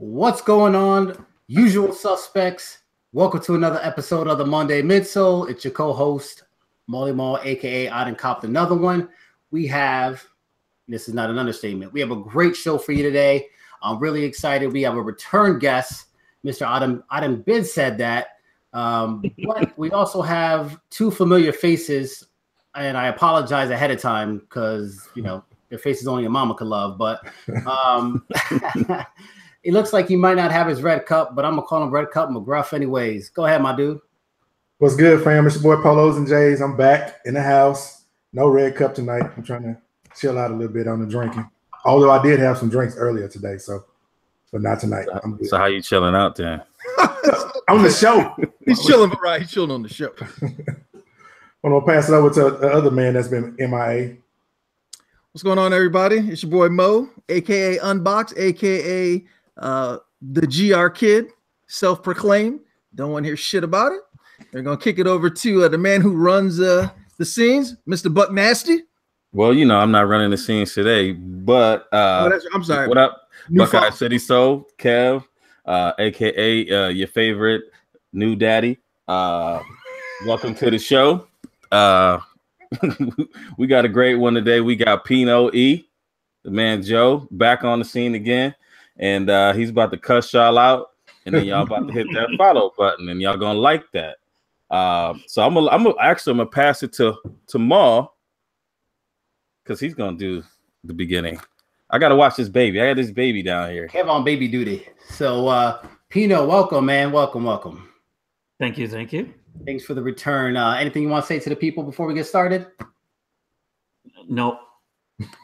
What's going on? Usual suspects. Welcome to another episode of the Monday Midsole. It's your co-host, Molly Mall, aka I done copped another one. We have, this is not an understatement, we have a great show for you today. I'm really excited. We have a return guest, Mr. Adam Bid said that. But we also have two familiar faces, and I apologize ahead of time because, you know, their faces only a mama could love, but it looks like he might not have his red cup, but I'm going to call him Red Cup McGruff anyways. Go ahead, my dude. What's good, fam? It's your boy Polos and Jays. I'm back in the house. No red cup tonight. I'm trying to chill out a little bit on the drinking. Although I did have some drinks earlier today, but not tonight. So how you chilling out then? On the show. He's chilling, right? He's chilling on the show. I'm going to pass it over to the other man that's been MIA. What's going on, everybody? It's your boy Mo, a.k.a. Unbox, a.k.a. The GR Kid, self-proclaimed. Don't want to hear shit about it. They're going to kick it over to the man who runs the scenes, Mr. Buck Nasty. Well, you know, I'm not running the scenes today, but I'm sorry. What up? Buckeye City Soul, Kev, a.k.a. Your favorite new daddy. Welcome to the show. We got a great one today. We got PinoE, the man Joe, back on the scene again, and he's about to cuss y'all out, and then y'all about to hit that follow button, and y'all gonna like that. So I'm gonna pass it to Maul because he's gonna do the beginning. I gotta watch this baby. I got this baby down here. Kev on baby duty. So Pino, welcome, man. Welcome. Thank you. Thanks for the return. Anything you want to say to the people before we get started? No,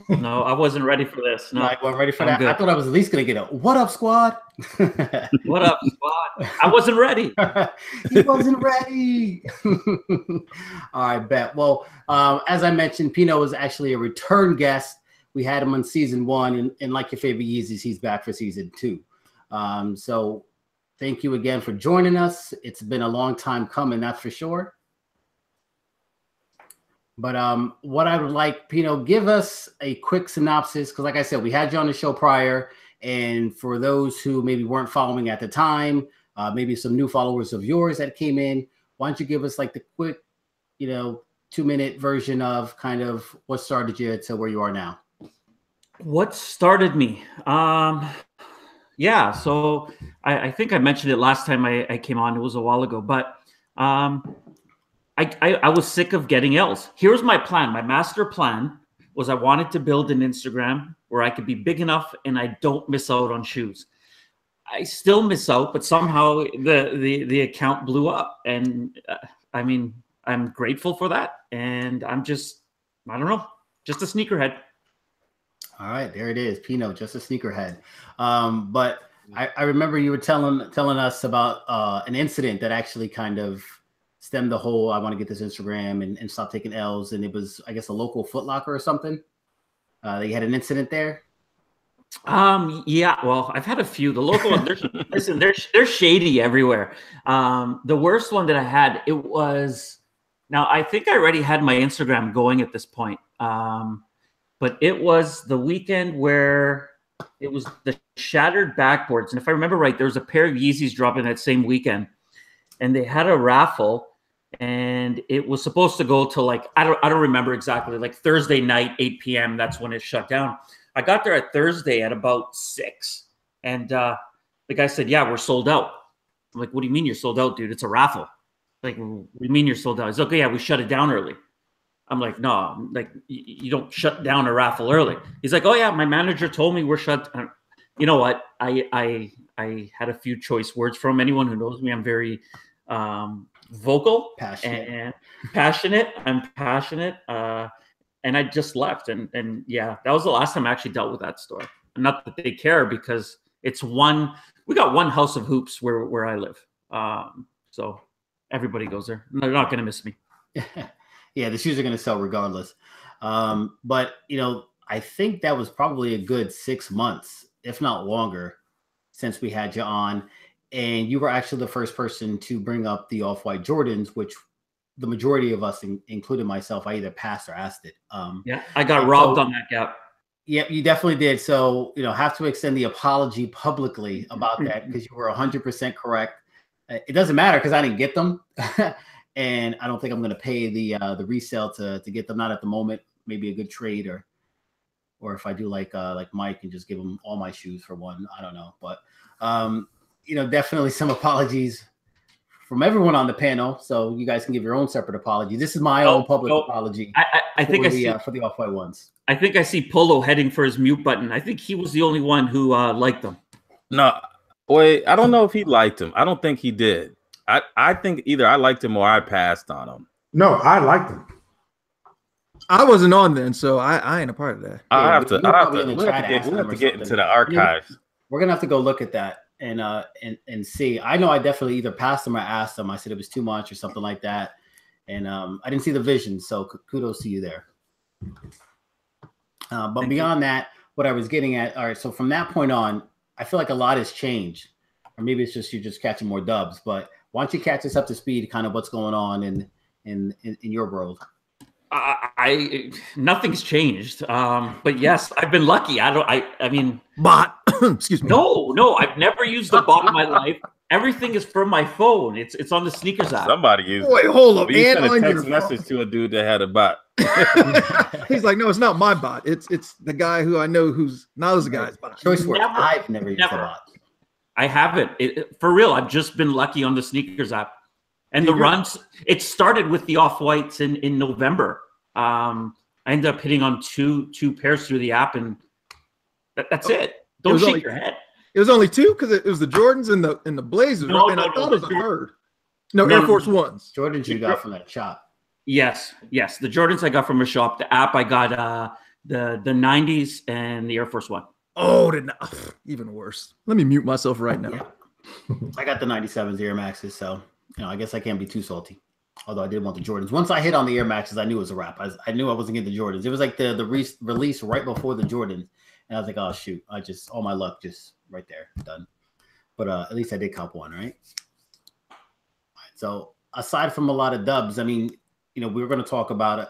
I wasn't ready for this. No, I wasn't ready for that. Good. I thought I was at least going to get a "What up, squad?" What up, squad? I wasn't ready. He wasn't ready. All right, bet. Well, as I mentioned, Pino is actually a return guest. We had him on season 1, and like your favorite Yeezys, he's back for season 2. So thank you again for joining us. It's been a long time coming, that's for sure. But what I would like, Pino, give us a quick synopsis, because like I said, we had you on the show prior, and for those who maybe weren't following at the time, maybe some new followers of yours that came in, why don't you give us like the quick, 2-minute version of kind of what started you to where you are now? What started me? Yeah, so I think I mentioned it last time I came on. It was a while ago, but I was sick of getting L's. Here's my plan. My master plan was I wanted to build an Instagram where I could be big enough and I don't miss out on shoes. I still miss out, but somehow the account blew up. And I mean, I'm grateful for that. And I'm just, I don't know, just a sneakerhead. All right, there it is, Pino, just a sneakerhead. But I remember you were telling us about an incident that actually kind of stemmed the whole I want to get this Instagram and stop taking L's. And it was, I guess, a local Foot Locker or something. They had an incident there. Yeah, well, I've had a few. The local ones, listen, they're shady everywhere. The worst one that I had, it was, now I think I already had my Instagram going at this point. But it was the weekend where it was the shattered backboards. And if I remember right, there was a pair of Yeezys dropping that same weekend. And they had a raffle. And it was supposed to go to like, I don't remember exactly, like Thursday night, 8 p.m. That's when it shut down. I got there at Thursday at about 6. And the guy said, yeah, we're sold out. I'm like, what do you mean you're sold out, dude? It's a raffle. Like, what do you mean you're sold out? He's like, okay, yeah, we shut it down early. I'm like, no, like you don't shut down a raffle early. He's like, oh yeah, my manager told me we're shut. You know what? I had a few choice words from anyone who knows me. I'm very vocal, and passionate. I'm passionate, and I just left. And yeah, that was the last time I actually dealt with that store. Not that they care, because it's one. We got one House of Hoops where I live, so everybody goes there. They're not going to miss me. Yeah, the shoes are going to sell regardless. But, I think that was probably a good 6 months, if not longer, since we had you on. And you were actually the first person to bring up the Off-White Jordans, which the majority of us, including myself, I either passed or asked it. Yeah, I got robbed on that G.A.P. Yep, you definitely did. So, have to extend the apology publicly about that because you were 100% correct. It doesn't matter because I didn't get them, and I don't think I'm going to pay the resale to get them. Not at the moment. Maybe a good trade, or if I do like Mike and just give him all my shoes for one. I don't know, but definitely some apologies from everyone on the panel. So you guys can give your own separate apology. This is my own public apology. I think I see for the Off-White ones. I think I see Polo heading for his mute button. I think he was the only one who liked them. No, wait, I don't know if he liked him. I don't think he did. I think either I liked him or I passed on him. No, I liked him. I wasn't on then, so I ain't a part of that. We'll have to get into the archives. We're gonna have to go look at that and see. I know I definitely either passed them or asked them. I said it was too much or something like that, and I didn't see the vision. So kudos to you there. But beyond that, what I was getting at, all right, so from that point on, I feel like a lot has changed. Or maybe it's just you're just catching more dubs. But why don't you catch us up to speed, kind of what's going on in your world? Nothing's changed. But yes, I've been lucky. I mean bot. Excuse me. No, I've never used a bot in my life. Everything is from my phone. It's on the sneakers app. Somebody used. Wait, hold up. You sent a text message to a dude that had a bot. He's like, no, it's not my bot. It's the guy who I know who's not the guy's bot. Choice word. I've never used a bot. I haven't. For real, I've just been lucky on the sneakers app. And the runs, it started with the Off-Whites in November. I ended up hitting on two pairs through the app, and that's it. Don't shake your head. It was only two because it was the Jordans and the Blazers, I thought it was a third. No, Air Force Ones. Jordans you got from that shop. Yes. The Jordans I got from a shop. The app I got the 90s and the Air Force One. Oh, even worse. Let me mute myself right now. Yeah. I got the 97s Air Maxes, so I guess I can't be too salty. Although I did want the Jordans. Once I hit on the Air Maxes, I knew it was a wrap. I knew I wasn't getting the Jordans. It was like the release right before the Jordans. And I was like, oh, shoot. All my luck just right there. Done. But at least I did cop one, right? All right? So aside from a lot of dubs, I mean, we were going to talk about it.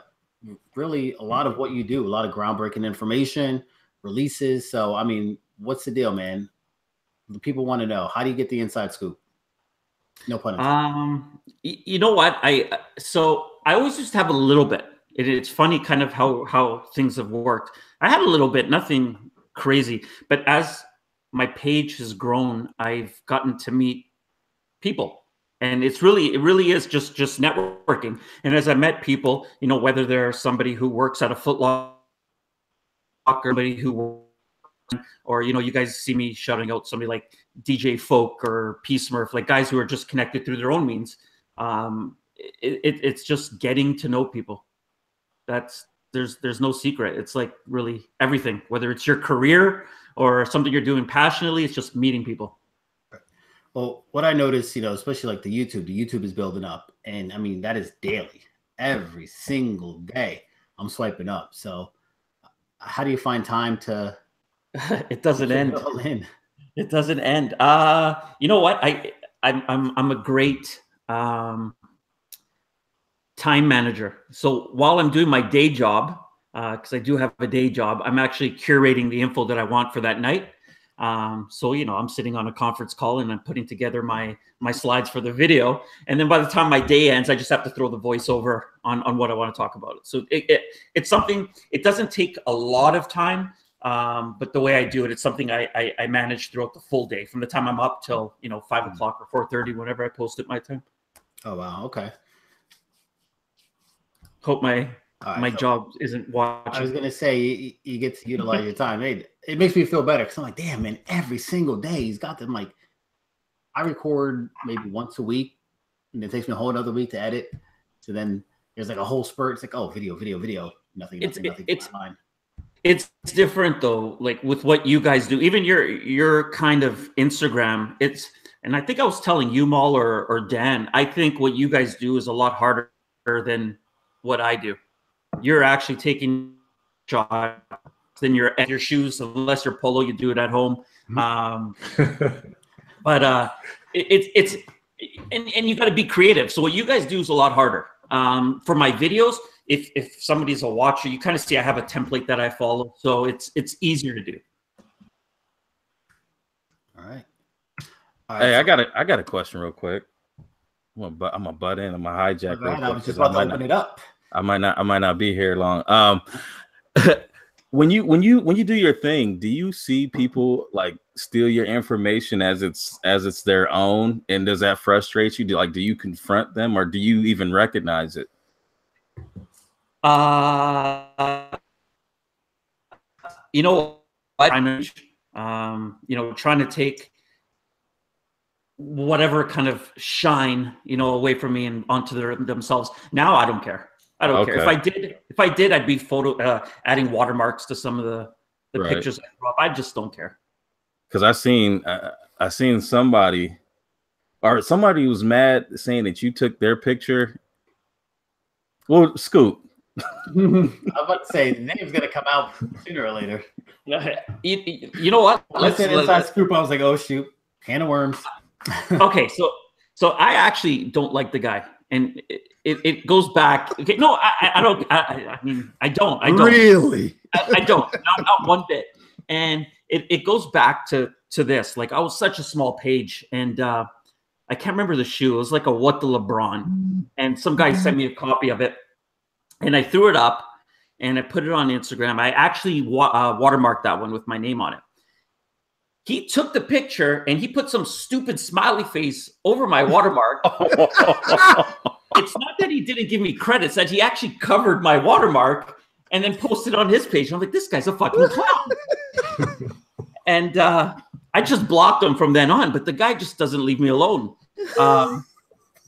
Really a lot of what you do, a lot of groundbreaking information, releases. So, I mean, what's the deal, man? The people want to know. How do you get the inside scoop? No pun intended. You know what? I always just have a little bit. It's funny kind of how things have worked. I had a little bit, nothing crazy. But as my page has grown, I've gotten to meet people. And it really is just networking. And as I met people, whether they're somebody who works at a Foot Locker, somebody who, or, you guys see me shouting out somebody like DJ Folk or P Smurf, like guys who are just connected through their own means. It's just getting to know people. There's no secret. It's like really everything, whether it's your career or something you're doing passionately, it's just meeting people. Well, what I noticed, especially like the YouTube is building up. And I mean, that is daily, every single day I'm swiping up. So how do you find time to? It doesn't end. It doesn't end. You know what? I'm a great time manager. So while I'm doing my day job, because I do have a day job, I'm actually curating the info that I want for that night. So, I'm sitting on a conference call and I'm putting together my slides for the video. And then by the time my day ends, I just have to throw the voiceover on what I want to talk about. So it's something, it doesn't take a lot of time. But the way I do it, it's something I manage throughout the full day from the time I'm up till, 5 o'clock or 4:30, whenever I post at my time. Oh, wow. Okay. Hope my job isn't watching. I was going to say, you get to utilize your time. It makes me feel better because I'm like, damn, man, every single day he's got them. Like, I record maybe once a week and it takes me a whole another week to edit. So then there's like a whole spurt. It's like, oh, video. Nothing. It's different though, like with what you guys do, even your kind of Instagram, and I think I was telling you, Mal or Dan, I think what you guys do is a lot harder than what I do. You're actually taking shots, then you're at your shoes, unless you're Polo, you do it at home. But it's you got to be creative. So what you guys do is a lot harder. For my videos, if somebody's a watcher, you kind of see I have a template that I follow, so it's easier to do. All right. Hey, I got a question real quick. I'm gonna butt in. I'm gonna hijack. Right, I was just about to open it up. I might not be here long. When you do your thing, do you see people like steal your information as it's their own, and does that frustrate you? Do you confront them, or do you even recognize it? You know, trying to take whatever kind of shine, away from me and onto themselves. Now I don't care. I don't care. If I did, I'd be adding watermarks to some of the pictures I throw up. I just don't care. Because I seen somebody was mad saying that you took their picture. Well, Scoop. I was about to say the name's gonna come out sooner or later. You know what? Let's inside scoop. I was like, oh shoot, can of worms. Okay, so I actually don't like the guy, and it goes back. Okay, no, I don't. I mean, I don't. Really. I don't. Not one bit. And it goes back to this. Like, I was such a small page, and I can't remember the shoe. It was like a What the LeBron, and some guy sent me a copy of it. And I threw it up and I put it on Instagram. I actually watermarked that one with my name on it. He took the picture and he put some stupid smiley face over my watermark. It's not that he didn't give me credit, it's that he actually covered my watermark and then posted on his page. I'm like, this guy's a fucking clown. And I just blocked him from then on, but the guy just doesn't leave me alone.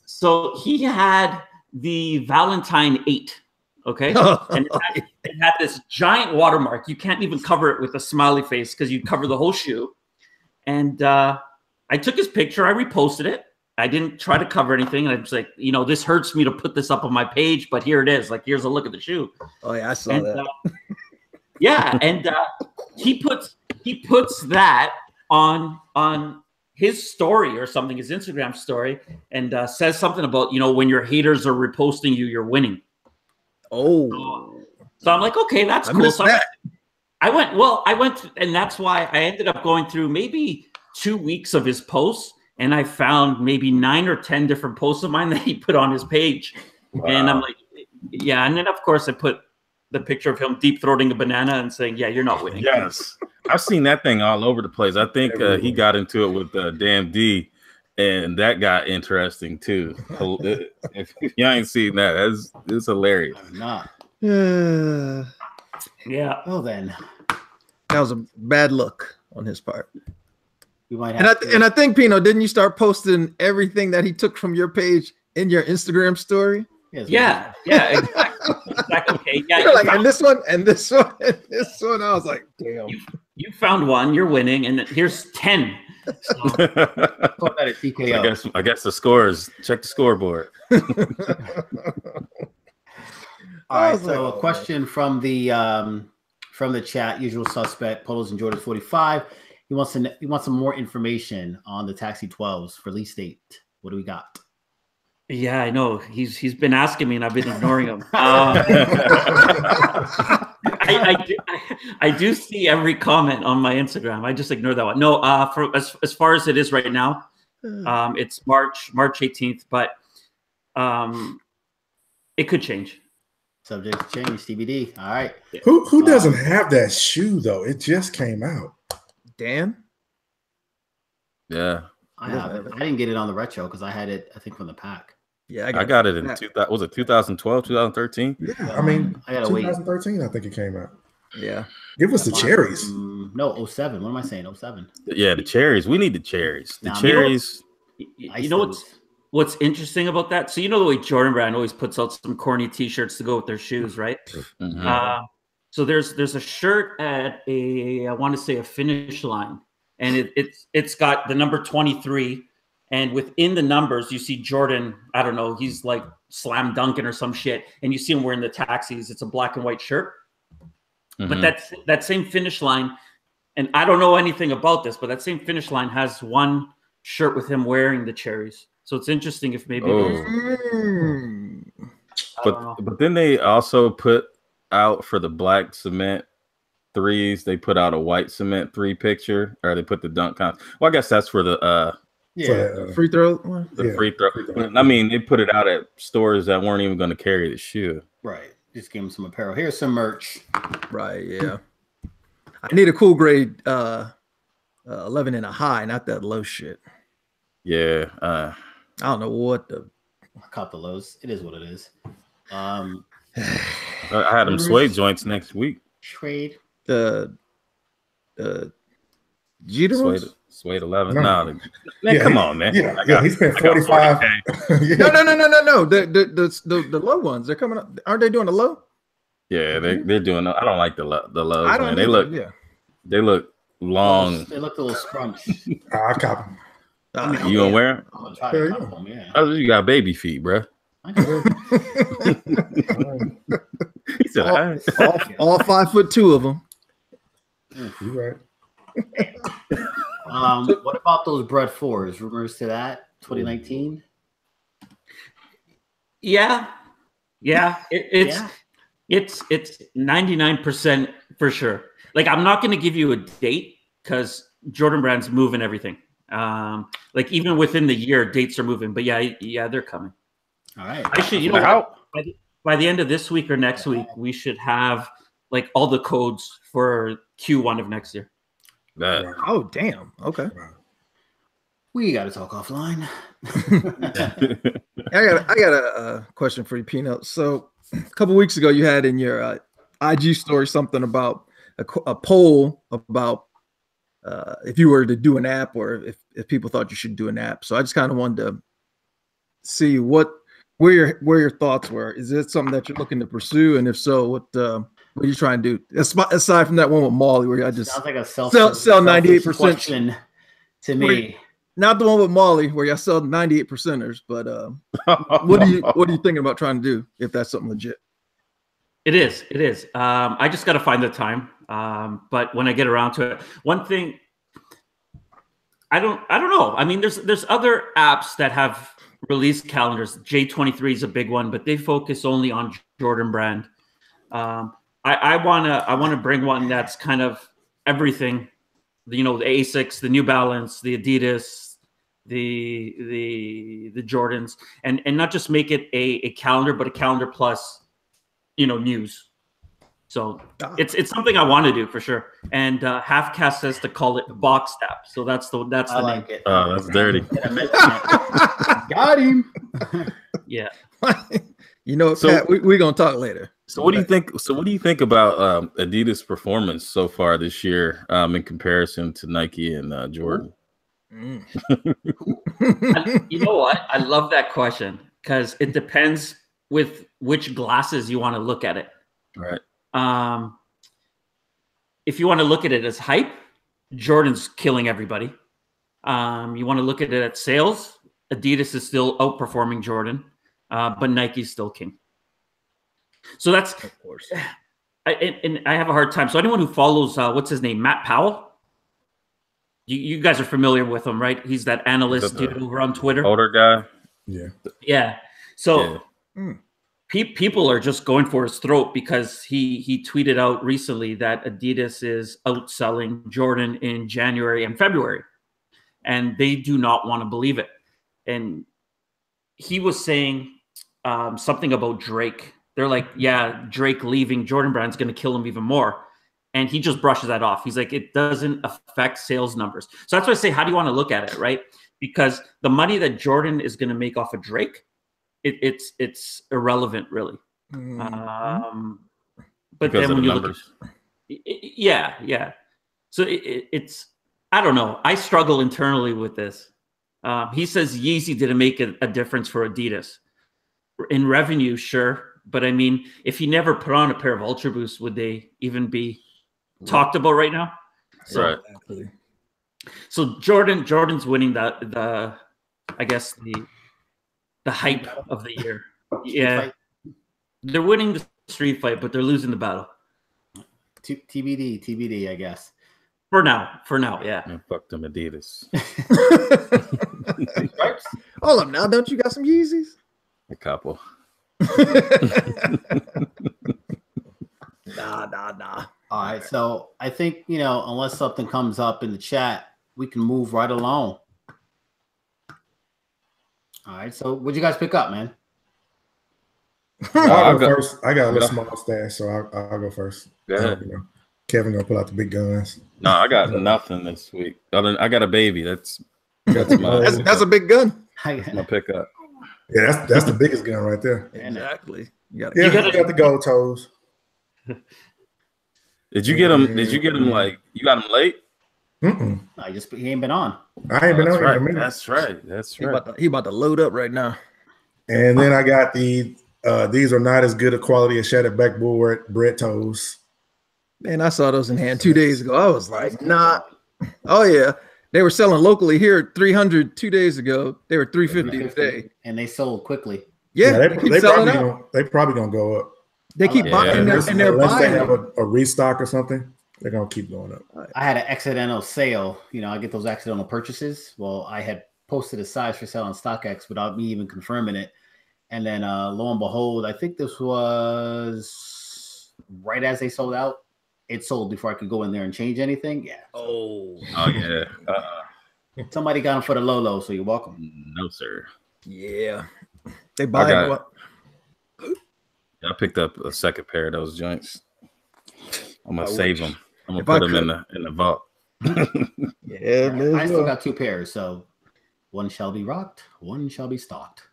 So he had the Valentine 8. Okay. And it had this giant watermark. You can't even cover it with a smiley face because you cover the whole shoe. And I took his picture. I reposted it. I didn't try to cover anything. And I was like, this hurts me to put this up on my page, but here it is. Like, here's a look at the shoe. Oh yeah, I saw that. Yeah, and he puts that on his story or something, his Instagram story, and says something about when your haters are reposting you, you're winning. Oh, so I'm like, okay, that's cool. So I went, and that's why I ended up going through maybe 2 weeks of his posts, and I found maybe 9 or 10 different posts of mine that he put on his page. Wow. And I'm like, yeah. And then of course I put the picture of him deep throating a banana and saying, yeah, you're not winning. Yes. I've seen that thing all over the place. I think he got into it with Damn D, and that got interesting too. If you ain't seen that, it's hilarious. I'm not. Yeah. Well then, that was a bad look on his part. We might have and I think, Pino, didn't you start posting everything that he took from your page in your Instagram story? Yeah, exactly. Okay, yeah. You're like, and this one, and this one, and this one. I was like, damn. You found one, you're winning, and here's 10. So, I guess the scores. Check the scoreboard. All right. So a question from the chat. Usual suspect. Polos and Jordan 45. He wants some more information on the Taxi 12s release date. What do we got? Yeah, I know. He's been asking me, and I've been ignoring him. I do see every comment on my Instagram. I just ignore that one. No, as far as it is right now, it's March 18th, but it could change. Subject to change. TBD. All right. Who doesn't have that shoe though? It just came out. Dan? Yeah. I have it. I didn't get it on the retro because I had it, I think, from the pack. Yeah, I got it in 2012, 2013? Yeah, I mean, I gotta 2013, I think it came out. Yeah. Give us the cherries. No, 07. What am I saying? 07. Yeah, the cherries. We need the cherries. The cherries. You know what's interesting about that? So the way Jordan Brand always puts out some corny T-shirts to go with their shoes, right? Mm-hmm. So there's a shirt at I want to say a Finish Line, and it's got the number 23. And within the numbers, you see Jordan, I don't know, he's like slam dunking or some shit. And you see him wearing the Taxis. It's a black and white shirt. Mm-hmm. But that same Finish Line, and I don't know anything about this, but that same Finish Line has one shirt with him wearing the cherries. So it's interesting if maybe But then they also put out for the black cement threes. They put out a white cement 3 picture, or they put the dunk contest. Well, I guess that's for the free throw. Free throw. But, I mean, they put it out at stores that weren't even going to carry the shoe. Right. Just give them some apparel. Here's some merch. Right. Yeah. I need a cool grade 11 and a high, not that low shit. Yeah. I don't know what the. I caught the lows. It is what it is. I had them suede joints next week. Trade. The Jeter Suede 11. No. No, man, come on, man. Yeah, he spent 45. No. The low ones, they're coming up. Aren't they doing the low? Yeah, they're doing. I don't like the lows. I don't. Man. They look long. They look a little scrunched. I cop him. You gonna wear them? I'm gonna try to cop them. Yeah. Oh, you got baby feet, bro. He said, all 5'2" of them. You right. What about those BRED 4s? Rumors to that 2019? Yeah. It's 99% for sure. Like, I'm not going to give you a date because Jordan Brand's moving everything. Like, even within the year, dates are moving. But yeah, they're coming. All right. Actually, you know what? By the end of this week or next week, we should have like all the codes for Q1 of next year. Oh, damn. Okay. We got to talk offline. I got a question for you, Pino. So a couple weeks ago, you had in your IG story something about a poll about if you were to do an app or if people thought you should do an app. So I just kind of wanted to see where your thoughts were. Is it something that you're looking to pursue? And if so, what are you trying to do? Aside from that one with Molly, where I just sounds like a sell 98% to me. Not the one with Molly where y'all sell 98%ers, but what are you thinking about trying to do if that's something legit? It is. I just got to find the time. But when I get around to it, one thing I don't know. I mean, there's other apps that have release calendars. J23 is a big one, but they focus only on Jordan Brand. I wanna bring one that's kind of everything. You know, the Asics, the New Balance, the Adidas, the Jordans, and not just make it a calendar, but a calendar plus, news. So it's something I want to do for sure. And Halfcast says to call it box app. So that's the name. It. Oh, that's dirty. Got him. Yeah. Pat, we're gonna talk later. So what do you think? So what do you think about Adidas' performance so far this year in comparison to Nike and Jordan? You know what? I love that question because it depends with which glasses you want to look at it. Right. If you want to look at it as hype, Jordan's killing everybody. You want to look at it at sales, Adidas is still outperforming Jordan, but Nike's still king. So that's, of course. I have a hard time. So anyone who follows, what's his name, Matt Powell, you guys are familiar with him, right? He's that analyst dude over on Twitter. Older guy. Yeah. So people are just going for his throat because he tweeted out recently that Adidas is outselling Jordan in January and February, and they do not want to believe it. And he was saying something about Drake. They're like, yeah, Drake leaving Jordan Brand's going to kill him even more. And he just brushes that off. He's like, it doesn't affect sales numbers. So that's why I say, how do you want to look at it, right? Because the money that Jordan is going to make off of Drake, it's irrelevant, really. Mm-hmm. But because then when you numbers. Look at yeah. So it's, I don't know. I struggle internally with this. He says Yeezy didn't make a difference for Adidas. In revenue, sure. But I mean, if he never put on a pair of Ultra Boosts, would they even be talked about right now? So, right. So Jordan's winning the I guess the hype of the year. Yeah. They're winning the street fight, but they're losing the battle. TBD, I guess. For now, yeah. Man, fuck them Adidas. Hold up now, don't you got some Yeezys? A couple. Nah. All right, so I think, unless something comes up in the chat, we can move right along. All right, so what'd you guys pick up, man? I'll go first. I got a little small stash, so I'll go first. Go ahead. Kevin gonna pull out the big guns. No, I got nothing this week. I got a baby. That's a big gun. my pickup. Yeah, that's the biggest gun right there. Exactly. You got the gold toes. Did you get him? Did you get him like you got him late? Mm-mm. He ain't been on. I ain't been on in a minute. That's right. He about to load up right now. And then I got these are not as good a quality as shattered backboard bread toes. Man, I saw those in hand 2 days ago. I was like, nah. Oh yeah. They were selling locally here at 300 2 days ago. They were 350 today. And they sold quickly. Yeah, they probably gonna go up. They keep buying and they're unless buying. They have a restock or something, they're gonna keep going up. I had an accidental sale. I get those accidental purchases. Well, I had posted a size for sale on StockX without me even confirming it. And then lo and behold, I think this was right as they sold out. It sold before I could go in there and change anything. Yeah. Oh yeah. Somebody got them for the low, so you're welcome. No, sir. Yeah. They buy what? I picked up a second pair of those joints. I'm gonna save them. I'm gonna put them in the vault. Yeah, I still got 2 pairs, so one shall be rocked, one shall be stocked.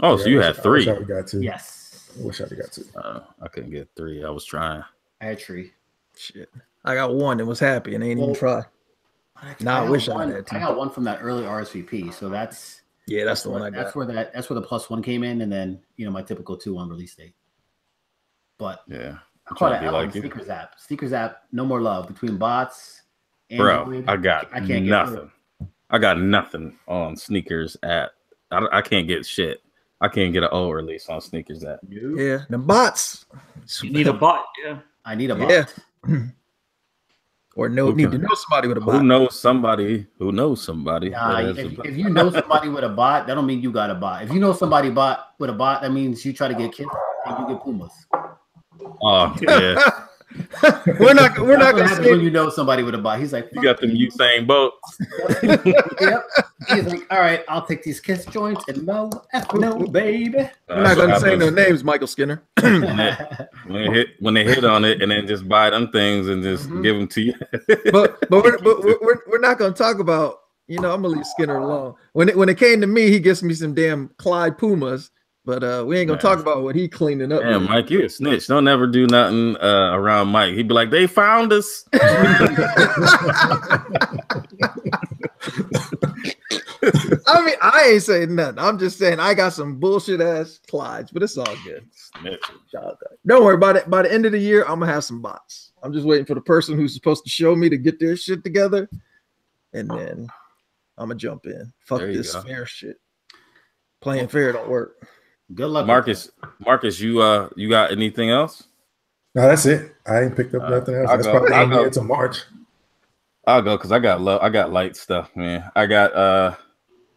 Oh, so you had 3? I got 2. Yes. I wish I got 2. I couldn't get 3. I was trying. I had 3. Shit. I got 1 and was happy and ain't even try. I wish I had 2. I got 1 from that early RSVP, so that's the one I got. That's where the +1 came in, and then my typical 2 on release date. But yeah, I caught an L on Sneakers app. Sneakers app, no more love between bots. And bro, I can't nothing. I got nothing on Sneakers app. I can't get shit. I can't get an old release on Sneakers app. Yeah, the bots. You need a bot. Yeah, I need a bot. Yeah. Or need to know somebody with a bot. Who knows somebody who knows somebody? If you know somebody with a bot, that don't mean you got a bot. If you know somebody with a bot, that means you try to get kids and you get Pumas. Oh yeah. we're not gonna say when you know somebody with a bot. He's like, you got them Usain Bolts. Yep. He's like, all right, I'll take these kiss joints and no, baby. We're not gonna say no names, Michael Skinner. when they hit on it and then just buy them things and just give them to you. but we're not gonna talk about. I'm gonna leave Skinner alone. When it came to me, he gets me some damn Clyde Pumas. But we ain't gonna talk about what he cleaning up. Damn, Mike, you a snitch. Don't ever do nothing around Mike. He'd be like, they found us. I mean, I ain't saying nothing. I'm just saying I got some bullshit ass Clydes, but it's all good. Don't worry about it. By the end of the year, I'm gonna have some bots. I'm just waiting for the person who's supposed to show me to get their shit together, and then I'm gonna jump in. Fuck this fair shit. Playing fair don't work. Good luck, Marcus. You got anything else? No, that's it. I ain't picked up nothing else. That's probably into March. I'll go because I got light stuff, man. I got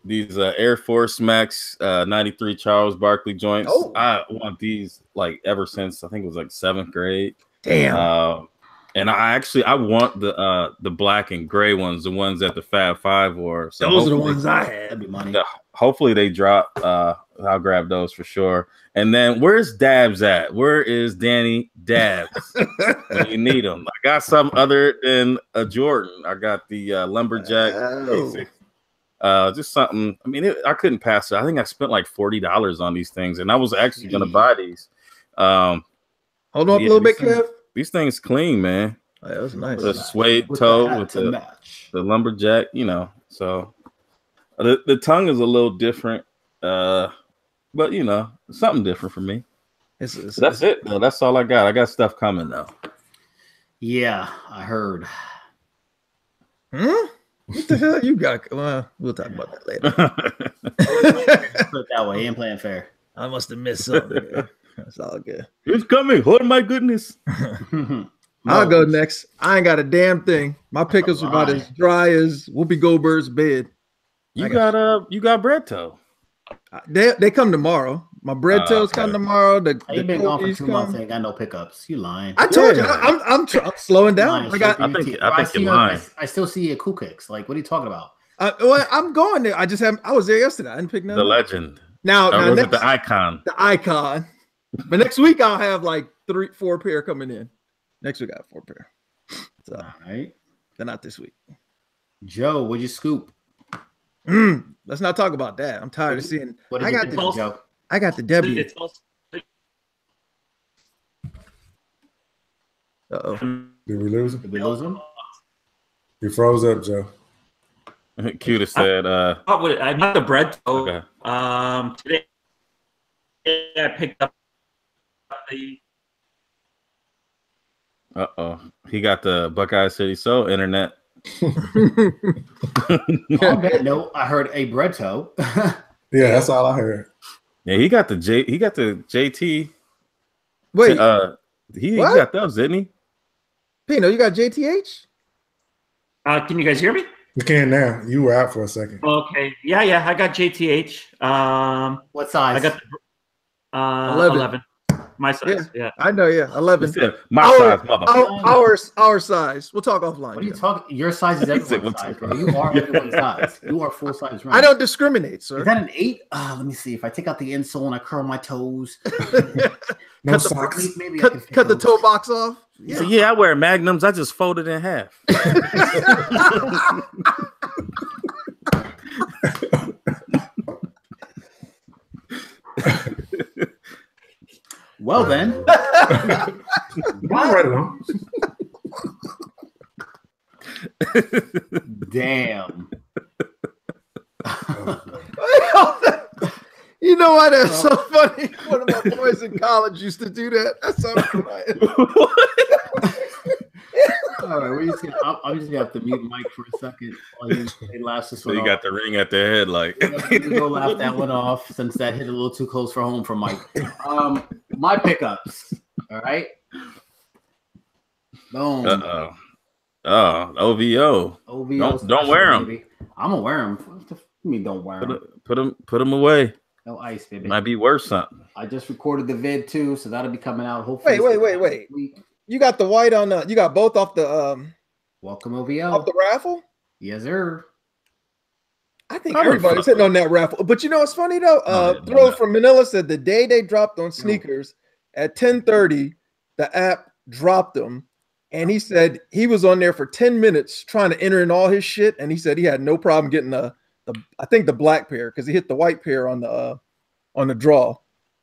these Air Force Max 93 Charles Barkley joints. Oh. I want these like ever since I think it was like 7th grade. Damn. And I want the black and gray ones, the ones that the Fab Five wore. So those are the ones I had. That'd be money. Hopefully they drop. I'll grab those for sure. And then where's Dabs at? Where is Danny Dabs when you need him? I got some other than a Jordan. I got the Lumberjack. Just something. I mean, I couldn't pass it. I think I spent like $40 on these things, and I was actually going to buy these. Hold on a little bit, Kev. These things clean, man. Oh, that was nice. The suede toe with the Lumberjack, so the tongue is a little different, but something different for me. That's it, though. That's all I got. I got stuff coming, though. Yeah, I heard. What the hell you got? Well, we'll talk about that later. Put it that way. He ain't playing fair. I must have missed something. That's all good. It's coming. Oh my goodness. I'll go next. I ain't got a damn thing. My pickups are about as dry as Whoopi Goldberg's bed. You got bread toe. They come tomorrow. My bread tails come tomorrow. I ain't been gone for 2 months. Ain't got no pickups. You lying? I told you. I'm slowing down. I think you're lying. I still see your cool kicks. Like, what are you talking about? Well, I'm going there. I was there yesterday. I didn't pick nothing. The legend. Now was it the icon? The icon. But next week I'll have like 3-4 pair coming in. Next week I have 4 pair. So, all right. They're not this week. Joe, what'd you scoop? Let's not talk about that. I'm tired of seeing. What did you think, Joe? I got the W. Uh-oh. Did we lose him? Did we lose him? He froze up, Joe. Cuter said, I got the bread. Okay. Today I picked up the. He got the Buckeye City Soul internet. On that note, I heard a bread toe. Yeah, that's all I heard. Yeah, he got the JT. Wait, he got those, didn't he? Pino, you got JTH? Can you guys hear me? We can now. You were out for a second. Okay. Yeah. I got JTH. What size? I got the 11. My size. Yeah. I know. Yeah, 11. My size, motherfucker. Our size. We'll talk offline. What are you talking? Your size is everyone's size, bro. You are everyone's size. You are full size. I don't discriminate, sir. Is that an 8? Let me see. If I take out the insole and I curl my toes, No socks. maybe cut the toe box off. Yeah. So, I wear magnums. I just fold it in half. Well then, damn. You know what? That's so funny. One of my boys in college used to do that. That's so funny. All right, I'm just gonna have to mute Mike for a second while he laughs this one off. Got the ring at their head, like go laugh that one off since that hit a little too close for home for Mike. My pickups. All right. Boom. OVO. Don't wear them. Baby. I'm gonna wear them. What do you mean don't wear them? Put them away. No ice, baby. Might be worth something. I just recorded the vid too, so that'll be coming out. Hopefully. Wait. You got the white on the. You got both off the. Welcome OVO. Off the raffle. Yes, sir. I think everybody's hitting on that raffle. But you know what's funny though? Throw from Manila said the day they dropped on sneakers at 10:30, the app dropped them, and he said he was on there for 10 minutes trying to enter in all his shit, and he said he had no problem getting the I think the black pair because he hit the white pair on the draw.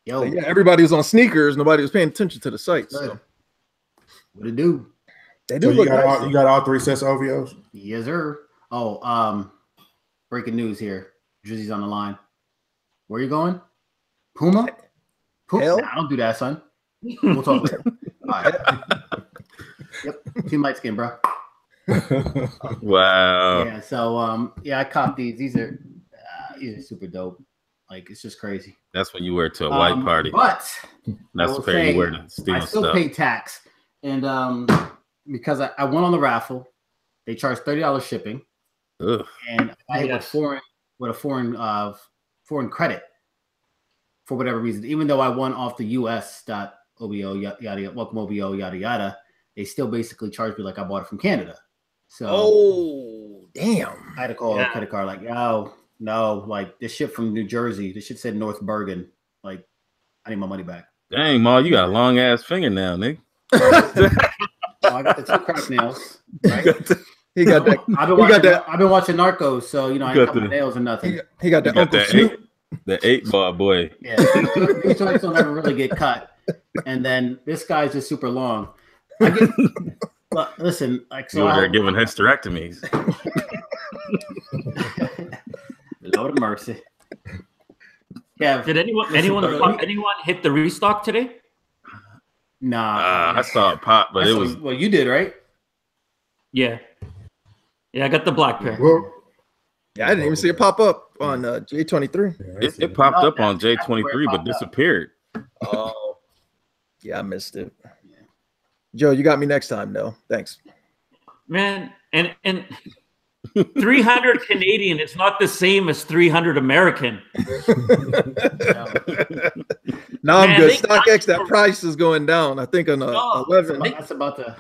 Yo, so yeah, everybody was on sneakers. Nobody was paying attention to the site. So. What it do? They do. So you got all 3 sets of OVOs? Yes, sir. Oh, breaking news here. Drizzy's on the line. Where you going? Puma? Hell? Nah, don't do that, son. We'll talk later. All right. Yep. Team light skin, bro. Wow. Yeah. So, I copped these. These are super dope. Like, it's just crazy. That's when you wear it to a white party. But that's the pair you wear to steal stuff. I still pay tax. And because I went on the raffle, they charged $30 shipping. Ugh. And I hit with a foreign credit for whatever reason. Even though I won off the US.OBO, yada, welcome OBO, yada, yada, they still basically charged me like I bought it from Canada. So, damn. I had to call a credit card like, oh, no, like this shit from New Jersey. This shit said North Bergen. Like, I need my money back. Dang, Ma, you got a long ass fingernail, nigga. I got the 2 crack nails. Right? He got that. I've been watching Narcos, so I ain't got my nails or nothing. He got that. The 8-ball boy. Yeah, these joints don't ever really get cut, and then this guy's just super long. Listen, like so. They're giving hysterectomies. Lord of mercy. Yeah. Did anyone hit the restock today? Nah. I saw it pop, but it was. Well, you did, right? Yeah. Yeah, I got the black pair. Well, yeah, I didn't even see it pop up on J23. It popped up on J23, but disappeared. Oh, yeah, I missed it. Joe, you got me next time, though. Thanks, man. And 300 Canadian is not the same as 300 American. No, I'm good. StockX, that price is going down. I think on 11. That's about to.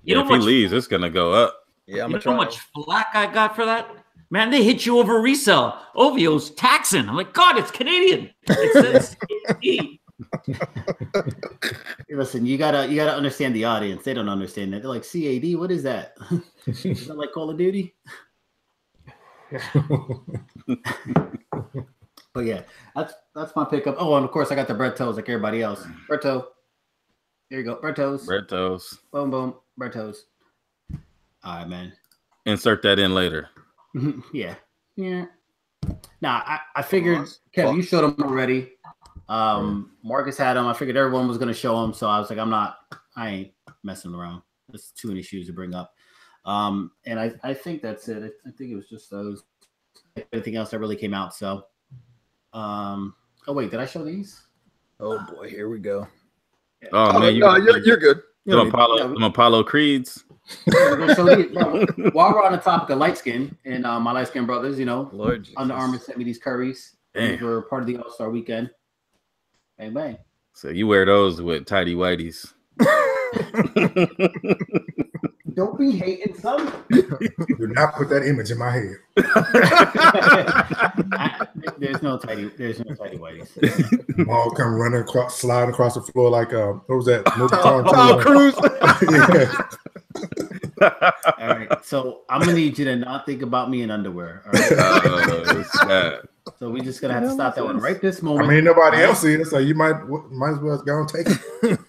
If he leaves, it's gonna go up. Yeah, I'm you gonna try. know how much flack I got for that? Man, they hit you over resale. OVO's taxing. I'm like, God, it's Canadian. It says CAD. Listen, you gotta understand the audience. They don't understand that. They're like, CAD, what is that? Is that like Call of Duty? But yeah, that's my pickup. Oh, and of course I got the bread toes like everybody else. Bread toe. Here you go. Bread toes. Bread toes. Boom, boom. Bread toes. All right, man. Insert that in later. Yeah. Nah, I figured, Kev, you showed them already. Marcus had them. I figured everyone was going to show them. So I was like, I ain't messing around. There's too many shoes to bring up. And I think that's it. I think it was just those. Everything else that really came out. So, oh wait, did I show these? Oh boy, here we go. Oh man, you're good. Some Apollo Creeds. We're gonna show these. While we're on the topic of light skin and my light skin brothers, Lord Under Armour sent me these Currys. They were part of the All-Star weekend. Bang bang. So you wear those with tidy whities. Don't be hating, son. Do not put that image in my head. There's no tidy whities. All come running across, sliding across the floor like what was that? Tom Cruise. All right, so I'm gonna need you to not think about me in underwear. All right? So we're just gonna have to stop that one right this moment. I mean, nobody else see it, so you might as well go and take it.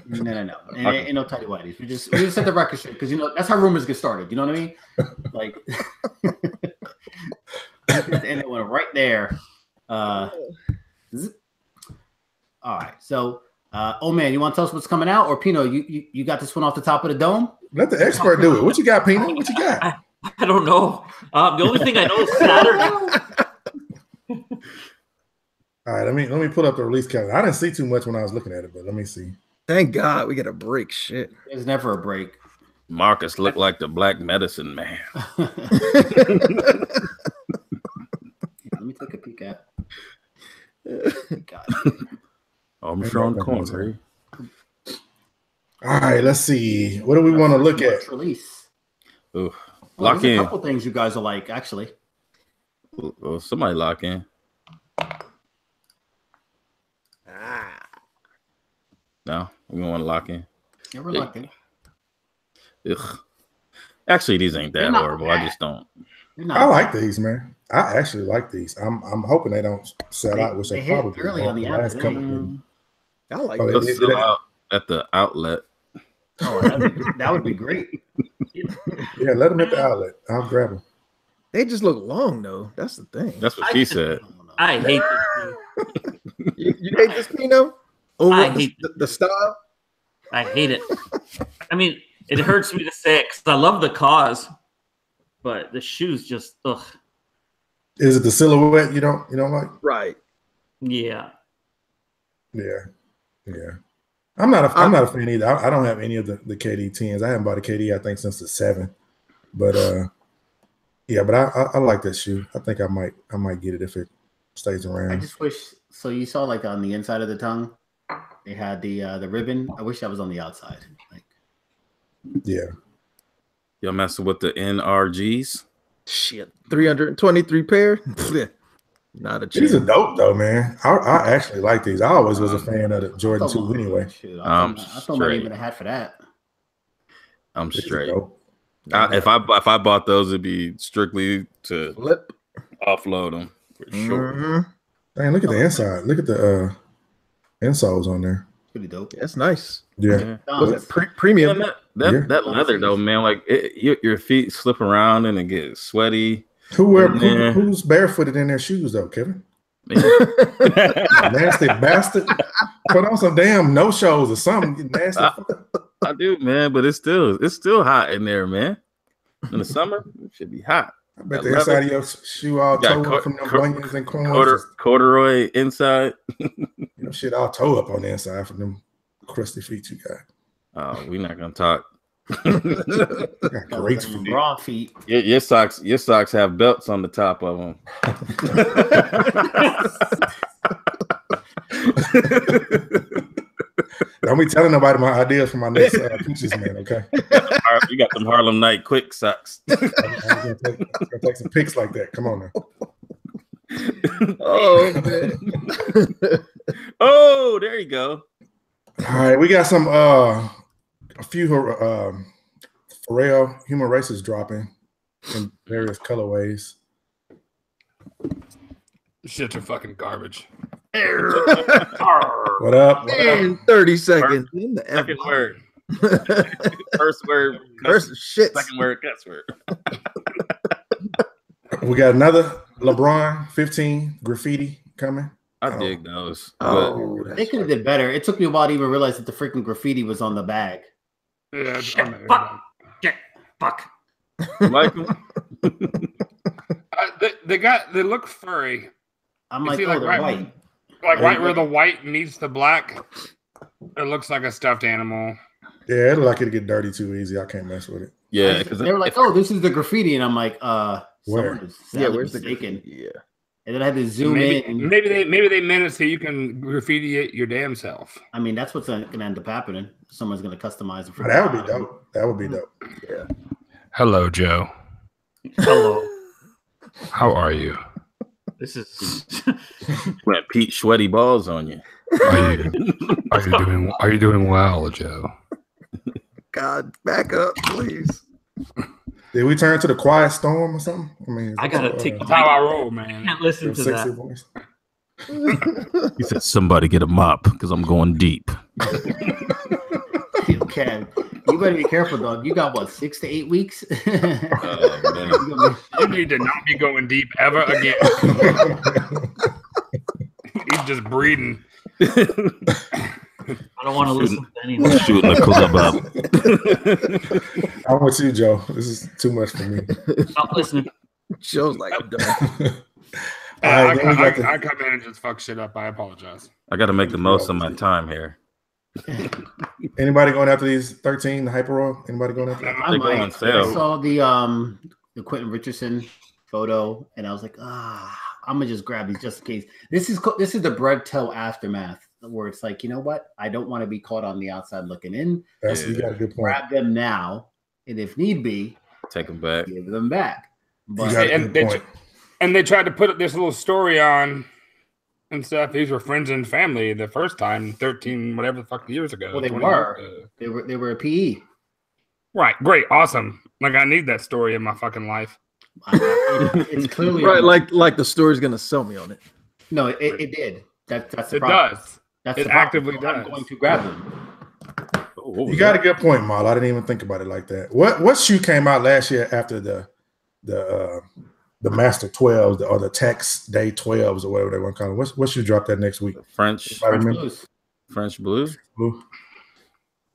No. Ain't no tidy whities. We just set the record straight because that's how rumors get started. You know what I mean? Like, and it went right there. All right, so. Oh man, you want to tell us what's coming out, or Pino? You got this one off the top of the dome? Let the expert do it. What you got, Pino? What you got? I don't know. The only thing I know is Saturday. All right, let me pull up the release calendar. I didn't see too much when I was looking at it, but let me see. Thank God we get a break. Shit, there's never a break. Marcus looked like the black medicine man. Let me take a peek at. God. I'm Sean Corn. All right, let's see. What do we want to look at? Release. Ooh, lock in. A couple things you guys are like, actually. Well, somebody lock in. No, we don't want to lock in. Yeah, we're locked in. Ugh. Actually, these ain't that horrible. I just don't. I like these, man. I actually like these. I'm hoping they don't sell out, which they probably early on the last couple. I like they'll sell out at the outlet. Oh, that would be great. Yeah, let them at the outlet. I'll grab them. They just look long, though. That's the thing. That's what she said. I hate this. You hate this, Pino? I hate the style. I hate it. I mean, it hurts me to say it because I love the cause, but the shoes just ugh. Is it the silhouette you don't like? Right. Yeah. I'm not a fan either. I don't have any of the KD 10s. I haven't bought a KD, I think, since the 7. But but I like that shoe. I think I might get it if it stays around. I just wish so you saw like on the inside of the tongue, they had the ribbon. I wish that was on the outside. Like, yeah. Y'all messing with the NRGs? Shit. 323 pair? Not a chance. These are dope though, man. I actually like these. I always was a fan of the Jordan 2 anyway. I thought I even a hat for that. I'm straight. If I bought those, it'd be strictly to offload them for sure. Mm-hmm. Dang, look at the inside. Look at the insoles on there. Pretty dope. That's nice. Yeah. Premium. Yeah, that leather though, man. Like your feet slip around and it gets sweaty. Who's barefooted in their shoes though, Kevin? Nasty bastard. Put on some damn no-shows or something. Nasty. I do, man, but it's still hot in there, man. In the summer, it should be hot. I bet the inside of your shoe all toe up from them bunions and corns. Corduroy inside. Shit all toe up on the inside from them crusty feet you got. Oh, we're not gonna talk Got great feet. Raw feet. Your socks have belts on the top of them. Don't be telling nobody my ideas for my next pictures, man. Okay. You got them Harlem Night quick socks. I'm gonna take some pics like that. Come on now. Oh man. Oh, there you go. All right, we got some a few Pharrell human races dropping in various colorways. Shits are fucking garbage. What up? In 30 seconds. In the Second word. First word. First shit. Second word. Cuss word. We got another LeBron 15 graffiti coming. I dig those. Oh, They could have did better. It took me a while to even realize that the freaking graffiti was on the bag. Yeah, Shit, fuck. Shit, fuck. Like them? they look furry. I'm You like, see, oh, like, they're right- white. Like right where the white meets the black, it looks like a stuffed animal. Yeah, it look like it'll get dirty too easy. I can't mess with it. Yeah, because They were like, oh, this is the graffiti. And I'm like, Where? someone is yeah, sadly where's the mistaken. yeah. And then I had to zoom Maybe, in. maybe they meant it so you can graffiti it your damn self. I mean, that's what's going to end up happening. Someone's going to customize it for That would be dope. That would be dope. Yeah. Hello, Joe. Hello. How are you? This is went Pete sweaty balls on you. Are you doing well, Joe? God, back up, please. Did we turn to the Quiet Storm or something? I mean, I gotta take That's how I roll, man. can't listen to sexy that. voice. He said, "Somebody get a mop because I'm going deep." Okay. You better be careful, dog. You got what, 6 to 8 weeks? You need to not be going deep ever again. He's just breeding. I don't want to listen to anyone. Shooting the club up. I'm with you, Joe. This is too much for me. Stop listening. Joe's like, I'm done. All right, then we got I come in and just fuck shit up. I apologize. I got to make the most of my time here. Anybody going after these 13, the Hyper Royal? Anybody going after that? I They go might. on sale. I saw the Quentin Richardson photo, and I was like, I'm gonna just grab these just in case. This is the bread toe aftermath, where it's like, you know what? I don't want to be caught on the outside looking in. That's you got a good point. Grab them now, and if need be, Take them back. give them back. You But got a And good point. they tried to put this little story on and stuff. These were friends and family the first time, 13 whatever the fuck years ago. Well, they 20 were. years, they were a PE. right, great, awesome. Like I need that story in my fucking life. It's clearly Right, like the story's gonna sell me on it. No, it did. That's the It problem. does. That's It the problem. actively So I'm does. going to grab them. You got a good point, Mal. I didn't even think about it like that. What shoe came out last year after the Master 12s or the Tax Day 12s or whatever they want to call it? What shoe dropped that next week? French I remember. Blues. Blue.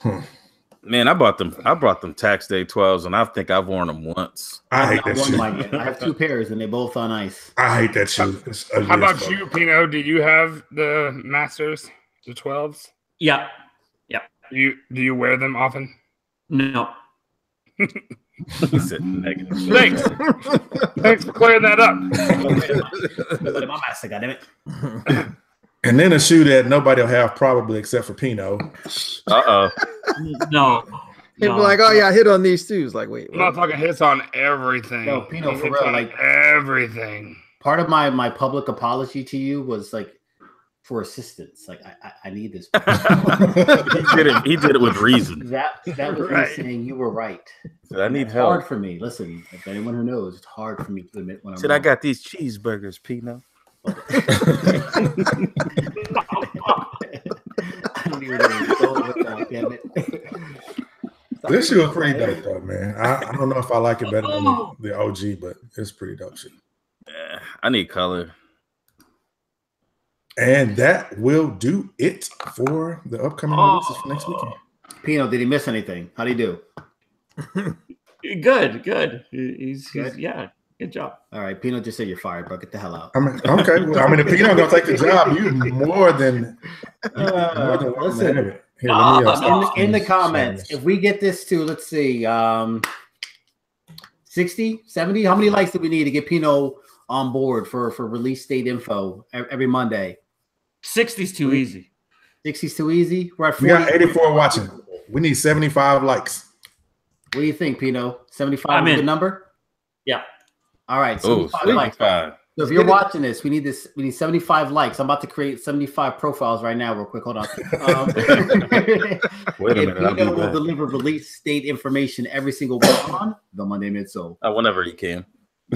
Blue. Man, I brought them tax day 12s, and I think I've worn them once. I hate Not that one shoe. like it. I have 2 pairs, and they both on ice. I hate that shoe. It's ugly How as about fuck. you, Pino? Do you have the Masters, the 12s? Yeah. Do you wear them often? No. He said negative. Thanks. Thanks for clearing that up. My master, goddammit. And then a shoe that nobody will have probably except for Pino. Uh-oh. No. He'd be like, oh yeah, I hit on these too. It's like, wait, what? Motherfucker hits on everything. Yo, Pino, He for hits real, on like- everything. Part of my public apology to you was like for assistance. Like I need this. He did it with reason. That was Right. me saying you were right. Said, I need It's hard help. for me. Listen, if anyone who knows, it's hard for me to admit when I'm Said I wrong. got these cheeseburgers, Pino. I don't even know where to go with that, damn it. This shoe is pretty dope, though, man. I don't know if I like it better than the OG, but it's pretty dope shit. Yeah, I need color. And that will do it for the upcoming releases for next weekend. Pino, did he miss anything? How'd he do? Good. He's yeah. Good job. All right, Pino just said you're fired, bro. Get the hell out. I mean, okay. Well, I mean, if Pino gonna take the job, you more than welcome to have it. Here, let me, in the comments, if we get this to, let's see, 60, 70, how many likes do we need to get Pino on board for release date info every Monday? 60's too easy. 60's too easy. We're at 40. We got 84 watching. We need 75 likes. What do you think, Pino? 75 is a good number? Yeah. All right. 75 likes. So if you're watching this, we need 75 likes. I'm about to create 75 profiles right now, real quick. Hold on. Wait a minute. Pino will deliver release date information every single week on the Monday Midsole. Whenever you can.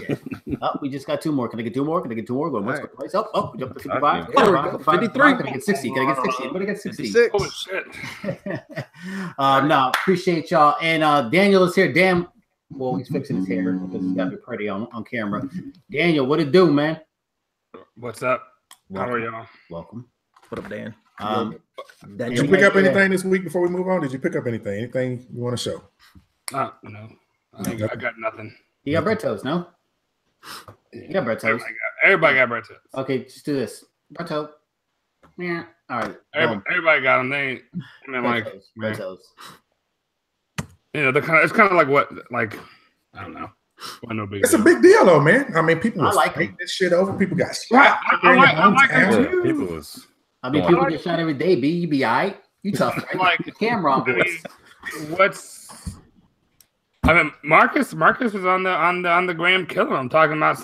Yeah. We just got 2 more. Can I get 2 more? Can I get 2 more? Going once, twice. Oh, jump to 55. There we go. 53. Can I get 60? Can I get 60? I'm gonna get 60. 56. Holy shit. No, appreciate y'all. And Daniel is here. Dan, well, he's fixing his hair because he's got to be pretty on camera. Daniel, what it do, man? What's up? Welcome. How are y'all? Welcome. What up, Dan? Did you pick up anything this week before we move on? Did you pick up anything? Anything you want to show? No. I got nothing. You got bread toast, no? You got bread toast. Everybody got bread toast. Okay, just do this. Bread toast. Yeah. All right. Everybody got them. They ain't, bread toast. You know, it's kind of like what, like, I don't know. No big It's deal. a big deal, though, man. I mean, people was like taking this shit over. People got I shot. like it. People was. People get shot every day. You be all right. You tough. Right? Like the camera on. Marcus was on the gram killing. I'm talking about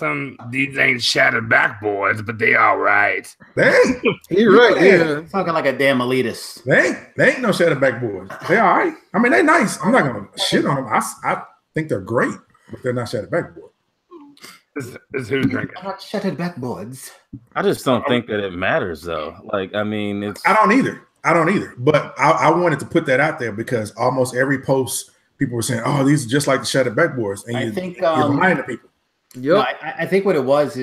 these ain't shattered backboards, but they all right. Dang, You're right. Yeah. Talking like a damn elitist. they ain't no shattered backboards. They all right. I mean, they nice. I'm not gonna shit on them. I think they're great, but they're not shattered backboard. Is who's drinking? Not shattered backboards. I just don't think that it matters, though. Like, I mean, it's. I don't either. But I wanted to put that out there because almost every post people were saying, "Oh, these are just like the shattered backboards," and I think you're lying to people. Yep. No, I think what it was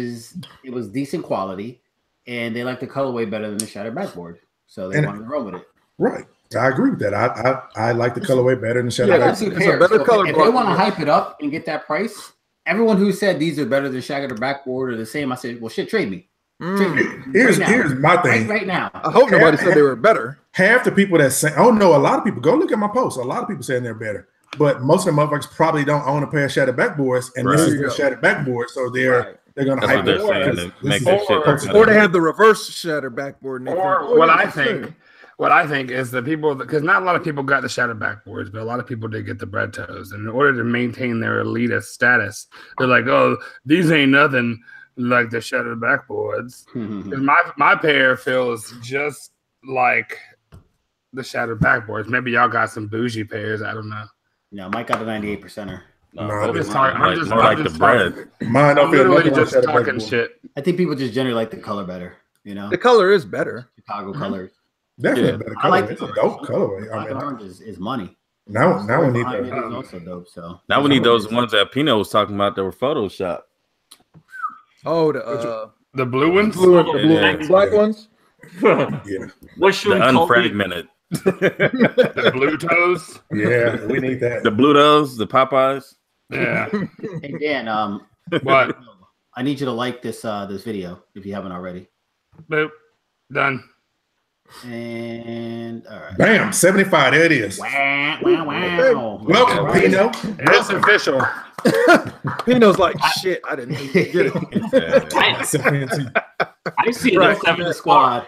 decent quality, and they like the colorway better than the shattered backboard, so they wanted to roll with it. Right. I agree with that. I like the colorway better than the shattered backboard. It's a better color. If they want to hype it up and get that price, everyone who said these are better than shattered backboard or the same, I said, well, shit, trade me. Here's my thing. Right now. I hope nobody said they were better. Half the people that say, "Oh no," a lot of people go look at my posts. A lot of people saying they're better, but most of the motherfuckers probably don't own a pair of shattered backboards, and this is their shattered backboard, so they're gonna hype it up. Or they have the reverse shattered backboard. Or what I think is the people, because not a lot of people got the shattered backboards, but a lot of people did get the bread toes, and in order to maintain their elitist status, they're like, "Oh, these ain't nothing like the shattered backboards." My pair feels just like the shattered backboards. Maybe y'all got some bougie pairs. I don't know. No, Mike got a 98%er. I'm just talking the bread. Mine don't feel literally just talking shit. I think people just generally like the color better. You know, the color is better. Chicago colors. Definitely better color. I like it's a dope colorway. Black and orange is money. Now we need that. Is also dope. So now we need those ones that Pino was talking about that were Photoshop. Oh, the blue ones, the black ones. Yeah, What should the unfragmented. The blue toes. Yeah, we need that. The blue toes, the Popeyes. Yeah. Hey Dan, What? I need you to like this video if you haven't already. Boop. Done. And all right. Bam, 75. There it is. Wow. Welcome, Pino. It's official. Pino's like, shit, I didn't even get it. I see Right. 74. Squad.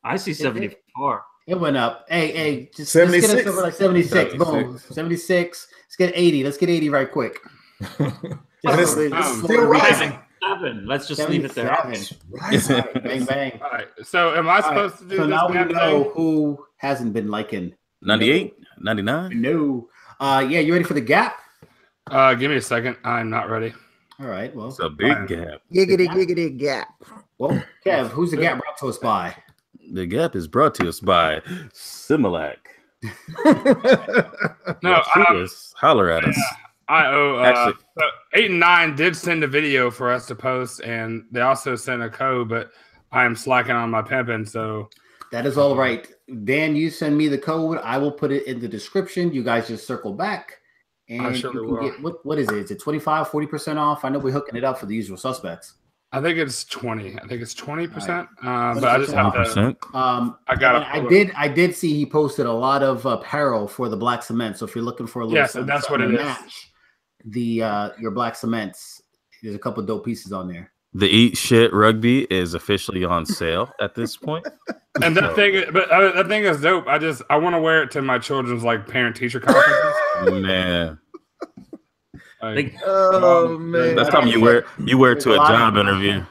I see 74. It went up. Hey, just 76. let's get us over like 76. Boom. 76. Let's get 80. Let's get 80 right quick. It's still rising. 7. Let's just leave it there. Bang, bang. All right. So am I supposed to do so this? now we know thing? who hasn't been liking 98, 99. No. Yeah, you ready for the gap? Give me a second. I'm not ready. All right. Well, It's a big gap. Giggity gap. well, Kev, who's the gap brought to us by? The Gap is brought to us by Similac. No, Holler at us. I owe. Actually- 8 and 9 did send a video for us to post, and they also sent a code, but I am slacking on my pimping, so. That is all right. Dan, you send me the code. I will put it in the description. You guys just circle back. And I surely you can will. get, what is it? Is it 25, 40% off? I know we're hooking it up for the usual suspects. I think it's 20. I think it's 20%. Right. But I just have to. I did see he posted a lot of apparel for the black cement. So if you're looking for a little, so that's what it is. Match your black cements, there's a couple dope pieces on there. The Eat Shit Rugby is officially on sale at this point. And that thing is dope. I want to wear it to my children's like parent teacher conferences. Man. Like, man. That's something you wear to a job interview.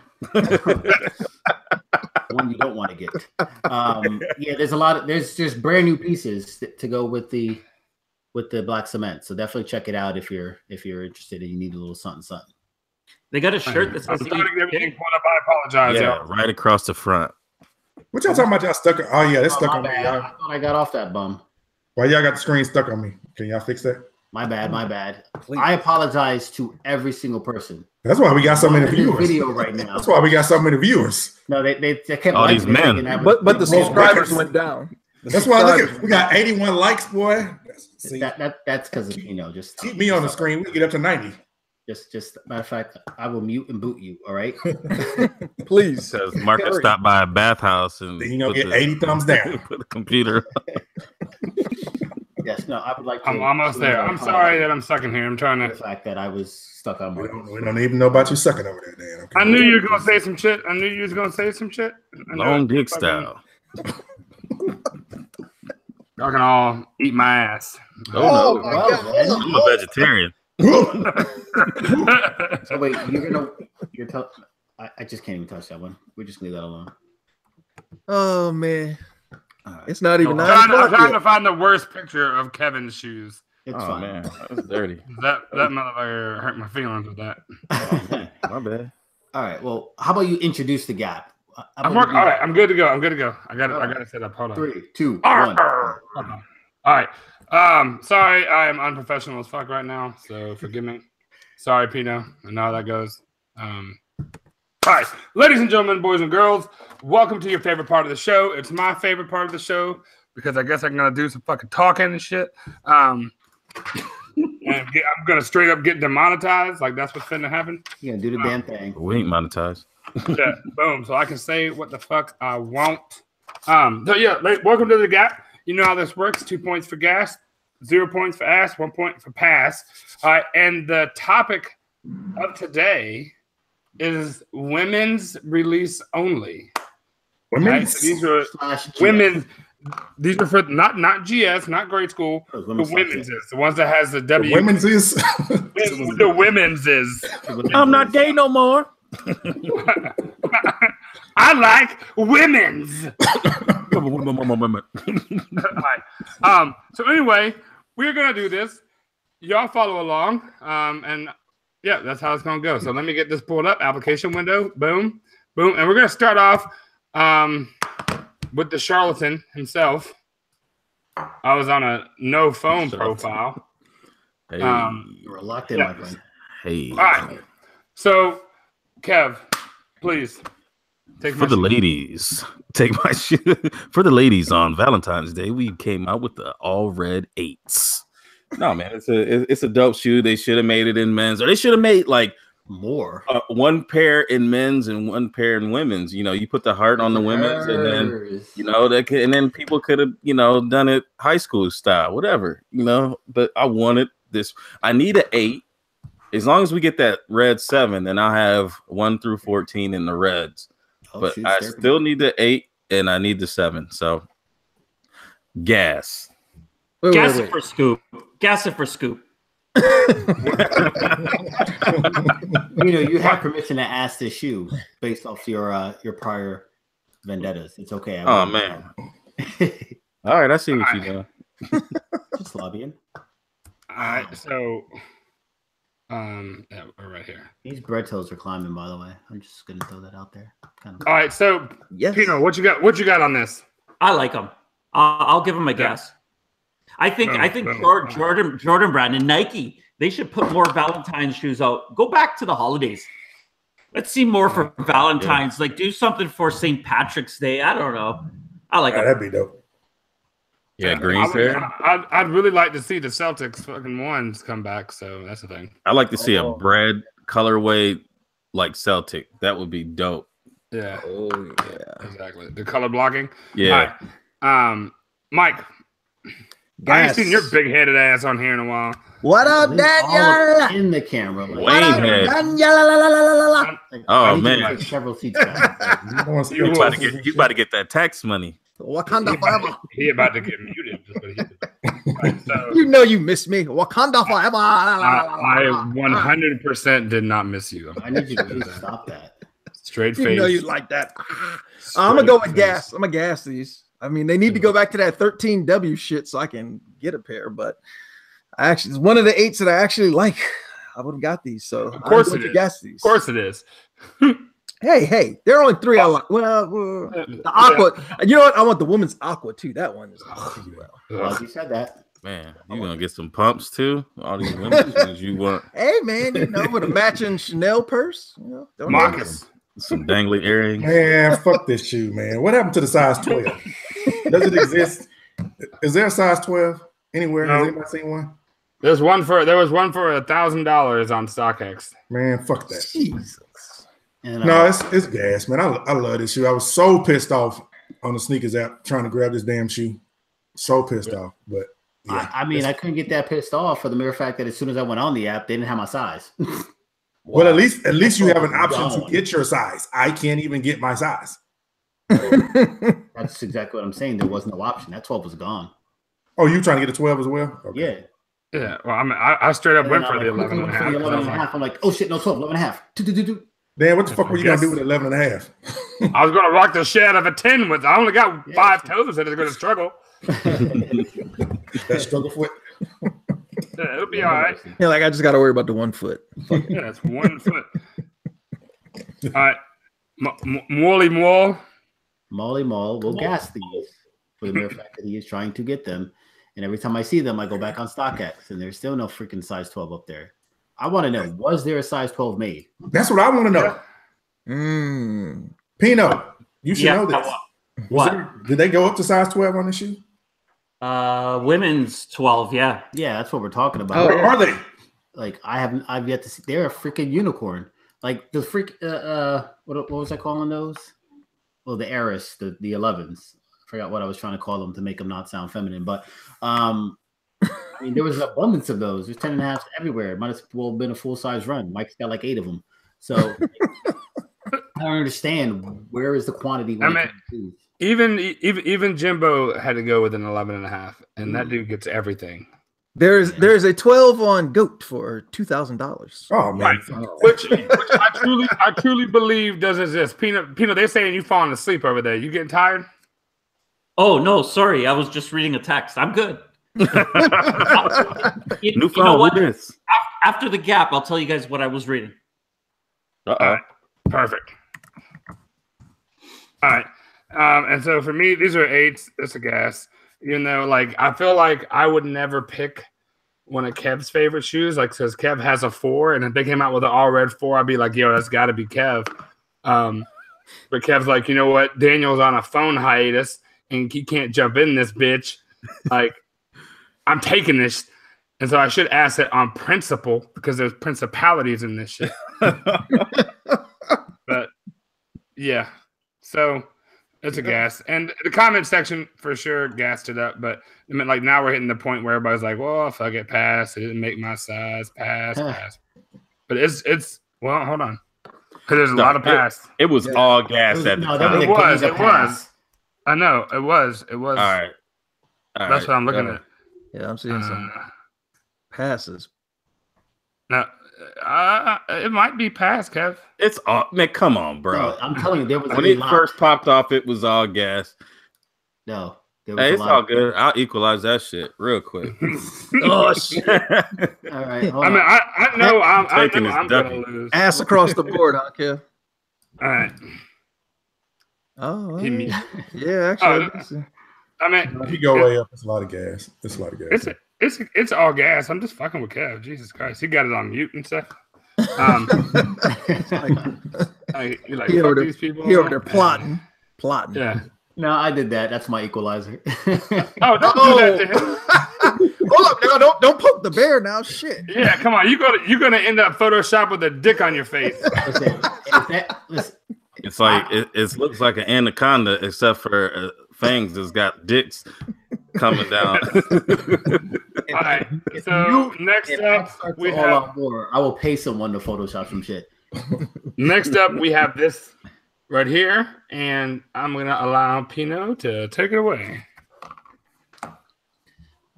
One you don't want to get. There's just brand new pieces to go with the black cement. So definitely check it out if you're interested and you need a little something. They got a shirt that says everything pulled up. I apologize. Yeah, right across the front. What y'all talking about? Y'all stuck? Oh yeah, it's stuck on me. I thought I got off that bum. Why y'all got the screen stuck on me? Can y'all fix that? My bad. Please. I apologize to every single person. That's why we got so many viewers. Video right now. That's why we got so many viewers. No, they kept all these men. But the subscribers went down. That's why we got 81 likes, boy. See, that's because of Pino. Just keep me on the screen. We can get up to 90. Just matter of fact, I will mute and boot you. All right, please. Says Marcus stopped by a bathhouse and get 80 thumbs down. Put the computer. Yes, no, I would like to. I'm almost there. I'm sorry that I'm stuck in here. I'm trying to. The fact that I was stuck on. We don't even know about you sucking over there, Dan. Okay. I knew you were gonna say some shit. Long dick style. Y'all can all eat my ass. Oh no, I'm a vegetarian. So wait, I just can't even touch that one. We just leave that alone. Oh man, it's not even. I'm trying to find the worst picture of Kevin's shoes. It's fine. Man, that's dirty. That motherfucker hurt my feelings with that. Oh, man. My bad. All right. Well, how about you introduce the G.A.P? All right, I'm good to go. I got it set up. Hold on. 3, 2, 1. All right. Sorry, I am unprofessional as fuck right now, so forgive me. Sorry, Pino. I know how that goes. All right, ladies and gentlemen, boys and girls, welcome to your favorite part of the show. It's my favorite part of the show because I guess I'm gonna do some fucking talking and shit. And I'm gonna straight up get demonetized. Like that's what's finna happen. Yeah, do the damn thing. We ain't monetized. Yeah, boom. So I can say what the fuck I want. So yeah, welcome to the G.A.P. You know how this works. 2 points for gas, 0 points for ass, 1 point for pass. All right, and the topic of today is women's release only. Women's? Right? So these are women. These are for not GS, not grade school. The women's is the ones that has the W. The women's is. The women's is. I'm not gay no more. I like women's. Right. So anyway, we're gonna do this. Y'all follow along. And yeah, that's how it's gonna go. So let me get this pulled up. Application window. Boom, boom, and we're gonna start off with the charlatan himself. I was on a no phone profile. Hey. You were locked in, my friend. Hey. All right. So, Kev, please take for the ladies. Take my shit. For the ladies on Valentine's Day, we came out with the all red 8s. No, man, it's a dope shoe. They should have made it in men's, or they should have made like more. One pair in men's and one pair in women's. You know, you put the heart on the women's, and then and then people could have done it high school style, whatever. But I wanted this. I need an 8. As long as we get that red 7, then I'll have 1 through 14 in the reds. But I still need the 8 and I need the 7. So gas. Gas it for scoop. Gas it for scoop. You have permission to ask this shoe based off your prior vendettas. It's okay. Oh man. All right, I see what you're doing. Just lobbying. All right, so yeah, we're right here. These bread toes are climbing, by the way. I'm just gonna throw that out there. All right, so yes. Pino, what you got? What you got on this? I like them. I'll give them a guess. I think Jordan Brand and Nike, they should put more Valentine's shoes out. Go back to the holidays. Let's see more for Valentine's. Like do something for St. Patrick's Day. I don't know. I like it. That'd be dope. Yeah, green fair. I'd really like to see the Celtics fucking ones come back. So that's the thing. I like to see a bread colorway like Celtic. That would be dope. Yeah. Oh yeah. Exactly. The color blocking. Yeah. All right. Mike. I ain't seen your big-headed ass on here in a while. What up, All Daniel? up in the camera. Like, Wayne head. like, Oh, I need to man. take several seats back. You about to get that tax money. Wakanda forever. He about to get muted. Just what he did. Right, so You know you miss me. Wakanda forever. I 100% did not miss you. I need you to please stop that. Straight You face. know you like that. I'm gonna go with gas. I'm gonna gas these. I mean, they need to go back to that 13W shit so I can get a pair. But I actually, it's one of the 8s that I actually like. I would have got these. So Of course it is. gas these. Of course it is. Hey, there are only 3 I like. Well, the aqua. You know what? I want the woman's aqua too. That one is Well, you said that. Man, you gonna get some pumps too? All these women's ones you want. Hey man, you know, with a matching Chanel purse. You know, don't Marcus. Some dangly earrings. Man, fuck this shoe, man. What happened to the size 12? Does it exist? Is there a size 12 anywhere? No. Has anybody seen one? There was one for $1,000 on StockX. Man, fuck that. Jesus. And, No, it's gas, man. I love this shoe. I was so pissed off on the sneakers app trying to grab this damn shoe. So pissed off. But yeah, I mean, I couldn't get that pissed off for the mere fact that as soon as I went on the app, they didn't have my size. well, at least you have an option to get your size. I can't even get my size. That's exactly what I'm saying. There was no option. That 12 was gone. Oh, you trying to get a 12 as well? Okay. Yeah. Yeah. Well, I straight up And went then for I'm the like, 11 and a for the 11 and a half. half. I'm like, oh shit, no 12, 11 and a half. Dan, what the fuck were you gonna do with 11 and a half? I was gonna rock the shit out of a 10 with. I only got 5 toes that is gonna struggle. That struggle foot. Yeah, it'll be all right. Yeah, like I just got to worry about the 1 foot. Yeah, it's 1 foot. All right, Molly Mall. Molly Mall will gas these for the mere fact that he is trying to get them. And every time I see them, I go back on StockX, and there's still no freaking size 12 up there. I want to know, was there a size 12 made? That's what I want to know. Pino, you should know this. Did they go up to size 12 on the shoe? Women's 12, yeah. Yeah, that's what we're talking about. Where are they? Like I've yet to see. They're a freaking unicorn. Like the what was I calling those? Well, the Eris, the 11s. I forgot what I was trying to call them to make them not sound feminine, but I mean, there was an abundance of those. There's 10 and a half everywhere. It might as well have been a full size run. Mike's got like 8 of them. So I don't understand where is the quantity. I mean, even Jimbo had to go with an 11 and a half, and that dude gets everything. There's a 12 on GOAT for $2,000. Oh man, Which I truly believe does exist. Pino, they're saying you falling asleep over there. You getting tired? Oh, no, sorry. I was just reading a text. I'm good. New phone. You know what? Who this? After the G.A.P, I'll tell you guys what I was reading. All right. Perfect. All right. And so for me, these are 8s. It's a gas. You know, like I feel like I would never pick one of Kev's favorite shoes, like because Kev has a 4, and if they came out with an all red 4, I'd be like, yo, that's got to be Kev. But Kev's like, you know what? Daniel's on a phone hiatus, and he can't jump in this bitch. Like, I'm taking this, and so I should ask it on principle because there's principalities in this shit. But yeah, so. It's a gas. And the comment section for sure gassed it up. But I mean, like now we're hitting the point where everybody's like, well, fuck it, pass. It didn't make my size. Pass. But it's well, hold on. Because there's a lot of pass. It was all gas at the time. It was. I know. It was. All right. That's what I'm looking at. Yeah, I'm seeing some passes. Now, it might be pass, Kev. It's all, man, come on, bro. No, I'm telling you, there was when it first popped off, it was all gas. No, there was it's all good. I'll equalize that shit real quick. Oh shit! All right, hold on. mean, I know I'm gonna lose. Ass across the board, huh, Kev? All right. Oh, yeah. Actually, I mean, if you go way up, it's a lot of gas. It's a lot of gas. It's all gas. I'm just fucking with Kev. Jesus Christ, he got it on mute and stuff. Like he fuck over these people. He over there plotting. Yeah. No, I did that. That's my equalizer. Oh, don't do that to him. Hold up, now don't poke the bear now. Shit. Yeah, come on. You're gonna end up Photoshop with a dick on your face. It's like it looks like an anaconda, except for fangs that's got dicks coming down. All right. So next up, we have more. I will pay someone to Photoshop some shit. Next up, we have this right here, and I'm gonna allow Pino to take it away.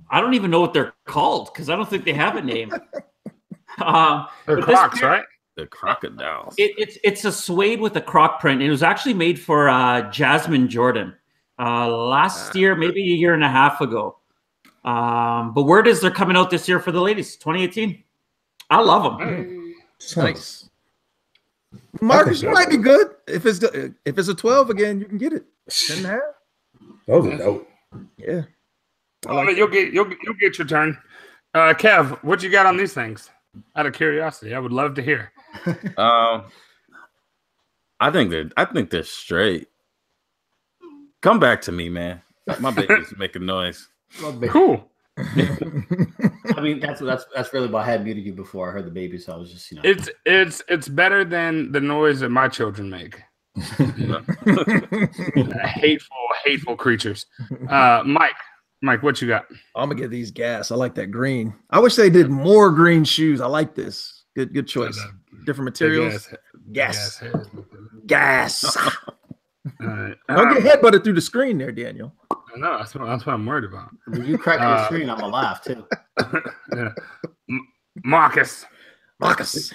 I don't even know what they're called because I don't think they have a name. They're Crocs, right? The crocodiles. It's a suede with a croc print. It was actually made for Jasmine Jordan last year, maybe a year and a half ago. But word is they're coming out this year for the ladies, 2018. I love them. Nice. Marcus, you might be good. If it's a 12 again, you can get it. 10.5. Those are dope. Yeah. You'll get your turn. Kev, what you got on these things? Out of curiosity, I would love to hear. I think they're straight. Come back to me, man. My baby's making noise. Cool. I mean, that's really why I had muted you before I heard the baby, so I was just It's better than the noise that my children make. hateful creatures. Mike, what you got? I'm gonna get these gas. I like that green. I wish they did more green shoes. I like this. Good choice. Different materials. Gas. Don't get headbutted through the screen there, Daniel. I know. That's what I'm worried about. When you crack the screen, I'm gonna laugh too. Yeah. Marcus.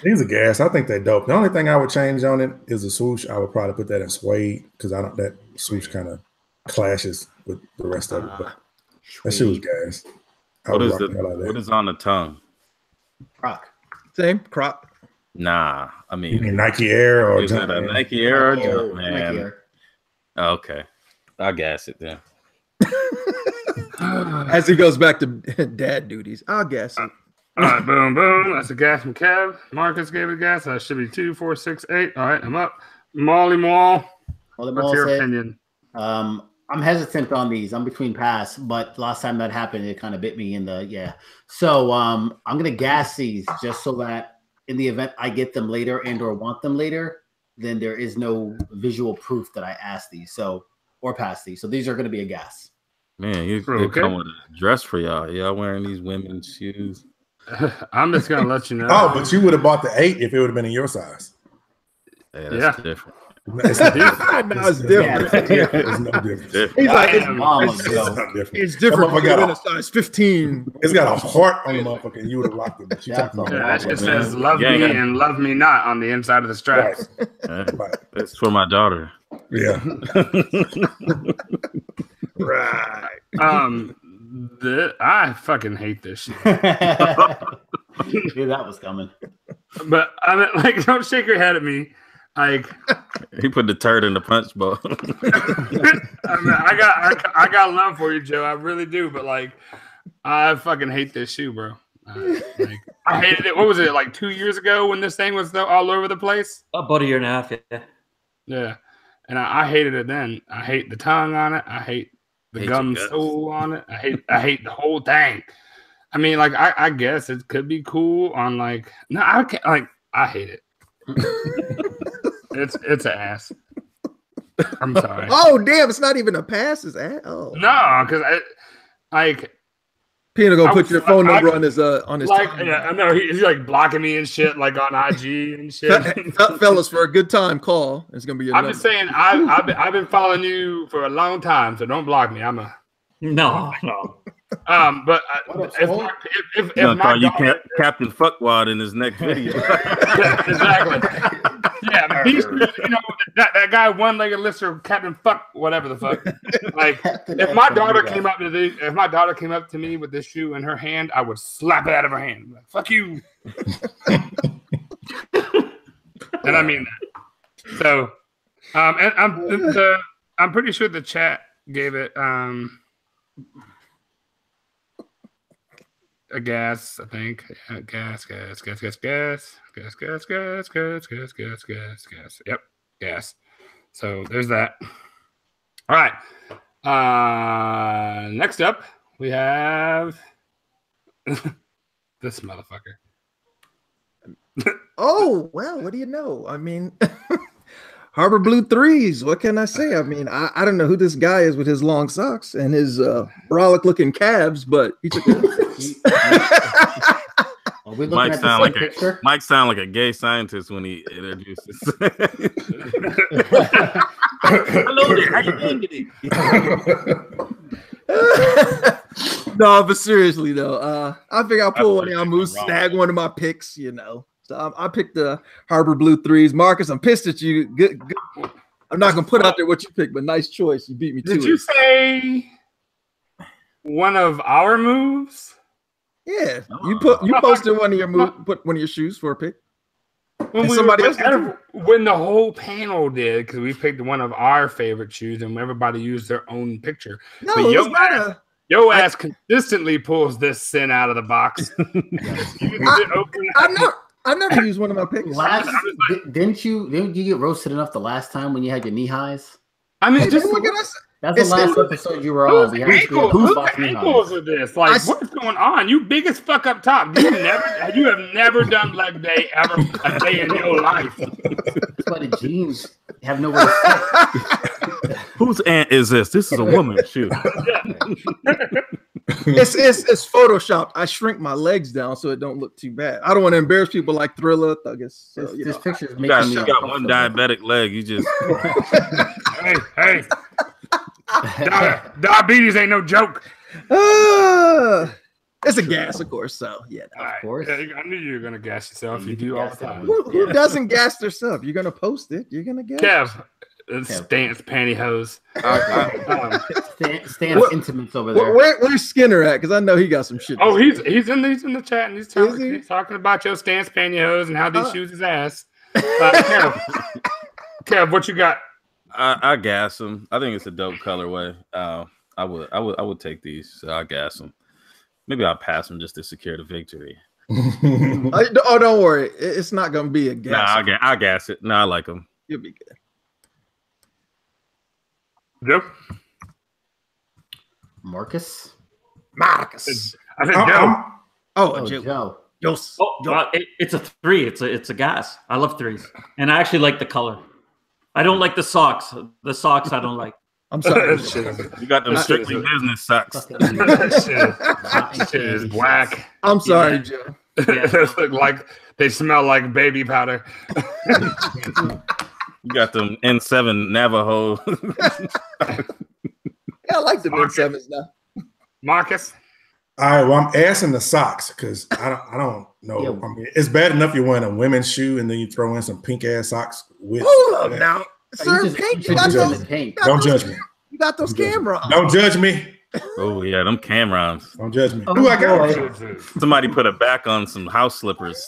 These are gas. I think they're dope. The only thing I would change on it is the swoosh. I would probably put that in suede because that swoosh kind of clashes with the rest of it. But that shit was gas. What is on the tongue? Croc. Same Croc. Nah, I mean, you mean Nike Air or is it a Nike Air or Jumpman? Nike Air. Okay, I'll gas it then. As he goes back to dad duties, I'll gas it. All right, boom. That's a gas from Kev. Marcus gave it gas. That should be 2, 4, 6, 8. All right, I'm up. Molly Mall. What's your opinion? I'm hesitant on these. I'm between pass, but last time that happened, it kind of bit me in the So I'm gonna gas these just so that in the event I get them later and or want them later, then there is no visual proof that I asked these. Or pass these. So these are gonna be a gas. Man, you come with a dress for y'all. Y'all wearing these women's shoes. I'm just gonna let you know. Oh, but you would have bought the 8 if it would have been in your size. Yeah, that's different. It's different. It's different. It's no different. He's like, It's different. I got a size 15. It's got a heart on the motherfucker, and you would have rocked it. But you talking about it says "love me" and "love me not" on the inside of the straps. Right. It's for my daughter. Yeah. Right. I fucking hate this shit. Knew that was coming. But I mean, like, don't shake your head at me. Like, he put the turd in the punch bowl. I mean, I got love for you, Joe. I really do. But like, I fucking hate this shoe, bro. Like, I hated it. What was it, like 2 years ago when this thing was all over the place? About a year and a half. Yeah. And I hated it then. I hate the tongue on it. I hate the gum sole on it. I hate the whole thing. I mean, like, I guess it could be cool on like, no, I can't, like, I hate it. It's an ass. I'm sorry. Oh damn! It's not even a pass. It's ass. Oh no, because like Pino gonna put your phone number on his like I know he's like blocking me and shit like on IG and shit. Fellas, for a good time, call. It's gonna be your number. Just saying I've been following you for a long time, so don't block me. I'm a no. But if my daughter, Captain Fuckwad in his next video. Exactly. Yeah, but these, you know, that guy one-legged lister, Captain Fuck, whatever the fuck. Like, if my daughter came up to me with this shoe in her hand, I would slap it out of her hand. Like, fuck you. And I mean that. So, and I'm pretty sure the chat gave it a gas, I think. Gas. Yep, gas. So there's that. All right. Next up, we have This motherfucker. Oh, well, what do you know? I mean, Harbor Blue 3s. What can I say? I mean, I don't know who this guy is with his long socks and his brolic looking calves, but he took Mike sound like a gay scientist when he introduces. Hello there, how you doing today? No, but seriously though, I think I'll pull one of y'all moves, snag one of my picks, you know. So I picked the Harbor Blue 3s. Marcus, I'm pissed at you. Good. I'm not gonna put out there what you picked, but nice choice. You beat me to it. Did you say one of our moves? Yeah, you posted one of your put one of your shoes for a pick. When the whole panel did, because we picked one of our favorite shoes, and everybody used their own picture. No, but your ass consistently pulls this sin out of the box. I never used one of my picks. Didn't you get roasted enough the last time when you had your knee highs? I mean, that's the last episode you were on. Whose ankles are this? Like, what's going on? You big as fuck up top. You have never done leg day ever a day in your life. That's why the jeans have nowhere to fit. Whose aunt is this? This is a woman's shoe. It's photoshopped. I shrink my legs down so it don't look too bad. I don't want to embarrass people like Thriller, Thuggus. So, this picture is making you got one diabetic leg. You just hey. Diabetes ain't no joke. It's a gas, of course. So yeah, of course. I knew you were gonna gas yourself. You do all the time. Who doesn't gas themselves? You're gonna post it. You're gonna gas. Kev. Stance pantyhose. Stance intimates over there. Where's Skinner at? Because I know he got some shit. Oh, he's in the chat and he's talking about your stance pantyhose and how these shoes his ass. Kev, what you got? I gas them. I think it's a dope colorway. I would take these. So I gas them. Maybe I'll pass them just to secure the victory. Oh, don't worry. It's not gonna be a gas. Nah, I'll gas it. No, I like them. You'll be good. Yep. Marcus. I said Joe. Joe. It's a 3. It's a gas. I love 3s, and I actually like the color. I don't like the socks. The socks I don't like. I'm sorry. You got them strictly business socks. Shit is black. I'm sorry, Joe. Those look like they smell like baby powder. You got them N7 Navajo. Yeah, I like the N7s now. Marcus. All right, well, I'm asking the socks because I don't know. Yeah. I mean, it's bad enough you're wearing a women's shoe and then you throw in some pink ass socks with. Hold up now, sir. Pink. Don't judge me. You got those cameras. Don't judge me. Oh yeah, them cameras. Don't judge me. Who I got? Somebody put it back on some house slippers.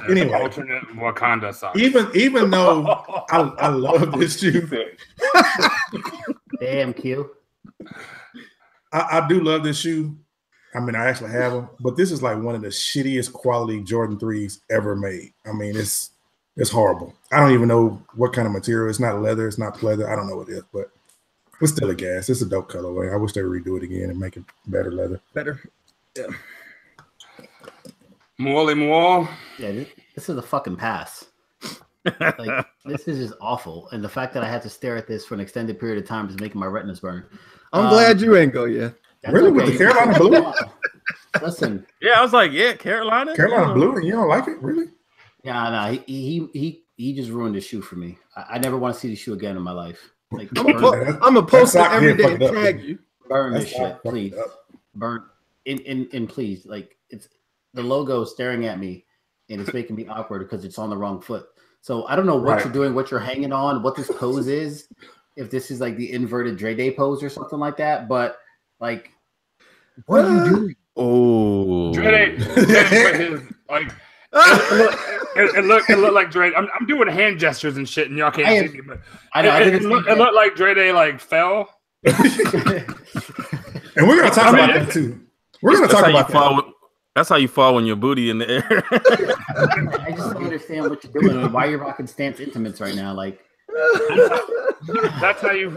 Anyway, alternate Wakanda socks. Even though I love this shoe. Damn, Q. I do love this shoe. I mean, I actually have them, but this is like one of the shittiest quality Jordan 3s ever made. I mean, it's horrible. I don't even know what kind of material. It's not leather. It's not pleather. I don't know what it is, but it's still a gas. It's a dope colorway. I wish they would redo it again and make it better leather. Better. Yeah. More. Yeah, this is a fucking pass. Like, this is just awful. And the fact that I had to stare at this for an extended period of time is making my retinas burn. I'm glad you ain't go yet. Really? Okay. With the Carolina blue? Listen. Yeah, I was like, yeah, Carolina blue, and you don't like it? Really? Yeah, no, he just ruined the shoe for me. I never want to see the shoe again in my life. Like, I'm gonna post it every day and tag you. Burn this shit, please. Burn and please. Like, it's the logo staring at me and it's making me awkward because it's on the wrong foot. So I don't know what you're doing, what you're hanging on, what this pose is. If this is like the inverted Dre Day pose or something like that, but like, what are you doing? Oh, Dre Day, like. It looked like Dre. I'm doing hand gestures and shit, and y'all can't see me. But it looked like Dre Day like fell. And we're gonna talk about that too. We're gonna talk about that. That's how you fall when your booty in the air. I just don't understand what you're doing and why you're rocking Stance Intimates right now. Like, that's how you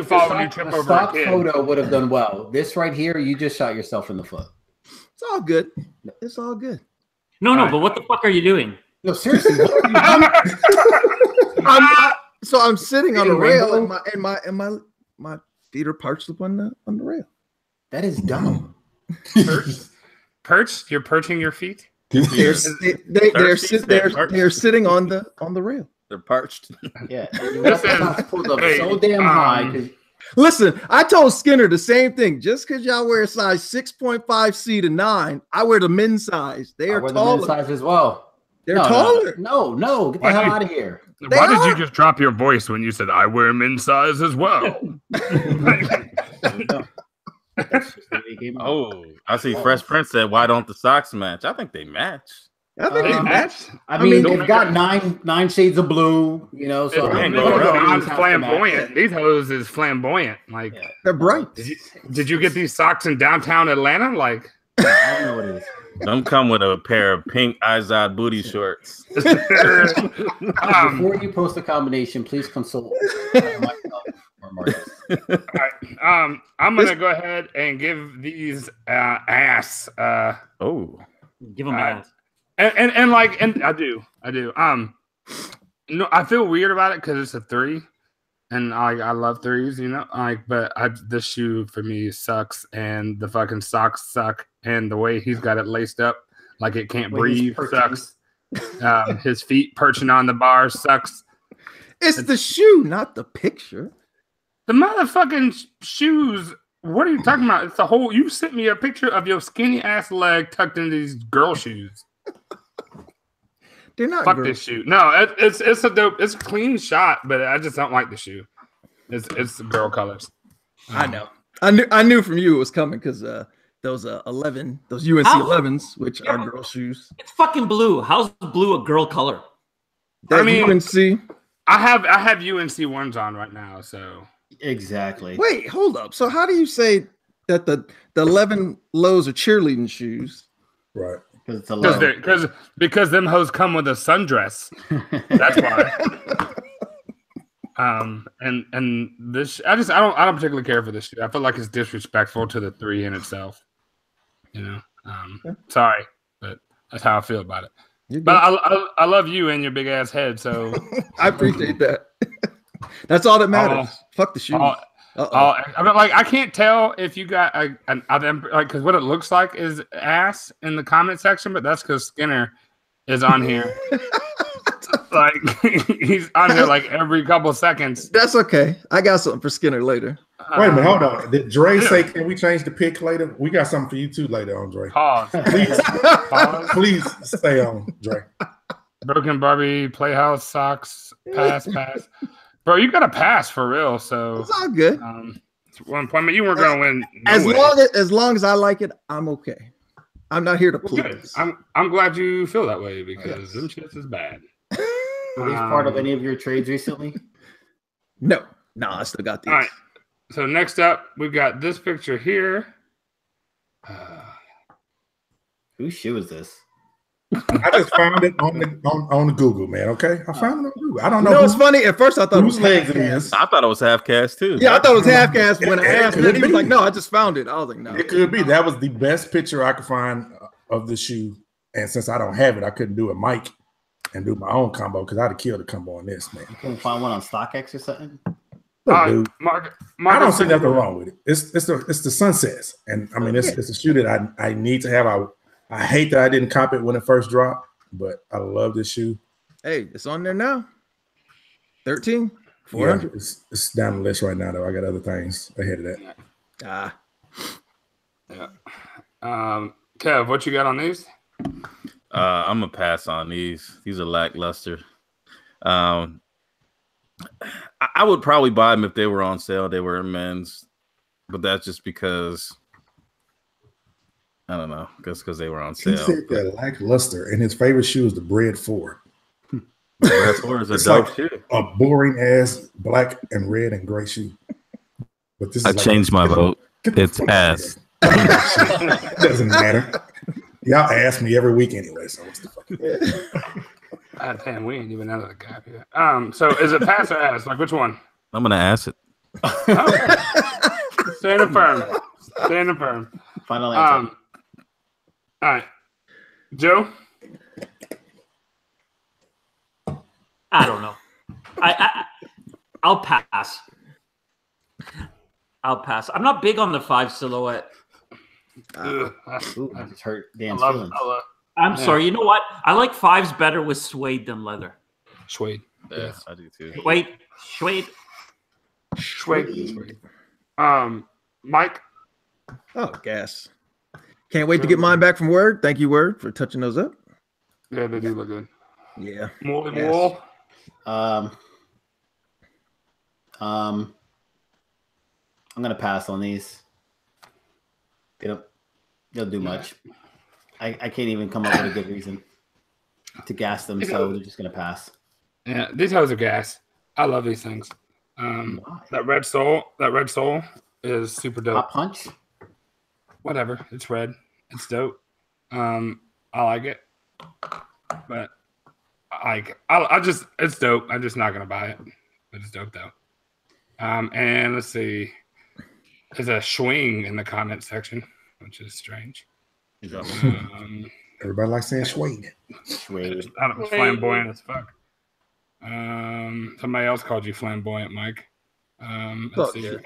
fall when you trip over a kid. Stock photo would have done well. This right here, you just shot yourself in the foot. It's all good. It's all good. No, but what the fuck are you doing? No, seriously. I'm sitting on a rail and my feet are perched up on the rail. That is dumb. Perched? You're perching your feet? They're sitting on the rail. They're parched. Yeah. That's pulled up so damn high. Listen, I told Skinner the same thing. Just because y'all wear a size 6.5C to 9, I wear the men's size. They are taller. The men's size as well. They're taller. No, get the hell out of here. Why did you just drop your voice when you said I wear men's size as well? Oh, I see. Fresh Prince said, "Why don't the socks match?" I think they match. I think they match. I mean, they've got nine shades of blue. You know, so flamboyant. These hoes is flamboyant. Like they're bright. Did you get these socks in downtown Atlanta? Like I don't know what it is. Them come with a pair of pink Izod booty shorts. Before you post a combination, please consult myself or Marcus. All right. I'm gonna go ahead and give these ass. Give them ass. And I do. No, I feel weird about it because it's a 3, and I love 3s, you know. But this shoe for me sucks, and the fucking socks suck, and the way he's got it laced up like it can't breathe sucks. His feet perching on the bar sucks. It's the shoe, not the picture. The motherfucking shoes. What are you talking about? It's the whole. You sent me a picture of your skinny ass leg tucked into these girl shoes. They're not. Fuck this shoe. No, it's a dope. It's a clean shot, but I just don't like the shoe. It's the girl colors. I know. I knew from you it was coming because those UNC 11s, which are girl shoes. It's fucking blue. How's blue a girl color? UNC. I have UNC ones on right now, so exactly. Wait, hold up. So how do you say that the 11 lows are cheerleading shoes? Right. Because them hoes come with a sundress. That's why. And this I don't particularly care for this shoe. I feel like it's disrespectful to the 3 in itself. You know. Sorry, but that's how I feel about it. But I love you and your big ass head, so I appreciate that. That's all that matters. Fuck the shoes. I mean, like, I can't tell if you got because what it looks like is ass in the comment section, but that's because Skinner is on here. Like he's on here like every couple of seconds. That's okay. I got something for Skinner later. Wait a minute, hold on. Did Dre say can we change the pick later? We got something for you too later on, Dre. Pause. Please stay on, Dre. Broken Barbie Playhouse socks. Pass. Bro, you got a pass for real. So it's all good. It's 1 point, but you weren't gonna win. As long as I like it, I'm okay. I'm not here to please. I'm glad you feel that way because them shits is bad. Were these part of any of your trades recently? No, I still got these. All right. So next up, we've got this picture here. Whose shoe is this? I just found it on Google, man. Okay, I found it on Google. I don't know. You know, it's funny. At first, I thought it was legs it is. I thought it was half cast too. Yeah, I thought it was half cast when I asked him. He was like, "No, I just found it." I was like, "No." It could be. That was the best picture I could find of the shoe, and since I don't have it, I couldn't do a mic and do my own combo because I'd have killed a combo on this, man. You couldn't find one on StockX or something? Look, dude, Mark, I don't see nothing wrong with it. It's the sunsets, and I mean it's a shoe that I need to have. I hate that I didn't cop it when it first dropped, but I love this shoe. Hey, it's on there now. 13, 400. Yeah, it's down the list right now though. I got other things ahead of that. Yeah. Kev, what you got on these? I'm gonna pass on these. These are lackluster. I would probably buy them if they were on sale. They were men's, but that's just because I don't know. Because they were on sale. He said that lackluster, and his favorite shoe is the BRED 4. BRED 4 is a dope shoe. A boring ass black and red and gray shoe. But this is changed my vote. It's ass. It doesn't matter. Y'all ask me every week anyway, so what's the fucking damn, we ain't even out of the gap yet. So is it pass or ass? Like which one? I'm gonna ask it. Stand firm. Final answer. All right, Joe. I don't know. I'll pass. I'll pass. I'm not big on the 5 silhouette. Ooh, I just hurt Dan's I feelings. I'm sorry. You know what? I like 5s better with suede than leather. Suede. Yeah, I do too. Suede. Mike. Oh, gas. Can't wait to get mine back from Word. Thank you, Word, for touching those up. Yeah, they do look good. Yeah. More. I'm gonna pass on these. They'll do much. I can't even come up with a good reason to gas them, so they're just gonna pass. Yeah, these hoes are gas. I love these things. That red sole is super dope. Hot punch. Whatever, it's red. It's dope. I like it, but it's dope. I'm just not gonna buy it, but it's dope though. And let's see, there's a swing in the comment section, which is strange. Everybody likes saying swing. Suede. I don't know, flamboyant as fuck. Somebody else called you flamboyant, Mike. Let's see.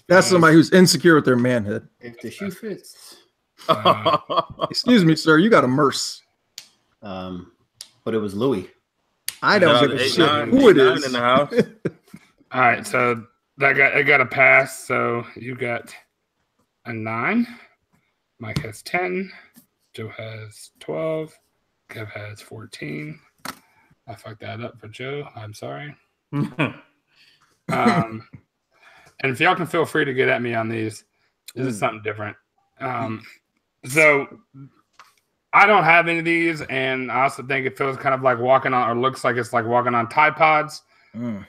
That's somebody who's insecure with their manhood. If the shoe fits. Excuse me, sir. You got a merce. But it was Louis. I don't give a shit who it is. In the house. All right, so I got a pass. So you got a 9. Mike has 10. Joe has 12. Kev has 14. I fucked that up for Joe. I'm sorry. And if y'all can feel free to get at me on these, this is something different. So I don't have any of these, and I also think it feels kind of like walking on, or looks like it's like walking on Tide Pods. But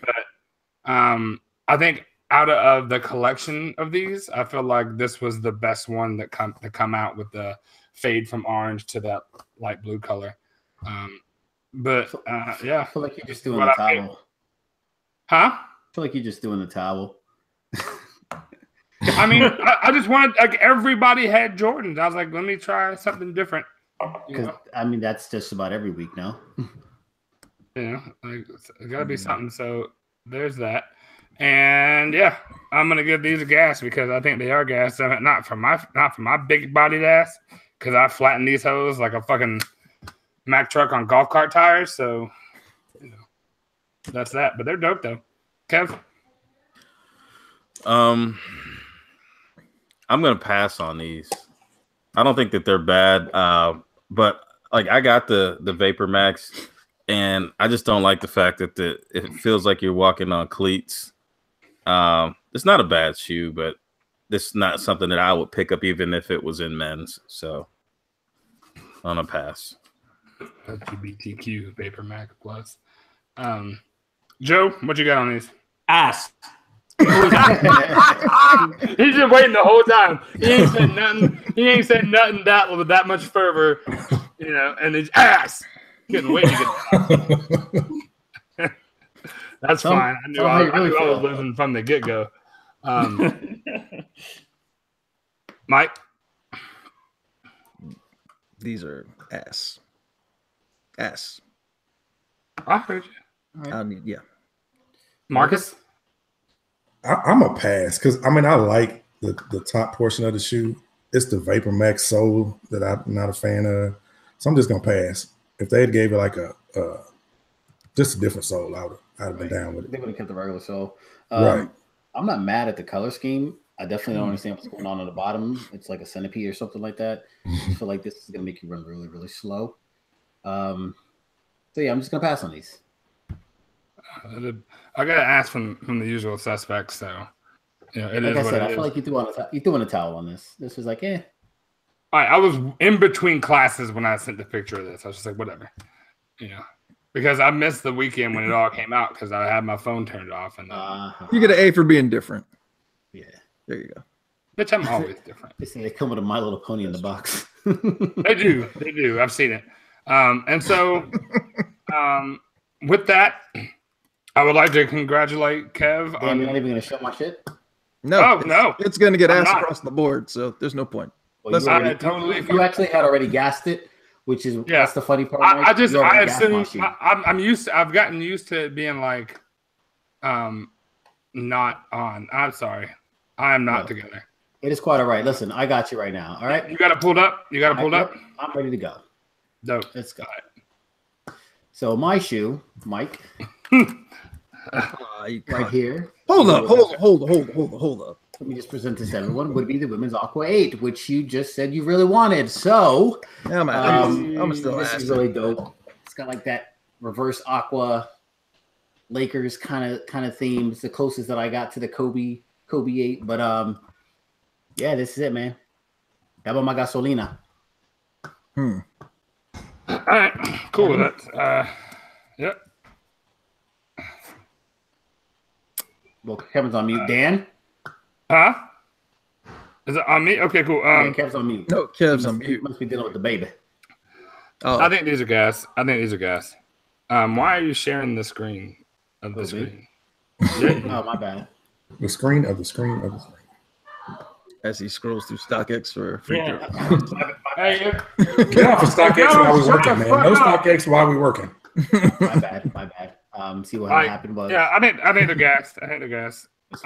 I think out of the collection of these, I feel like this was the best one that come out with the fade from orange to that light blue color. Yeah, I feel like you're just doing the towel. Huh? I feel like you're just doing the towel. I mean, I just wanted, like, everybody had Jordans. I was like, let me try something different. Because I mean, that's just about every week now. Like, it's gotta be something. So there's that. And yeah, I'm gonna give these a gas because I think they are gas. Not for my big bodied ass, because I flatten these hoes like a fucking Mack truck on golf cart tires. So that's that. But they're dope though. Kev. I'm gonna pass on these. I don't think that they're bad, but like I got the Vapor Max, and I just don't like the fact that it feels like you're walking on cleats. It's not a bad shoe, but it's not something that I would pick up even if it was in men's. So on a pass. LGBTQ Vapor Max Plus. Joe, what you got on these? Ass. He's just waiting the whole time. He ain't said nothing. He ain't said nothing with that much fervor, and his ass. Couldn't wait to get That's fine. I knew I was losing from the get-go. Mike? These are ass. Ass. I heard you. Yeah. Marcus? I'm a pass because I mean I like the top portion of the shoe. It's the Vapor Max sole that I'm not a fan of, so I'm just gonna pass. If they had gave it like a just a different sole, I'd have been down with it. They would have kept the regular sole. Right. I'm not mad at the color scheme. I definitely don't understand what's going on the bottom. It's like a centipede or something like that. I just feel like this is gonna make you run really, really slow. So yeah, I'm just gonna pass on these. I gotta ask from the usual suspects, so it like is I what said, it I feel like you threw in a towel on this. This was like, All right, I was in between classes when I sent the picture of this. I was just like, whatever, because I missed the weekend when it all came out because I had my phone turned off. And you get an A for being different. Yeah, there you go. Bitch, I'm always different. They say they come with a My Little Pony in the box. They do. I've seen it. And so, with that, I would like to congratulate Kev. Damn, you're not even gonna show my shit? No, no, it's gonna get ass across the board, so there's no point. Well, you actually had already gassed it, which is that's the funny part. I assume I'm used to, I've gotten used to it being like not on. I'm sorry. I am not together. It is quite all right. Listen, I got you right now. All right. You got it pulled up? You got it pulled up? I'm ready to go. Dope. Let's go. So my shoe, Mike. Right here. Hold up. Let me just present this to everyone. Would be the women's Aqua 8, which you just said you really wanted. So I'm still this is really dope. It's got like that reverse Aqua Lakers kind of theme. It's the closest that I got to the Kobe 8. But yeah, this is it, man. How about my gasolina? All right, cool with that. Yep. Well, Kevin's on mute. Dan? Huh? Is it on me? Okay, cool. Yeah, Kev's on mute. No, Kev's on mute. Must be dealing with the baby. Oh. I think these are gas. Why are you sharing the screen of the screen? Oh, my bad. The screen of the screen of the screen. As he scrolls through StockX for free throw. Hey, get off of StockX while we're working, man. No StockX while we're working. My bad. See what happened was. Yeah, I think they're gassed. I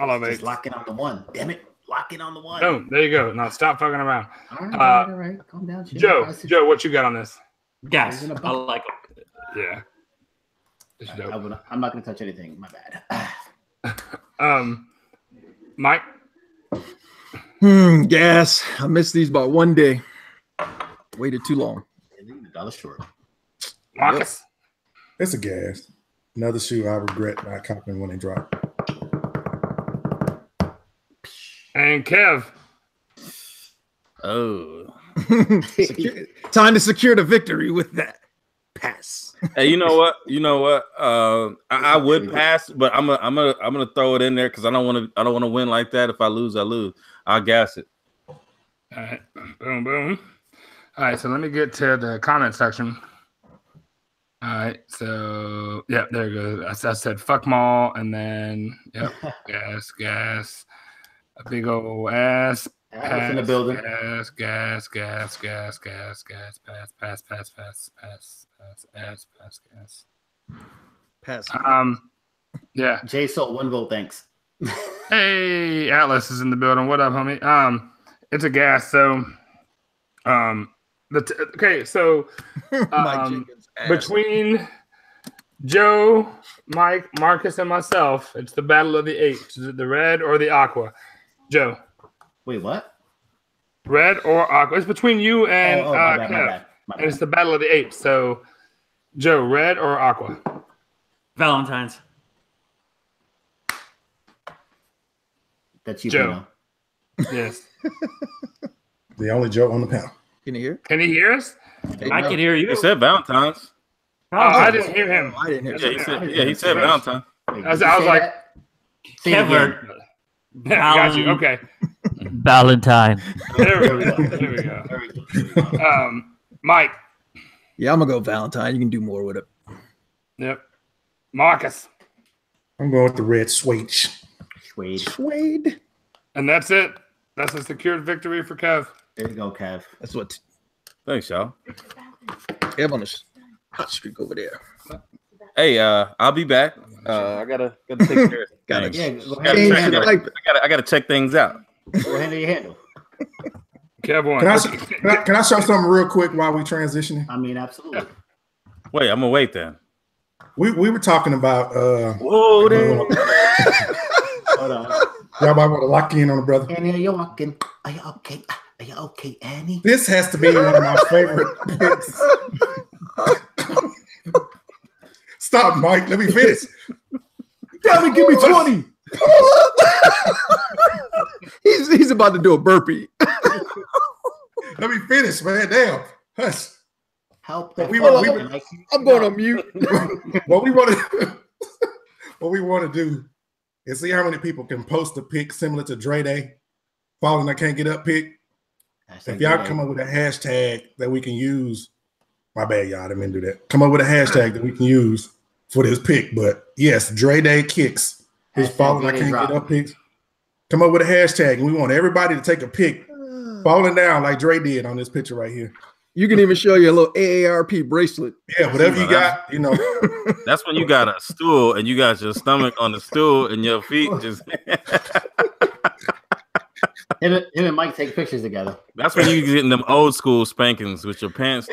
love it. Just lock it on the one. Damn it. Lock it on the one. Boom. There you go. Now stop fucking around. All right. Calm down. Joe, what you got on this? Gas. I like it. Yeah. I'm not going to touch anything. My bad. Mike? Gas. I missed these by one day. Waited too long. $1 short. Marcus? It's a gas. Another shoe I regret not copying when they drop. And Kev? Oh. Time to secure the victory with that pass. Hey, you know what? I would pass, but I'm gonna throw it in there because I don't want to win like that. If I lose, I lose. I'll gas it. All right, boom. All right, so let me get to the comment section. All right, so yeah, there it goes. I said fuck mall, and then gas, a big old ass. Pass in the building. Gas, pass. Yeah. Jay Soul, 1 vote, thanks. Hey, Atlas is in the building. What up, homie? It's a gas. So, between Joe, Mike, Marcus, and myself, it's the battle of the 8. Is it the red or the aqua? Joe. Wait, what? Red or aqua? It's between you and my Kev. bad. And it's the battle of the 8. So, Joe, red or aqua? Valentine's. That's you, Joe. Pino. Yes. The only Joe on the panel. Can you hear? Can he hear us? I can hear you. He said Valentine's. Oh, I didn't hear him. I didn't hear He said Valentine's. I was like, Kevin. got you. Okay. Valentine. There we go. Mike. Yeah, I'm gonna go Valentine. You can do more with it. Yep. Marcus. I'm going with the red suede. Suede. And that's it. That's a secured victory for Kev. There you go, Kev. That's what. Thanks, y'all. Kev on the hot streak over there. Hey, I'll be back. I gotta take care of things. I gotta check things out. Go handle your handle. Kev won. Can I show something real quick while we transitioning? I mean, absolutely. Wait, I'm gonna wait then. We were talking about whoa there. Hold on. Y'all might want to lock in on the brother. Annie, are you walking? Are you okay? Are you okay, Annie? This has to be one of my favorite picks. Stop, Mike. Let me finish. Damn it, give me 20. He's about to do a burpee. Let me finish, man. Damn. Hush. Help. I'm going on mute. What we want to do is see how many people can post a pic similar to Dre Day, falling I can't get up pic. If y'all come up with a hashtag that we can use, my bad, y'all. I didn't mean to do that. Come up with a hashtag that we can use for this pic. But yes, Dre Day kicks. His falling I can't get up pics. Come up with a hashtag, and we want everybody to take a pic falling down like Dre did on this picture right here. You can even show your little AARP bracelet. Yeah, whatever you got, you know. That's when you got a stool and you got your stomach on the stool and your feet just. Him and Mike take pictures together. That's when you getting them old school spankings with your pants.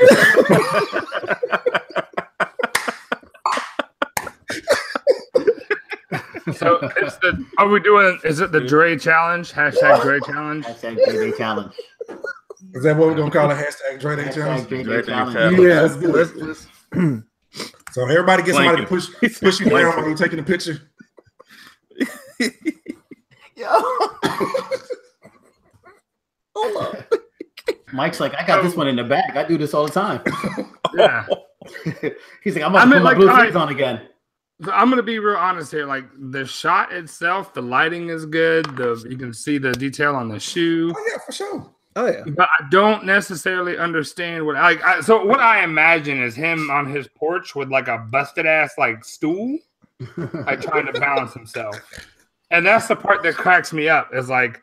So are we doing? Is it the Dre challenge? Hashtag Dre challenge. Hashtag Dre challenge. Is that what we're gonna call it? Hashtag Dre Day challenge. Dre challenge. Yeah, let's do it. So everybody get somebody to push you down when you're taking a picture. Yo. Hold on. Mike's like, I got this one in the bag. I do this all the time. Yeah. He's like, I'm gonna put my blue sleeves on again. I'm gonna be real honest here. Like the shot itself, the lighting is good. You can see the detail on the shoe. Oh yeah, for sure. Oh yeah. But I don't necessarily understand what so what I imagine is him on his porch with like a busted ass like stool, like trying to balance himself. And that's the part that cracks me up. Is like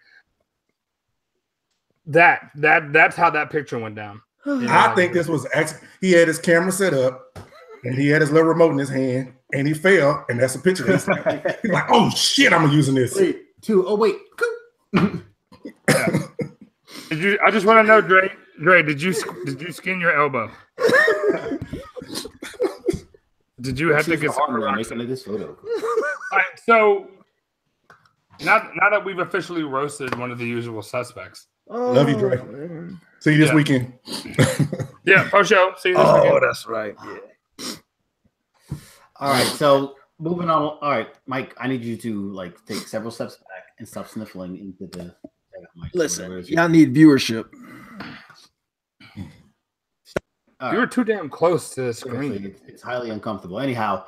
that's how that picture went down. You know, I think this was he had his camera set up and he had his little remote in his hand and he fell, and that's a picture. He's like, oh shit, I'm using this. 3, 2, oh wait. yeah. I just want to know, Dre, did you skin your elbow? Did you have to get some this photo? All right, so now that we've officially roasted one of the usual suspects. Oh, love you, Dre. Man. See you this weekend. Yeah, for sure. See you this weekend. Oh, that's right. Yeah. All right, so moving on. All right, Mike, I need you to like take several steps back and stop sniffling into the. Listen, y'all need viewership. You were too damn close to the screen. It's highly uncomfortable. Anyhow,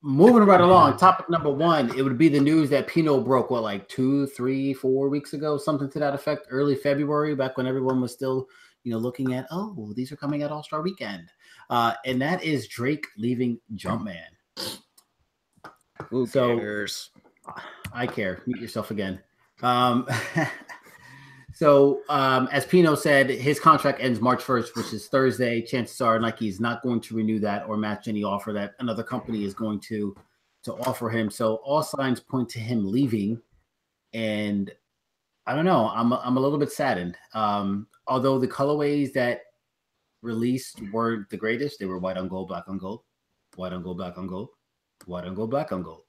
moving right along. Topic number 1. It would be the news that Pino broke like 2, 3, 4 weeks ago, something to that effect. Early February, back when everyone was still, looking at these are coming at All-Star Weekend, and that is Drake leaving Jumpman. Who cares? I care. Mute yourself again. So as Pino said, his contract ends March 1st, which is Thursday. Chances are Nike is not going to renew that or match any offer that another company is going to offer him. So all signs point to him leaving. And I don't know. I'm a little bit saddened. Although the colorways that released weren't the greatest. They were white on gold, black on gold, white on gold, black on gold, white on gold, black on gold.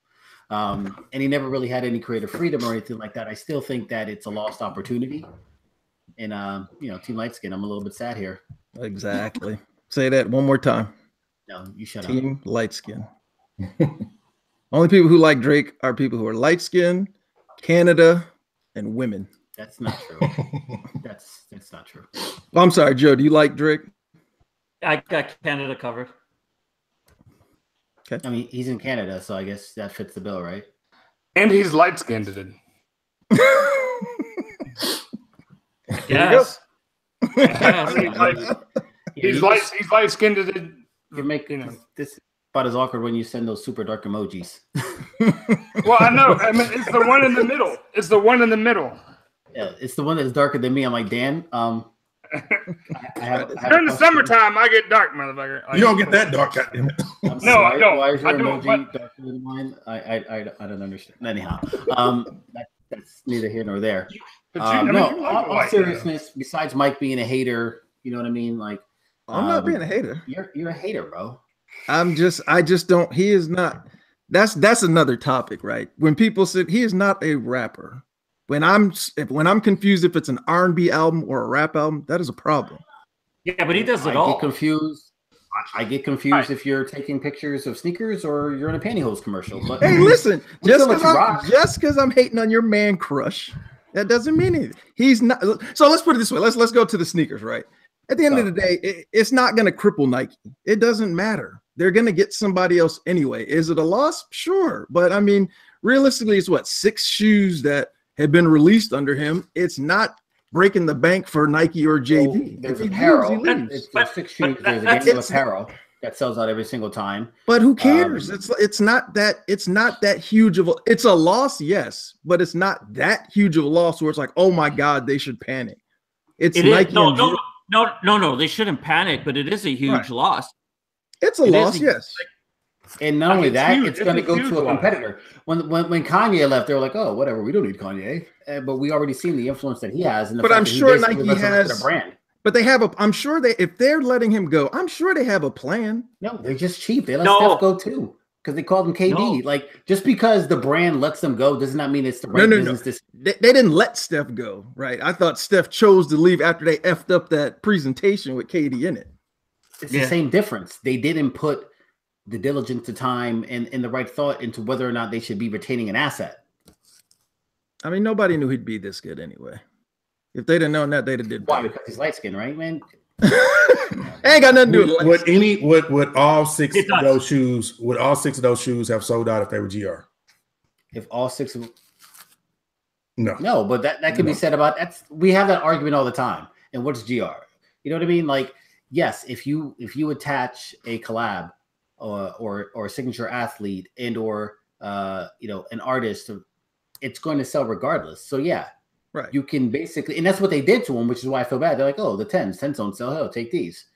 And he never really had any creative freedom or anything like that. I still think that it's a lost opportunity. And Team Light Skin, I'm a little bit sad here. Exactly. Say that one more time. No, you shut up. Team Light Skin. Only people who like Drake are people who are light skinned, Canada, and women. That's not true. That's not true. Well, I'm sorry, Joe. Do you like Drake? I got Canada covered. Okay. I mean, he's in Canada, so I guess that fits the bill, right? And he's light-skinned. Yes. He's light-skinned. You're making this about as awkward when you send those super dark emojis. Well, I know. I mean, it's the one in the middle. It's the one in the middle. Yeah, it's the one that's darker than me. I'm like, Dan. During the summertime, I get dark, motherfucker. Like, you don't get that dark, goddammit. No, I don't. Why is your I don't, emoji darker than mine? I don't understand. Anyhow, that's neither here nor there. All seriousness, besides Mike being a hater, you know what I mean? Like, I'm not being a hater. You're a hater, bro. I just don't. He is not. That's another topic, right? When people say he is not a rapper. When I'm confused if it's an R&B album or a rap album, that is a problem. Yeah, but he does it all. I get confused if you're taking pictures of sneakers or you're in a pantyhose commercial. But hey, listen, just because I'm hating on your man crush, that doesn't mean anything. He's not. So let's put it this way. Let's go to the sneakers, right? At the end of the day, it's not going to cripple Nike. It doesn't matter. They're going to get somebody else anyway. Is it a loss? Sure, but I mean, realistically, it's 6 shoes that have been released under him. It's not breaking the bank for Nike or JD. There's apparel. There's 6 shoes. There's a game of apparel. that sells out every single time. But who cares? It's not that huge of it's a loss, yes, but it's not that huge of a loss where it's like, oh my God, they should panic. It's Nike. No, they shouldn't panic, but it is a huge loss. It's a loss, yes. And not only that, it's going to go to a competitor. When Kanye left, they were like, "Oh, whatever, we don't need Kanye." But we already seen the influence that he has, and I'm sure Nike has a brand. But they have I'm sure if they're letting him go, I'm sure they have a plan. No, they're just cheap. They let Steph go too because they called him KD. No. Like just because the brand lets them go does not mean it's the right business. No. They didn't let Steph go, right? I thought Steph chose to leave after they effed up that presentation with KD in it. It's the same difference. They didn't put the diligence, the time, and the right thought into whether or not they should be retaining an asset. I mean, nobody knew he'd be this good anyway. If they'd have known that, they'd have did. Why? Because he's light skinned, right, man? Ain't got nothing to do with it. Would all six of those shoes have sold out if they were GR? If all six of no, but that can be said about we have that argument all the time. And what's GR? You know what I mean? Like, yes, if you attach a collab or a signature athlete and or an artist, it's going to sell regardless. So yeah, right. You can basically, and that's what they did to him, which is why I feel bad. They're like, oh, the 10s don't sell. Hell, take these.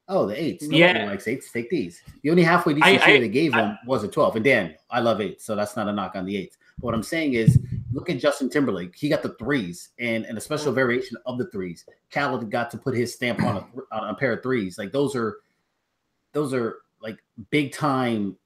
Oh, the 8s. Nobody likes 8s. Take these. The only halfway decent shoe they gave him was a 12. And Dan, I love 8s, so that's not a knock on the 8s. But what I'm saying is, look at Justin Timberlake. He got the 3s and a special variation of the 3s. Khaled got to put his stamp on a pair of 3s. Like those are like big time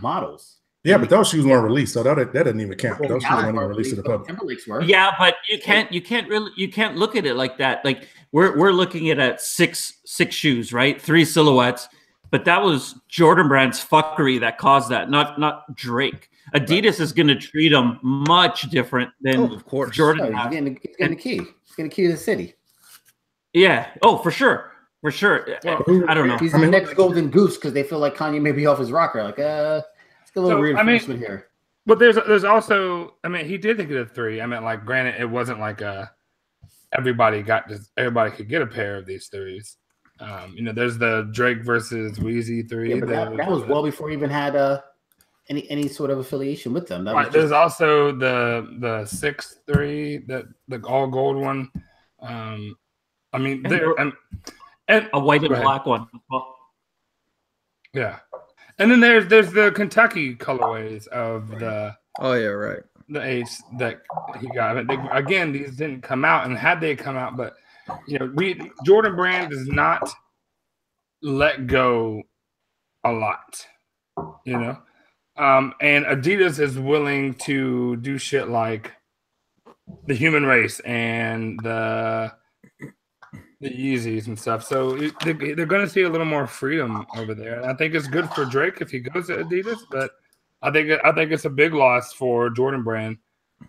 models. Yeah, but those shoes weren't released, so that doesn't even count. Those shoes weren't even released to the public. Timberlake's were. Yeah, but you can't look at it like that. Like we're looking at six shoes, right? 3 silhouettes, but that was Jordan Brand's fuckery that caused that, not Drake. Adidas is going to treat them much different than of course. Jordan. He's getting the key. He's getting the key to the city. Yeah. Oh, for sure. For sure. I don't know. He's the next golden goose because they feel like Kanye may be off his rocker. Like, it's a little reinforcement here. But there's also, I mean, he did get a 3. I mean, like, granted, it wasn't like everybody could get a pair of these 3s. There's the Drake versus Wheezy 3. Yeah, but that was well before he even had any sort of affiliation with them. That right. There's also the 6 3, the all gold one. I mean, and a white and black one. Well, yeah, and then there's the Kentucky colorways of the. Oh yeah, right. The 8s that he got. Again, these didn't come out, and had they come out, but Jordan Brand does not let go a lot, and Adidas is willing to do shit like the Human Race and the Yeezys and stuff. So they're going to see a little more freedom over there. And I think it's good for Drake if he goes to Adidas, but I think it's a big loss for Jordan Brand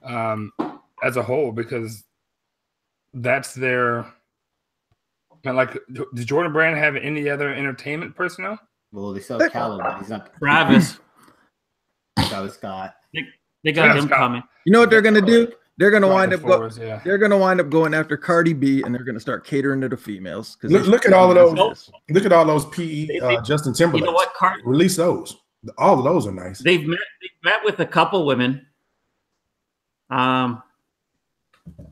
as a whole because that's their. Like, does Jordan Brand have any other entertainment personnel? Well, they sell Khaled, but he's not. Travis Scott. They got him coming. You know what they're going to do? They're gonna wind up. They're gonna wind up going after Cardi B, and they're gonna start catering to the females. Look at all of those. Look at all those PE Justin Timberlake. You know what? Release those. All of those are nice. They've met with a couple women. I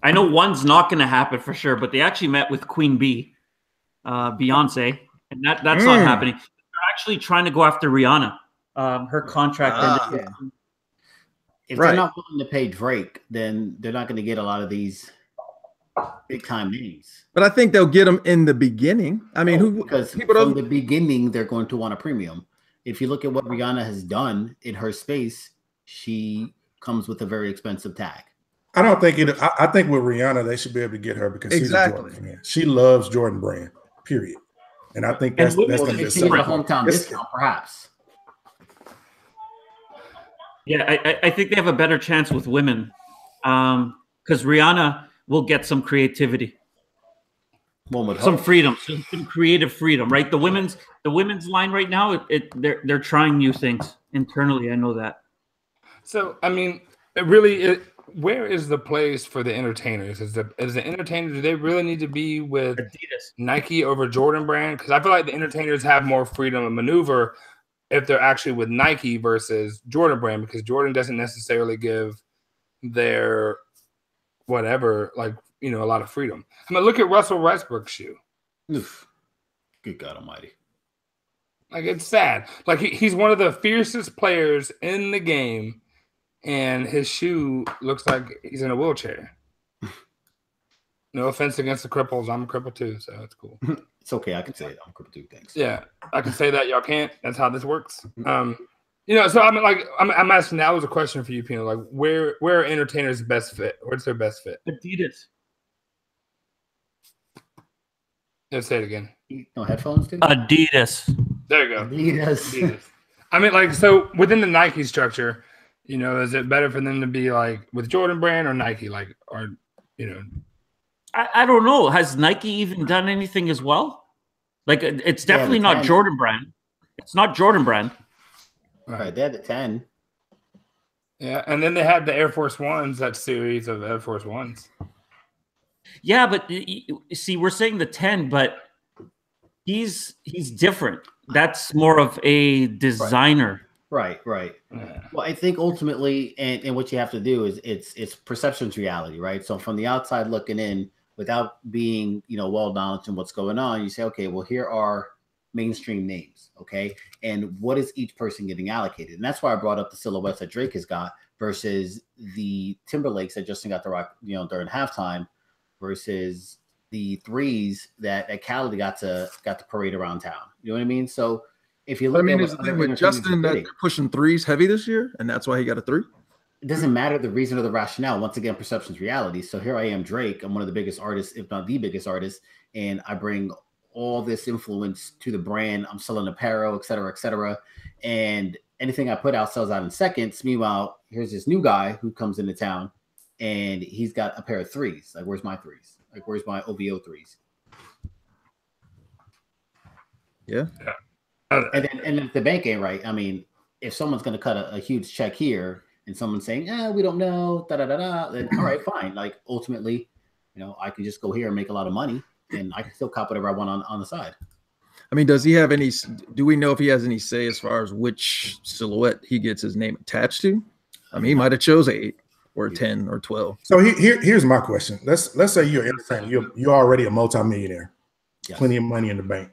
know one's not gonna happen for sure, but they actually met with Queen B, Beyonce, and that's not happening. They're actually trying to go after Rihanna. Her contract ended. If they're not willing to pay Drake, then they're not going to get a lot of these big time names. But I think they'll get them in the beginning. I mean, because from the beginning they're going to want a premium. If you look at what Rihanna has done in her space, she comes with a very expensive tag. I don't think it. I think with Rihanna they should be able to get her because she's a Jordan fan. She loves Jordan Brand. Period. And I think that's going to be a hometown discount, perhaps. Yeah, I think they have a better chance with women because Rihanna will get some creativity, some freedom, some creative freedom, right? The women's line right now, they're trying new things internally. I know that. So I mean, it really where is the place for the entertainers? Is the entertainers, do they really need to be with Adidas. Nike over Jordan brand? Because I feel like the entertainers have more freedom of maneuver if they're actually with Nike versus Jordan brand, because Jordan doesn't necessarily give their whatever, like, you know, a lot of freedom. I mean, look at Russell Westbrook's shoe. Oof. Good God Almighty! Like, it's sad. Like, he's one of the fiercest players in the game, and his shoe looks like he's in a wheelchair. No offense against the cripples. I'm a cripple too, so it's cool. It's okay. I can say it. I'm a cripple too. Thanks. Yeah, I can say that. Y'all can't. That's how this works. You know, so I mean, like, I'm asking. That was a question for you, Pino. Like, where are entertainers best fit? What's their best fit? Adidas. Let's say it again. No headphones, dude. Adidas. There you go. Adidas. I mean, like, so within the Nike structure, you know, is it better for them to be like with Jordan brand or Nike? Like, or, you know, I don't know. Has Nike even done anything as well? Like, it's definitely not 10. Jordan brand. It's not Jordan brand. Right, they had the 10. Yeah, and then they had the Air Force Ones, that series of Air Force Ones. Yeah, but see, we're saying the 10, but he's different. That's more of a designer. Right. Yeah. Well, I think ultimately, and what you have to do is it's perception's reality, right? So from the outside looking in, without being, you know, well knowledge in what's going on, you say, okay, well, here are mainstream names, okay, and what is each person getting allocated? And that's why I brought up the silhouettes that Drake has got versus the Timberlakes that Justin got to rock, you know, during halftime, versus the threes that Cali got to parade around town. You know what I mean? So if you look, is the thing with Justin that they're pushing threes heavy this year, and that's why he got a 3. It doesn't matter the reason or the rationale. Once again, perception's reality. So here I am, Drake. I'm one of the biggest artists, if not the biggest artist, and I bring all this influence to the brand. I'm selling apparel, et cetera, and anything I put out sells out in seconds. Meanwhile, here's this new guy who comes into town, and he's got a pair of threes. Like, where's my threes? Like, where's my OVO threes? Yeah. And then if the bank ain't right, I mean, if someone's going to cut a huge check here and someone's saying, we don't know, then all right, fine. Like, ultimately, you know, I can just go here and make a lot of money, and I can still cop whatever I want on the side. I mean, does he have any? Do we know if he has any say as far as which silhouette he gets his name attached to? I mean, he might have chose 8 or 10 or 12. So here's my question. Let's say you're entertainer. You're already a multimillionaire, Yes. Plenty of money in the bank,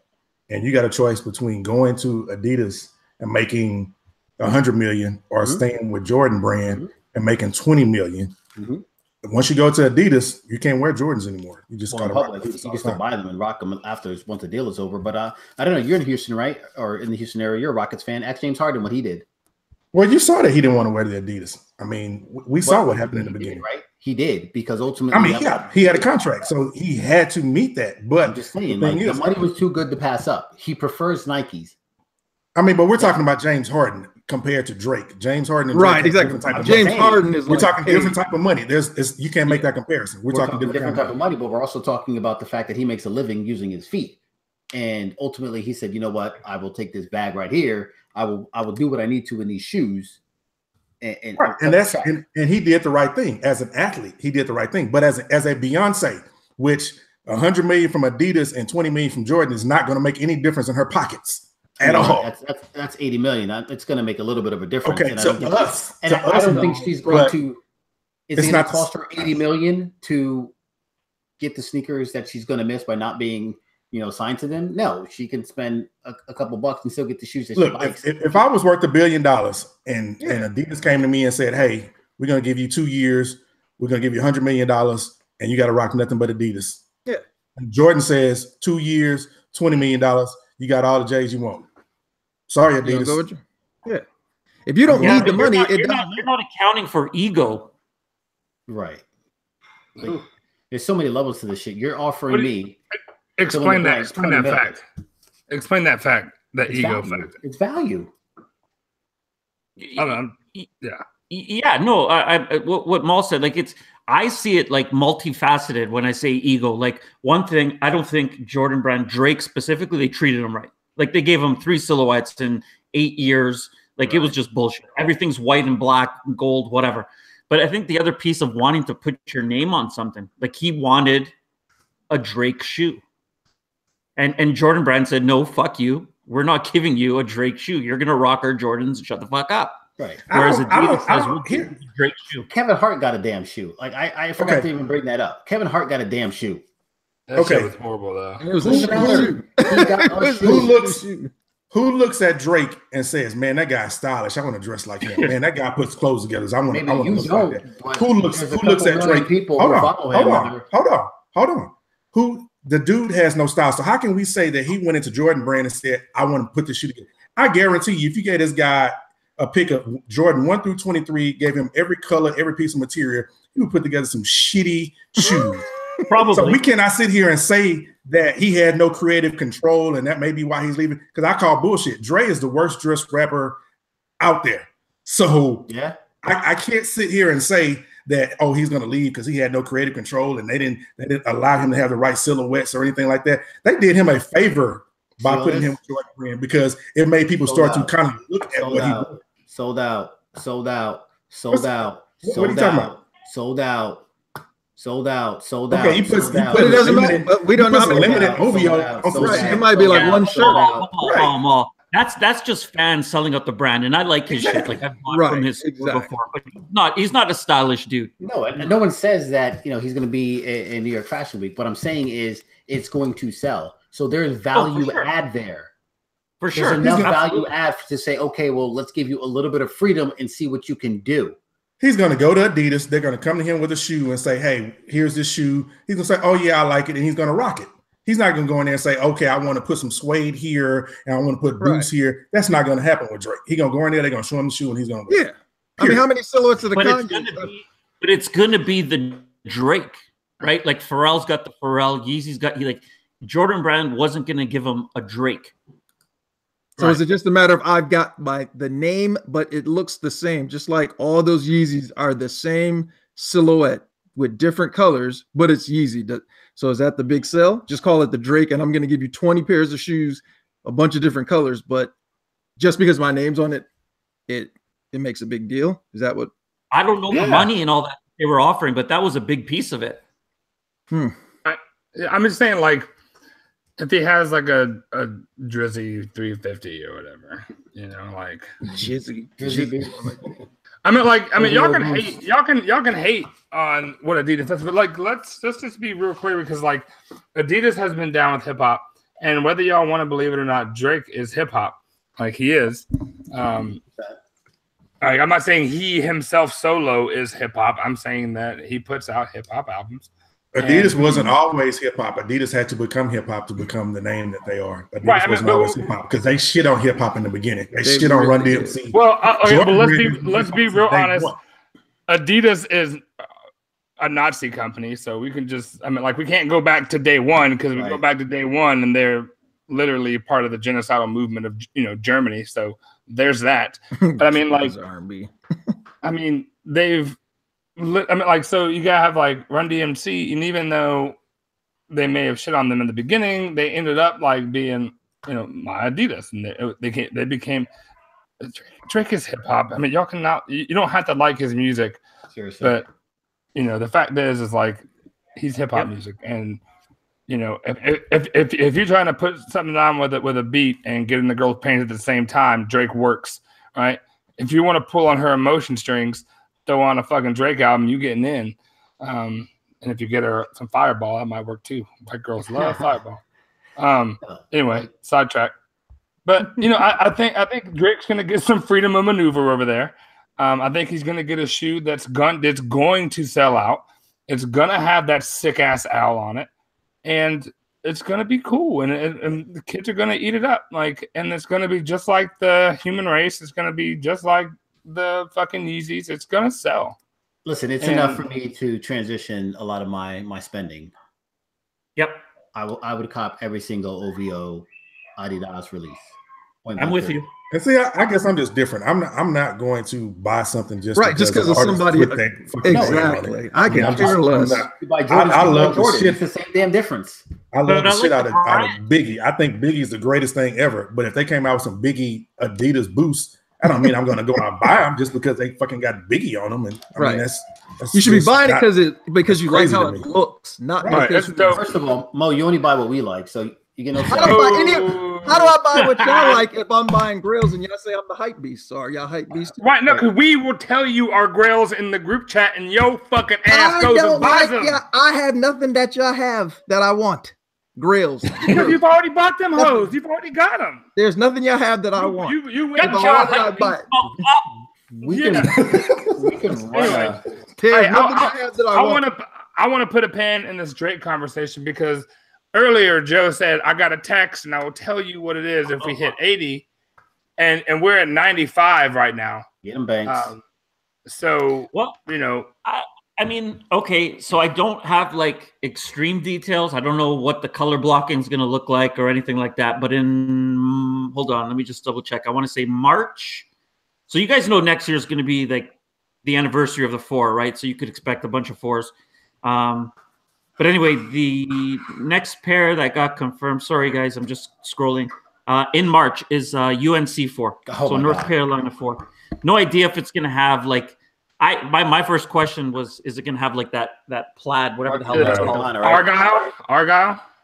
and you got a choice between going to Adidas and making $100 million or staying with Jordan brand and making $20 million. Once you go to Adidas, you can't wear Jordans anymore. You just gotta rock you can still buy them and rock them after once the deal is over. But I don't know. You're in Houston, right? Or in the Houston area. You're a Rockets fan. Ask James Harden what he did. Well, you saw that he didn't want to wear the Adidas. I mean, we saw what happened in the beginning, right? He did, because ultimately, I mean, he had a contract, so he had to meet that. But I'm just saying, like, the money was too good to pass up. He prefers Nikes. I mean, but we're talking about James Harden compared to Drake. James Harden, and Drake Right, exactly. James Harden is. We're talking different type of money. You can't make that comparison. We're talking different type of money, but we're also talking about the fact that he makes a living using his feet. And ultimately, he said, "You know what? I will take this bag right here. I will do what I need to in these shoes." And he did the right thing as an athlete. He did the right thing, but as a Beyonce, which $100 million from Adidas and $20 million from Jordan is not going to make any difference in her pockets at all. That's $80 million. It's going to make a little bit of a difference. Okay, I don't think she's going to. It's going to cost her $80 million to get the sneakers that she's going to miss by not being, you know, signed to them. No, she can spend a couple bucks and still get the shoes that she likes. If I was worth $1 billion and Adidas came to me and said, "Hey, we're going to give you 2 years. We're going to give you $100 million, and you got to rock nothing but Adidas." Yeah. And Jordan says 2 years, $20 million. You got all the J's you want. Sorry, Adidas. Go with you. Yeah. If you don't need the money, you're not accounting for ego. Right. Like, there's so many levels to this shit. You're offering me. Explain that fact. Explain that fact. That ego value. fact. It's value. Yeah. No. What Maul said. Like, I see it like multifaceted when I say ego. Like, one thing, I don't think Jordan Brand, Drake specifically, they treated him right. Like, they gave him 3 silhouettes in 8 years. Like, It was just bullshit. Everything's white and black, gold, whatever. But I think the other piece of wanting to put your name on something, like he wanted a Drake shoe. And Jordan Brand said, no, fuck you. We're not giving you a Drake shoe. You're going to rock our Jordans and shut the fuck up. Right. Whereas Adidas says, we'll give you a Drake shoe. Kevin Hart got a damn shoe. Like, I forgot to even bring that up. Kevin Hart got a damn shoe. That shit was horrible, though. It was a shoe. Who looks at Drake and says, "Man, that guy's stylish. I want to dress like him. Man, that guy puts clothes together. I want to look like that." Who looks at Drake? Hold on. Who the dude has no style. So how can we say that he went into Jordan Brand and said, "I want to put this shoe together"? I guarantee you, if you gave this guy a pick of Jordan 1 through 23, gave him every color, every piece of material, he would put together some shitty shoes. Probably. So we cannot sit here and say that he had no creative control and that may be why he's leaving. Because I call bullshit. Dre is the worst dressed rapper out there. So yeah, I can't sit here and say that, oh, he's going to leave because he had no creative control and they didn't allow him to have the right silhouettes or anything like that. They did him a favor by putting him with Jordan Brand because it made people start to kind of look at what he was. Sold out. What are you talking about? Sold out. Okay, he puts but it doesn't matter. But we don't know. Limited OVO. It might be like one shirt. That's just fans selling out the brand, and I like his shit. Like I've bought from his before, but he's not a stylish dude. No, and no one says that he's going to be in New York Fashion Week. What I'm saying is it's going to sell. So there's value add there. For sure, there's enough value add to say, okay, well, let's give you a little bit of freedom and see what you can do. He's going to go to Adidas. They're going to come to him with a shoe and say, hey, here's this shoe. He's going to say, oh, yeah, I like it. And he's going to rock it. He's not going to go in there and say, okay, I want to put some suede here and I want to put boots here. That's not going to happen with Drake. He's going to go in there. They're going to show him the shoe and he's going to go. Yeah. I mean, how many silhouettes of the But it's going to be the Drake, right? Like Pharrell's got the Pharrell. Yeezy's got Jordan Brand wasn't going to give him a Drake. So is it just a matter of I've got the name, but it looks the same, just like all those Yeezys are the same silhouette with different colors, but it's Yeezy. So is that the big sell? Just call it the Drake, and I'm going to give you 20 pairs of shoes, a bunch of different colors, but just because my name's on it, it makes a big deal. Is that what? I don't know the money and all that they were offering, but that was a big piece of it. I'm just saying, like, if he has like a Drizzy 350 or whatever, like Drizzy. I mean, y'all can hate on what Adidas does, but like let's just be real clear because like Adidas has been down with hip hop, and whether y'all want to believe it or not, Drake is hip hop, like he is. I'm not saying he himself solo is hip hop. I'm saying that he puts out hip hop albums. Adidas wasn't always hip hop. Adidas had to become hip hop to become the name that they are. Adidas wasn't always hip hop because they shit on hip hop in the beginning. They shit on Run DMC. Well, but let's be real honest. Adidas is a Nazi company, so we can we can't go back to day one because we go back to day one and they're literally part of the genocidal movement of Germany. So there's that. But I mean, like R&B. I mean, they've. So you gotta have like Run DMC, and even though they may have shit on them in the beginning, they ended up like being, my Adidas, and they became. Drake is hip hop. I mean, y'all you don't have to like his music, seriously. But the fact is like he's hip hop music, and if you're trying to put something on with a beat and getting the girl's panties at the same time, Drake works, right? If you want to pull on her emotion strings. Throw on a fucking Drake album, you getting in. And if you get her some Fireball, that might work too. White girls love Fireball. Anyway, sidetrack. But I think Drake's gonna get some freedom of maneuver over there. I think he's gonna get a shoe that's going to sell out. It's gonna have that sick ass owl on it, and it's gonna be cool. And the kids are gonna eat it up. And it's gonna be just like the human race. It's gonna be just like the fucking Yeezys. It's gonna sell. Listen, it's enough for me to transition a lot of my spending. Yep. I would cop every single OVO Adidas release. I'm with you. And see, I guess I'm just different. I'm not going to buy something just because of somebody. Exactly. I can care less. I love the shit. It's the same damn difference. I love the shit out of Biggie. I think Biggie's the greatest thing ever. But if they came out with some Biggie Adidas boosts, I don't mean I'm going to go out and buy them just because they fucking got Biggie on them. And I mean, that's you should be buying not, it because you like how it looks, not because. First of all, Mo, you only buy what we like, so you get no. How do I buy what y'all like if I'm buying grills and y'all say I'm the hype beast? So are y'all hype beast? Right, no, because we will tell you our grills in the group chat, and yo fucking ass goes and buys them. I have nothing that y'all have that I want. Grills. Because you've already bought them hoes. You've already got them. There's nothing y'all have that I want. You went and bought. We can run. I want to put a pin in this Drake conversation because earlier Joe said I got a text and I will tell you what it is if we hit 80, and we're at 95 right now. Get them Banks. So I mean, okay, so I don't have like extreme details. I don't know what the color blocking is going to look like or anything like that. But hold on, let me just double check. I want to say March. So you guys know next year is going to be like the anniversary of the 4, right? So you could expect a bunch of 4s. But anyway, the next pair that got confirmed, sorry guys, I'm just scrolling, in March is UNC 4. So North Carolina 4. No idea if it's going to have like, my first question was, is it going to have like that plaid, whatever the hell that's called? Argyle?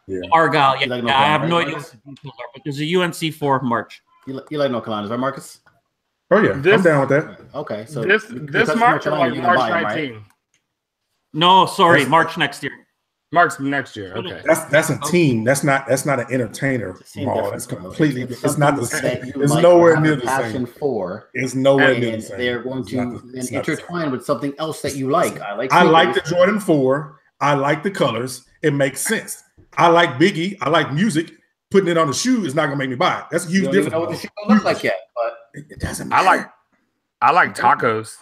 Yeah. Argyle, yeah. Like I have no idea what the details are, but there's a UNC 4 March. You like North Carolina, right, Marcus? Oh, yeah. I'm down with that. Okay. So this March or like March 19? Right? No, sorry, March next year. March next year. Okay. That's a team. That's not an entertainer mall. That's completely. It's not the same. It's nowhere near the same. It's nowhere near the same. They're going to intertwine with something else that you like. I like the Jordan 4. I like the colors. It makes sense. I like Biggie. I like music. Putting it on the shoe is not gonna make me buy it. That's a huge difference. You don't even know what the shoe looks like yet, but it doesn't matter. I like tacos.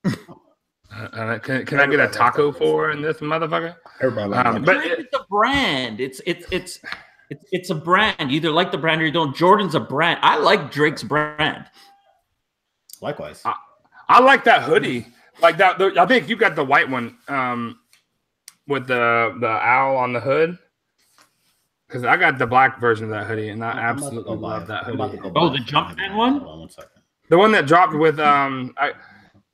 Can I get a taco for in this motherfucker? Everybody likes but it's a brand. It's a brand. You either like the brand or you don't. Jordan's a brand. I like Drake's brand. Likewise. I like that hoodie. Like that. I think you got the white one with the owl on the hood. Because I got the black version of that hoodie, and I absolutely love that hoodie. Oh, the Jumpman one? Hold on 1 second. The one that dropped with I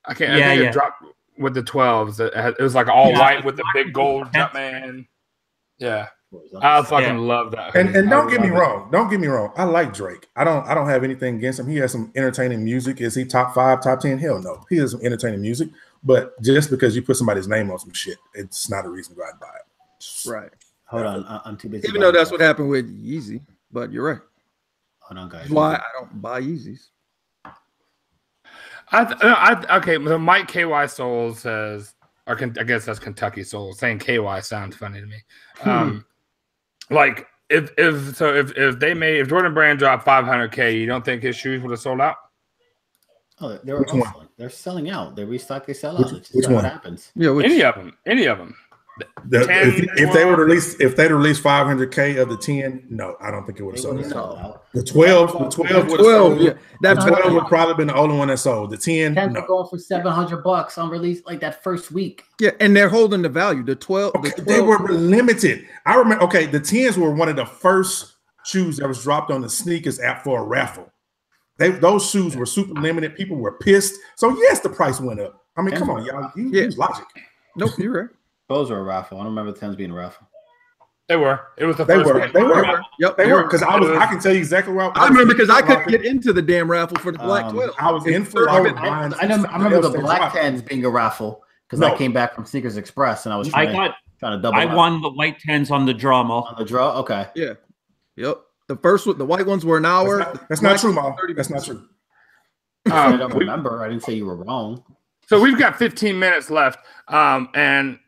can't. I think it dropped with the 12s. It was like all white with the big gold Jumpman. Yeah, I fucking love that hoodie. And don't get me wrong. Don't get me wrong. I like Drake. I don't have anything against him. He has some entertaining music. Is he top 5, top 10? Hell no. He has some entertaining music. But just because you put somebody's name on some shit, it's not a reason to go out and buy it. Right. Hold on, I'm too busy. Even though that's what happened with Yeezy, but you're right. Hold on, guys. That's why I don't buy Yeezys. Okay, so Mike KY Soul says, or I guess that's Kentucky Soul. Saying KY sounds funny to me. Like if Jordan Brand dropped $500K, you don't think his shoes would have sold out? Oh, they're selling out. They restock, they sell out. Which one? What happens? Yeah, any of them. If they would release, if they'd release 500K of the 10, no, I don't think it would have sold out. The 12 would probably been the only one that sold. The 10 no. Going for $700 on release like that first week. Yeah, and they're holding the value. The 12, they were limited. I remember. Okay, the 10s were one of the first shoes that was dropped on the sneakers app for a raffle. Those shoes were super limited. People were pissed. So yes, the price went up. I mean, come on, y'all. Use logic. Nope, you're right. Those were a raffle. I don't remember the 10s being a raffle. They were. It was the first. They were. Yep, they were. Because I can tell you exactly where I remember because I couldn't get into the damn raffle for the black 12. I was in for. I remember the black 10s being a raffle because I came back from Sneakers Express and I was trying to double. I won the white 10s on the draw, Mo. On the draw, okay. Yeah. Yep. The first one, the white ones were an hour. That's not true, Mo. That's not true. I don't remember. I didn't say you were wrong. So we've got 15 minutes left, and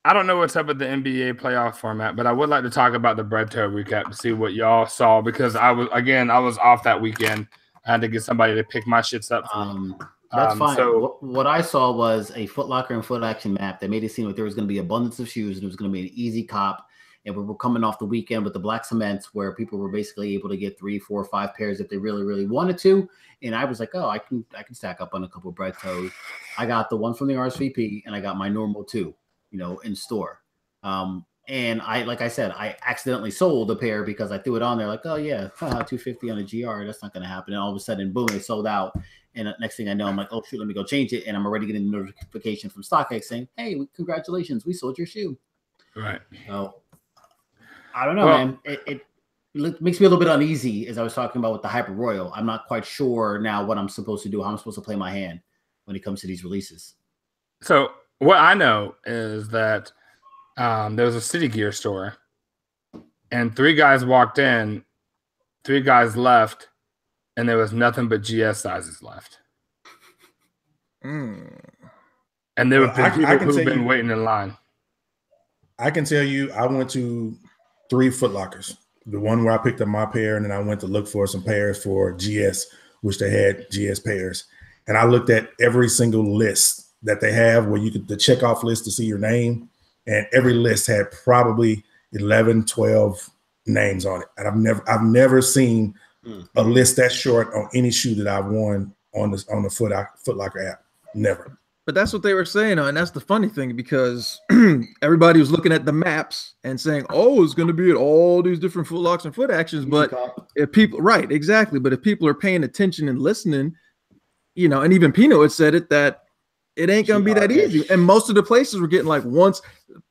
I don't know what's up with the NBA playoff format, but I would like to talk about the Bread Toe recap to see what y'all saw because I was off that weekend. I had to get somebody to pick my shits up. That's fine. So what I saw was a Foot Locker and Foot Action map that made it seem like there was going to be abundance of shoes and it was going to be an easy cop. And we were coming off the weekend with the black cements where people were basically able to get 3, 4, 5 pairs if they really, really wanted to. And I was like, oh, I can stack up on a couple of Bread Toes. I got the one from the RSVP and I got my normal 2, in store. And And like I said, I accidentally sold a pair because I threw it on there like, oh yeah, $250 on a GR. That's not going to happen. And all of a sudden, boom, it sold out. And next thing I know, I'm like, oh shoot, let me go change it. And I'm already getting a notification from StockX saying, hey, congratulations, we sold your shoe. Right. So I don't know, man. It makes me a little bit uneasy as I was talking about with the Hyper Royal. I'm not quite sure now what I'm supposed to do, how I'm supposed to play my hand when it comes to these releases. So what I know is that there was a City Gear store, and 3 guys walked in, 3 guys left, and there was nothing but GS sizes left. And there were people who've been waiting in line. I can tell you, I went to 3 Foot Lockers. The one where I picked up my pair, and then I went to look for some pairs for GS, which they had GS pairs. And I looked at every single list that they have where you could the checkoff list to see your name. And every list had probably 11, 12 names on it. And I've never seen a list that short on any shoe that I've worn on the Foot Locker app. Never. But that's what they were saying, and that's the funny thing, because everybody was looking at the maps and saying, "Oh, it's going to be at all these different Foot Locks and Foot Actions." But if people, right, exactly. But if people are paying attention and listening, you know, and even Pino had said it, that it ain't going to be that easy. And most of the places were getting like once.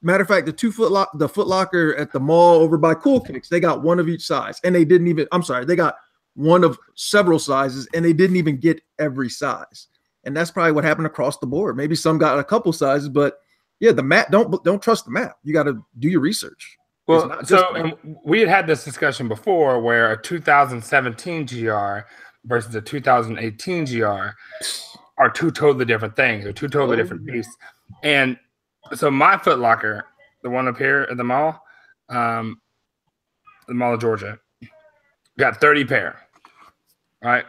Matter of fact, the Foot Locker at the mall over by Cool Kicks, they got one of each size, and they didn't even. I'm sorry, they got one of several sizes, and they didn't even get every size. And that's probably what happened across the board. Maybe some got a couple sizes, but yeah, the map, don't trust the map. You got to do your research. Well, so we had this discussion before where a 2017 GR versus a 2018 GR are 2 totally different things. They're 2 totally different pieces. And so my Foot Locker, the one up here at the Mall of Georgia, got 30 pair, right?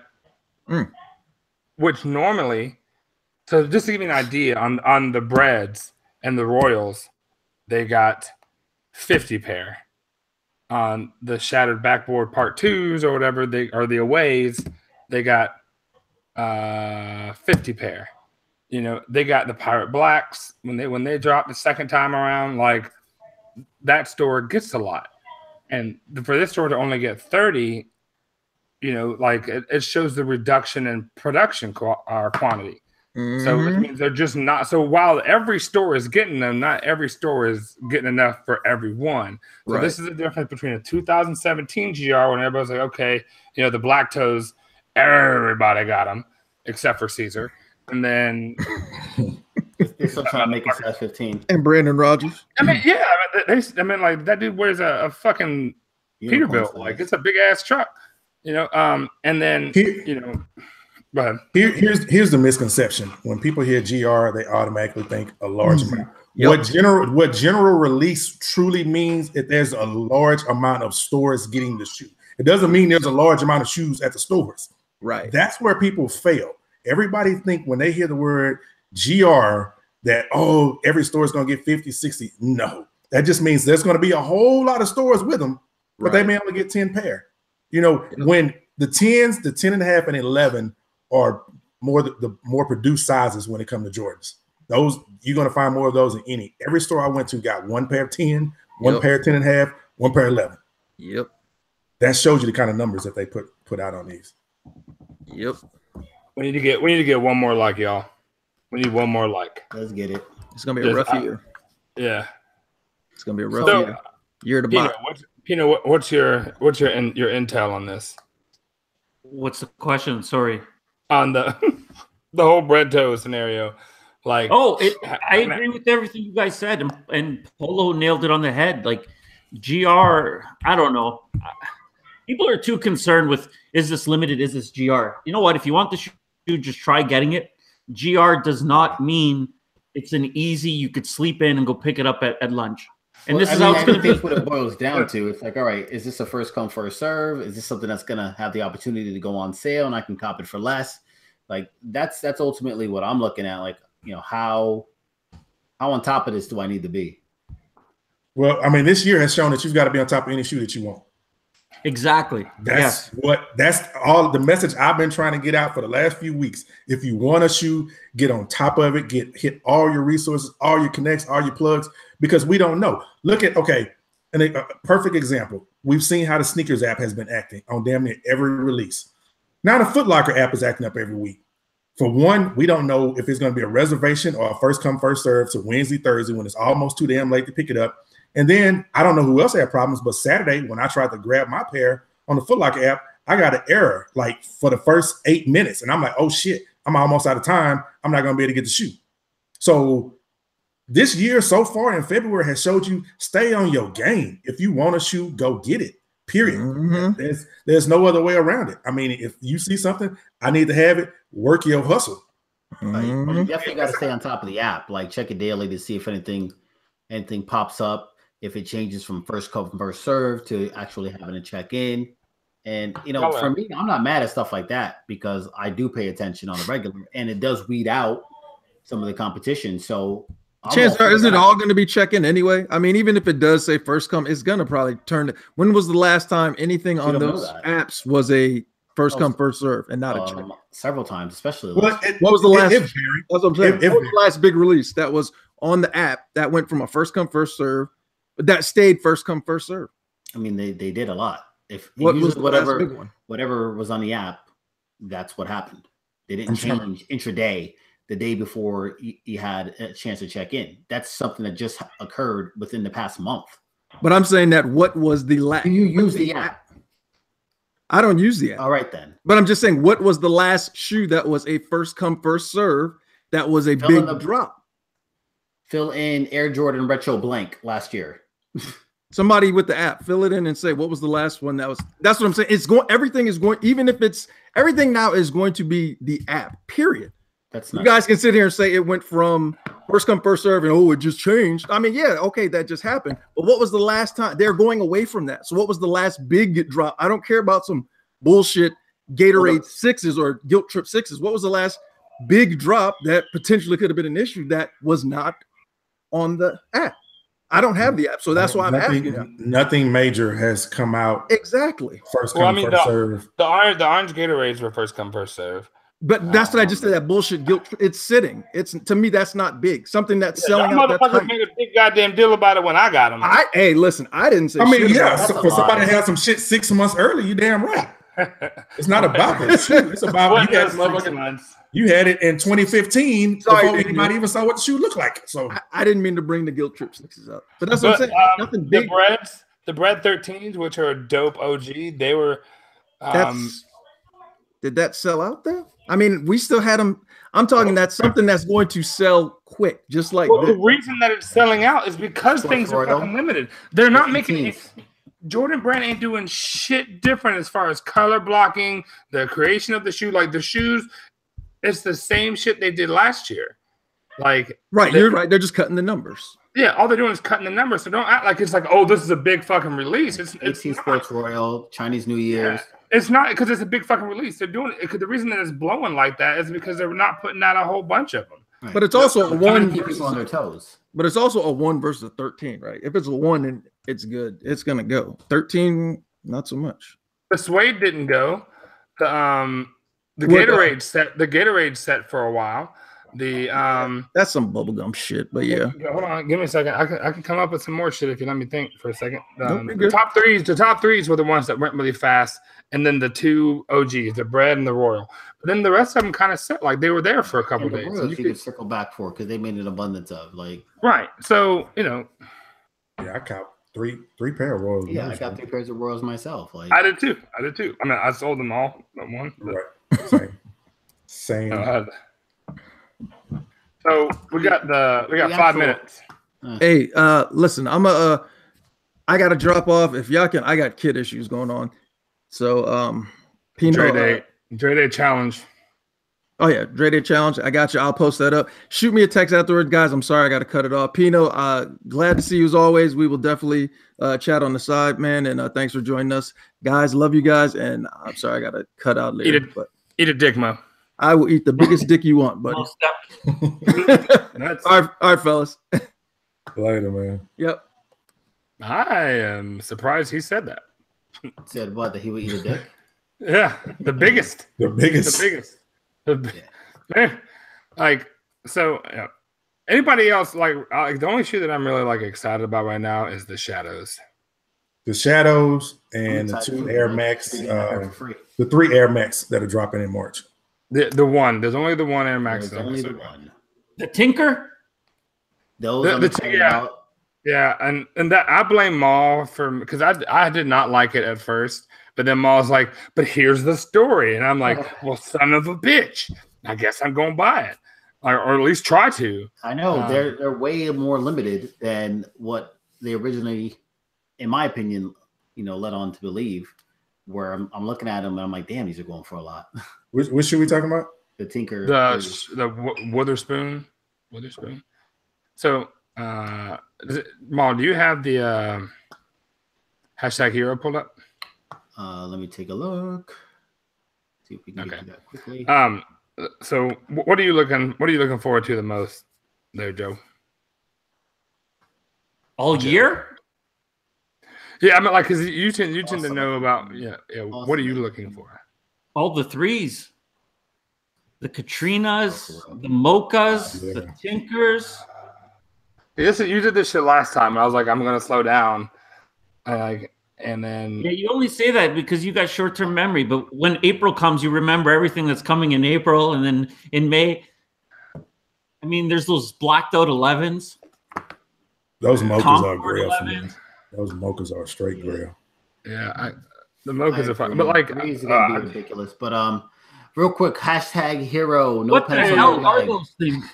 Which normally, so just to give you an idea, on the BREDs and the Royals, they got 50 pair. On the Shattered Backboard Part 2s or whatever, or the Aways, they got 50 pair. You know, they got the Pirate Blacks when they dropped the second time around. Like, that store gets a lot, and for this store to only get 30. You know, like it shows the reduction in production quantity. So which means they're just not. So while every store is getting them, not every store is getting enough for everyone. So this is the difference between a 2017 GR when everybody's like, okay, you know, the black toes, everybody got them except for Caesar. And then they're still trying to make it size 15. And Brandon Rogers. I mean, yeah, I mean, like that dude wears a fucking Peterbilt. Like it's a big ass truck. You know, and then you know, go ahead. Here's the misconception. When people hear GR, they automatically think a large amount. What general release truly means is there's a large amount of stores getting the shoe. It doesn't mean there's a large amount of shoes at the stores. Right. That's where people fail. Everybody think when they hear the word GR that, oh, every store is going to get 50, 60. No, that just means there's going to be a whole lot of stores with them, but they may only get 10 pair. You know, when the 10s, the 10.5 and 11 are the more produced sizes when it comes to Jordans. Those you're going to find more of those in any. Every store I went to got 1 pair of 10, 1 pair of 10.5, 1 pair of 11. Yep. That shows you the kind of numbers that they put out on these. Yep. We need to get one more like, y'all. We need one more like. Let's get it. It's gonna be a rough year. Yeah. It's gonna be a rough year to buy. Pino, what's your intel on this? What's the question? Sorry. On the whole bread toe scenario. Like, I agree with everything you guys said, and Polo nailed it on the head. Like, GR, I don't know. People are too concerned with, is this limited? Is this GR? You know what? If you want the shoe, just try getting it. GR does not mean it's an easy, you could sleep in and go pick it up at lunch. And this is how it's going to be. What it boils down to. It's like, all right, is this a first come, first serve? Is this something that's going to have the opportunity to go on sale and I can cop it for less? Like, that's ultimately what I'm looking at. Like, you know, how on top of this do I need to be? Well, I mean, this year has shown that you've got to be on top of any shoe that you want. Exactly. That's all the message I've been trying to get out for the last few weeks. If you want a shoe, get on top of it, hit all your resources, all your connects, all your plugs, because we don't know. Look at, and a perfect example. We've seen how the sneakers app has been acting on damn near every release. Now the Foot Locker app is acting up every week. For one, we don't know if it's going to be a reservation or a first come, first serve to Wednesday, Thursday when it's almost too damn late to pick it up. And then I don't know who else had problems, but Saturday when I tried to grab my pair on the Foot Locker app, I got an error like for the first 8 minutes. And I'm like, oh shit, I'm almost out of time. I'm not going to be able to get the shoe. So this year so far in February has showed you stay on your game. If you want a shoe, go get it. Period. Mm-hmm. There's no other way around it. I mean, if you see something, I need to have it, work your hustle. Mm-hmm. You definitely got to stay on top of the app. Like check it daily to see if anything pops up, if it changes from first come, first serve to actually having to check in. And, for me, I'm not mad at stuff like that because I do pay attention on the regular and it does weed out some of the competition. So chances are, isn't it all going to be check-in anyway? I mean, even if it does say first come, it's going to probably turn. When was the last time anything on those apps was a first come, first serve and not a check? Several times, especially. What was the last? That's what I'm saying. What was the last big release that was on the app that went from a first come, first serve, but that stayed first come, first serve? I mean, they did a lot. If what was whatever was on the app, that's what happened. They didn't change intraday. The day before you had a chance to check in. That's something that just occurred within the past month. But I'm saying that what was the last? Do you use the app? I don't use the app. All right, then. But I'm just saying, what was the last shoe that was a first come, first serve that was a big drop? Fill in Air Jordan Retro Blank last year. Somebody with the app, fill it in and say, what was the last one that was? That's what I'm saying. It's going, everything is going, even if it's, everything now is going to be the app, period. That's you guys can sit here and say it went from first come, first serve, and it just changed. I mean, yeah, okay, that just happened. But what was the last time? They're going away from that. So what was the last big drop? I don't care about some bullshit Gatorade 6s or Guilt Trip 6s. What was the last big drop that potentially could have been an issue that was not on the app? I don't have the app, so that's why I'm asking you. Nothing major has come out. Exactly. First come, first serve. The orange Gatorades were first come, first serve. But that's what I just said. That bullshit guilt. It's sitting. It's to me. That's not big. Something that's selling out. Motherfuckers made a big goddamn deal about it when I got them. Hey, listen. I didn't say. I mean, yeah. For somebody to have some shit 6 months early, you damn right. It's not about the shoe. It's about you had it in 2015 before anybody even saw what the shoe looked like. So I didn't mean to bring the Guilt Trip 6s up, but that's what I'm saying. Nothing big. The BRED 13s, which are a dope OG, they were. Did that sell out there? I mean, we still had them. I'm talking that's something that's going to sell quick, just like. Well, the reason that it's selling out is because things are fucking limited. They're not making it. Jordan Brand ain't doing shit different as far as color blocking, the creation of the shoe. Like the shoes, it's the same shit they did last year. Like, right, you're right. They're just cutting the numbers. Yeah, all they're doing is cutting the numbers. So don't act like it's like, oh, this is a big fucking release. It's 18 Sports Royal, Chinese New Year's. Yeah. It's not because it's a big fucking release. They're doing it because the reason that it's blowing like that is because they're not putting out a whole bunch of them. Right. But it's also a one versus, on their toes. But it's also a 1 versus a 13, right? If it's a 1 and it's good, it's gonna go. 13, not so much. The suede didn't go. The Gatorade set for a while. That's some bubblegum shit, but yeah. Hold on, give me a second. I can come up with some more shit if you let me think for a second. The top threes were the ones that went really fast, and then the 2 OGs, the BRED and the Royal. But then the rest of them kind of set like they were there for a couple days. So you could circle back for because they made an abundance of like. Right. So Yeah, I count three pair of Royals. Yeah, I got 3 pairs of Royals myself. Like I did too. I mean, I sold them all at once. Right. Same. So we got 5 minutes. Hey, listen, I gotta drop off. If y'all can, I got kid issues going on. So Pino Dre Day challenge. Oh yeah, Dre Day challenge. I got you. I'll post that up. Shoot me a text afterwards, guys. I'm sorry I got to cut it off. Pino, glad to see you as always. We will definitely chat on the side, man. And thanks for joining us, guys. Love you guys. And I'm sorry I got to cut out later. Eat a dick, Mo. I will eat the biggest dick you want, buddy. All right, fellas. Later, man. Yep. I am surprised he said that. Said what? That he would eat a dick? Yeah, the biggest. The biggest. Man, like, so anybody else like the only shoe that I'm really like excited about right now is the Shadows. The Shadows and the 2 Air Max, the 3 Air Max that are dropping in March. The one, there's only the one Air Max. There's only the one. The Tinker. Those I'm excited about. Yeah, and that I blame Maul for because I did not like it at first, but then Maul's like, but here's the story, and I'm like, well, son of a bitch, I guess I'm gonna buy it, or at least try to. I know they're way more limited than what they originally, in my opinion, led on to believe. Where I'm looking at them and I'm like, damn, these are going for a lot. Which shoe we talking about? The Tinker, the Witherspoon. So, Maul, do you have the hashtag hero pulled up? Let me take a look. See if we can get to that quickly. So what are you looking forward to the most there, Joe? All year? Yeah, I mean, like, because you tend to know about Awesome. What are you looking for? All the threes, the Katrinas, the Mochas, the Tinkers. Yes, you did this shit last time, and I was like, I'm gonna slow down, and then you only say that because you got short-term memory. But when April comes, you remember everything that's coming in April, and then in May, I mean, there's those blacked out 11s. Those Mochas are grail for me. Those Mochas are straight grail. Yeah, the Mochas are fun, but like these are gonna be ridiculous. But real quick, hashtag hero. No what the hell are those things?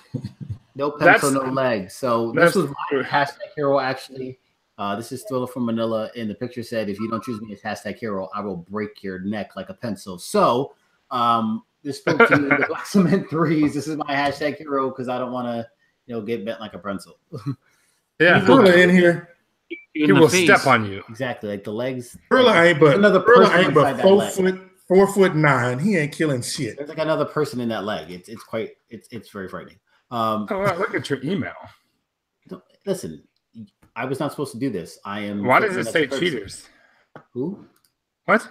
No pencil, no legs. So this was my hashtag hero. Actually, this is Thriller from Manila, and the picture said, "If you don't choose me as hashtag hero, I will break your neck like a pencil." So, this spoke to the Black Cement threes. This is my hashtag hero because I don't want to, get bent like a pencil. Yeah, Thriller in here. He will step on you. Exactly, like the legs. Thriller ain't but 4'9". He ain't killing shit. There's like another person in that leg. It's very frightening. Look at your email. Listen, I was not supposed to do this. I am. Why does it say cheaters? Who? What?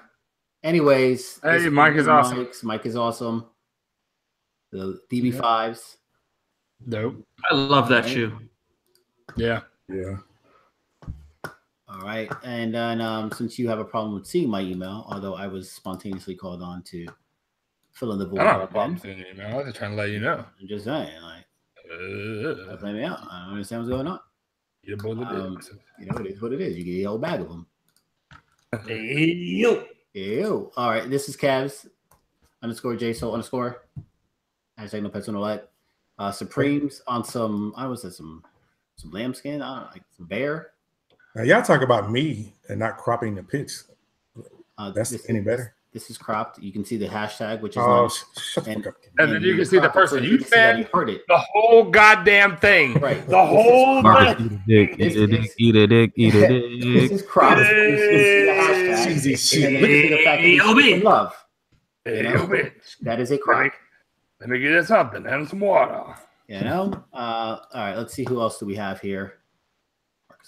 Anyways, hey, Mike is awesome. Mike is awesome. The DB5s. Dope. I love that shoe. Yeah. Yeah. All right, and then since you have a problem with seeing my email, although I was spontaneously called on to fill in the void. I don't have a problem seeing your email. I was just trying to let you know. I'm just saying, like, play me out. I don't understand what's going on. It is what it is. You get a whole bag of them. Ew. All right, this is Cavs _JSO_ hashtag no pencil no leg. Supremes on some. I was it some lambskin. I don't know, like some bear. Now y'all talk about me and not cropping the pics. That's any better. This is cropped. You can see the hashtag, which is nice. And then you can see the person you said heard it. The whole goddamn thing. Right. The whole thing. Eat a dick. This is cropped. You see the hashtag. Cheesy shit. And then you see the fact that you love. That is a crop. Let me get you something and some water. All right, let's see who else do we have here.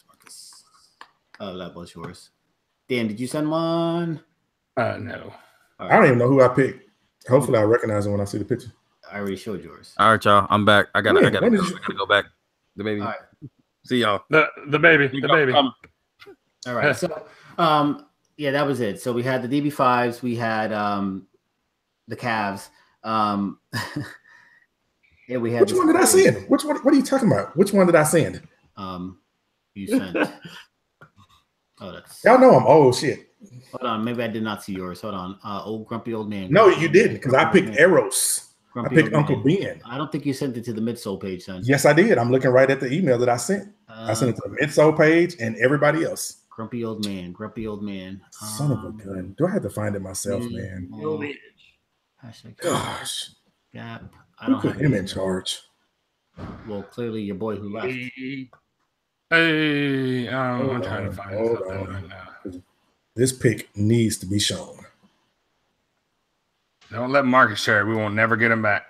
Marcus. Oh, that was yours. Dan, did you send one? No. Right. I don't even know who I picked. Hopefully I recognize him when I see the picture. I already showed yours. All right, y'all. I'm back. I gotta go back. The baby. All right. See y'all. The baby. The baby. All right. So yeah, that was it. So we had the DB5s, we had the Cavs. Yeah, we had. Which one did I send? Which one? What are you talking about? Which one did I send? You sent. Oh, that's. Y'all know I'm old shit. Hold on, maybe I did not see yours. Hold on, old grumpy old man. No, you didn't, because I picked Eros. I picked Uncle Ben. I don't think you sent it to the Midsole page, son. Yes, I did. I'm looking right at the email that I sent. I sent it to the Midsole page and everybody else. Grumpy old man. Son of a gun. Do I have to find it myself, man? Gosh. G.A.P. I don't put him in charge. Well, clearly your boy who left. Hey, I'm trying to find something right now. This pic needs to be shown. Don't let Marcus share it. We won't never get him back.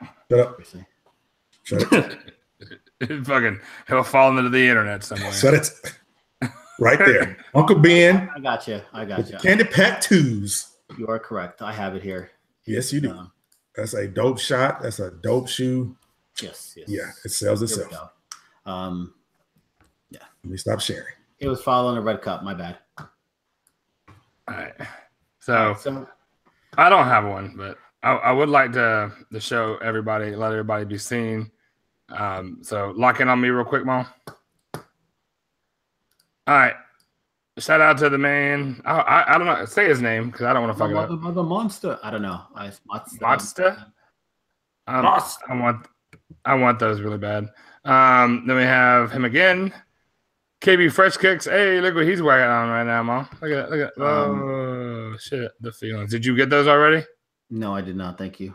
Shut up. He'll fall into the internet somewhere. Shut it. Right there. Uncle Ben. I got you. Candy Pack 2s. You are correct. I have it here. Yes, you do. That's a dope shot. That's a dope shoe. Yes. Yeah, it sells itself. Yeah. Let me stop sharing. It was following a red cup. My bad. All right. So I don't have one, but I would like to show everybody, let everybody be seen. So lock in on me real quick, Mom. All right. Shout out to the man. I don't know. Say his name because I don't want to fuck it up. Mother monster. I don't know. Monster. I want those really bad. Then we have him again. KB Fresh Kicks. Hey, look what he's working on right now, Mom. Look at. Oh shit, the feelings. Did you get those already? No, I did not. Thank you.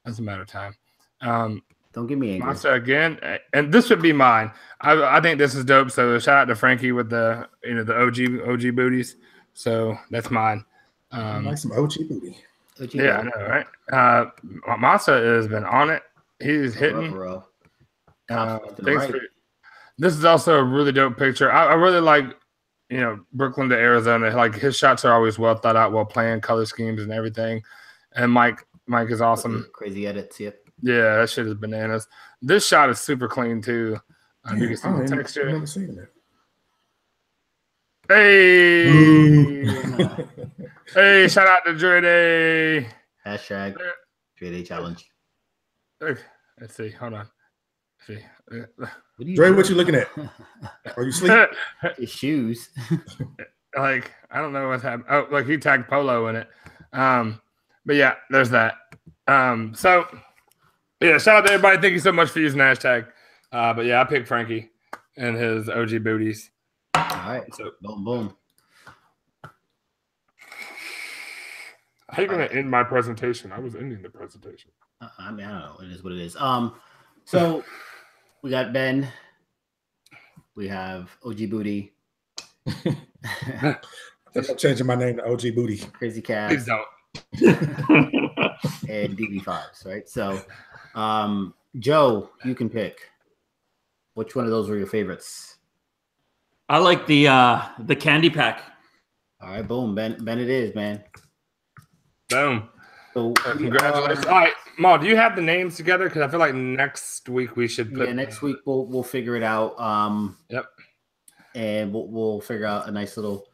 That's a matter of time. Don't get me angry. Monster again, and this would be mine. I think this is dope. So shout out to Frankie with the OG booties. So that's mine. I like some OG booty. Yeah, I know, right? Monster has been on it. He's hitting. This is also a really dope picture. I really like, Brooklyn to Arizona. Like his shots are always well thought out, well planned, color schemes and everything. And Mike is awesome. Crazy edits, yep. Yeah, that shit is bananas. This shot is super clean too. You can see the texture. I've never seen that. Hey, hey! Shout out to Dre. Hashtag Dre challenge. Let's see. Hold on. Let's see. Dre, what you looking at? Are you sleeping? His shoes. Like I don't know what's happening. Oh, like he tagged Polo in it. But yeah, there's that. So yeah, shout out to everybody. Thank you so much for using the hashtag. But yeah, I picked Frankie and his OG booties. All right. So boom. How are you going to end my presentation? I was ending the presentation. I don't know. It is what it is. So we got Ben. We have OG Booty. I'm changing my name to OG Booty. Crazy Cat. Please don't. And DB5s, right? So, Joe, you can pick. Which one of those were your favorites? I like the candy pack. All right, boom. Ben it is, man. Boom. So congratulations. All right, Ma, do you have the names together? Because I feel like next week we should put. Yeah, next week we'll figure it out. Yep. And we'll figure out a nice little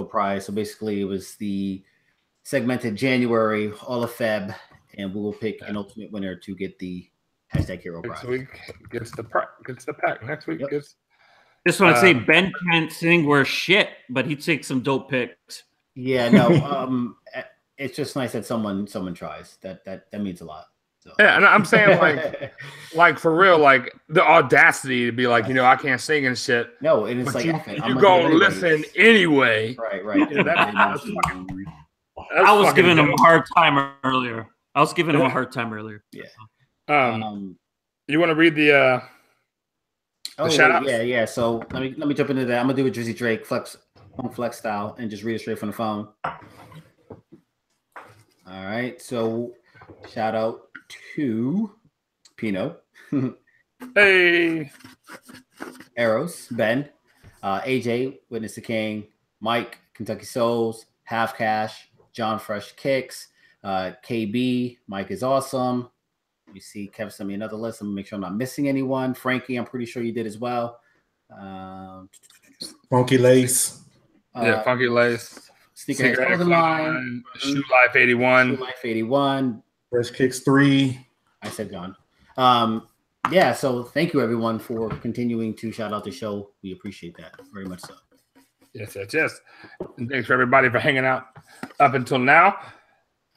prize. So basically, it was the segmented January, all of Feb, and we will pick an ultimate winner to get the hashtag hero prize. Next week gets the pack. Next week gets. Just want to say Ben can't sing worth shit, but he takes some dope picks. Yeah, no. It's just nice that someone tries. That means a lot. So. Yeah, and I'm saying like for real, like the audacity to be like, I can't sing and shit. No, and it's but like you gonna listen anyway. Right. I was giving him a hard time earlier. Yeah. You want to read the shout outs? Yeah. So let me jump into that. I'm gonna do a Drizzy Drake flex style and just read it straight from the phone. All right. So shout out to Pino. Hey. Arrows, Ben, AJ, Witness the King, Mike, Kentucky Souls, Half Cash, John Fresh Kicks, KB, Mike is awesome. You see Kevin sent me another list. I'm gonna make sure I'm not missing anyone. Frankie, I'm pretty sure you did as well. Funky Lace. Funky Lace. Sneakerhead Line. Shoe Life 81. Shoe Life 81. Fresh Kicks 3. I said John. Yeah, so thank you everyone for continuing to shout out the show. We appreciate that very much so. Yes. And thanks for everybody for hanging out up until now.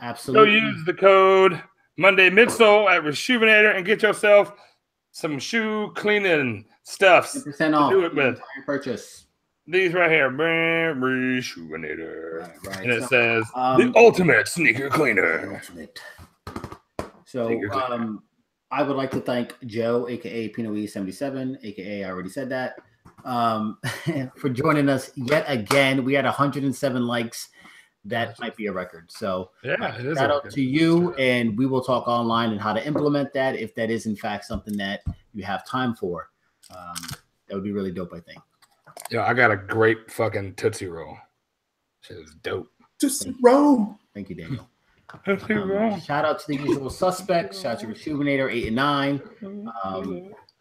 Absolutely. So use the code Monday Midsole at Rejuvenator and get yourself some shoe cleaning stuffs 10% off. Do it with Purchase. these right here, Rejuvenator, right. and it says the ultimate sneaker cleaner. So I would like to thank Joe, aka PinoE77, aka I already said that, for joining us yet again. We had 107 likes. That might be a record. So yeah, it is shout out to you, and we will talk online and how to implement that if that is in fact something that you have time for. That would be really dope, I think. Yeah, I got a great fucking Tootsie Roll. Shit is dope. Tootsie Roll. Thank you, Daniel. Tootsie Roll. Shout out to the usual suspects. Shout out to Rejuvenator 8 and 9.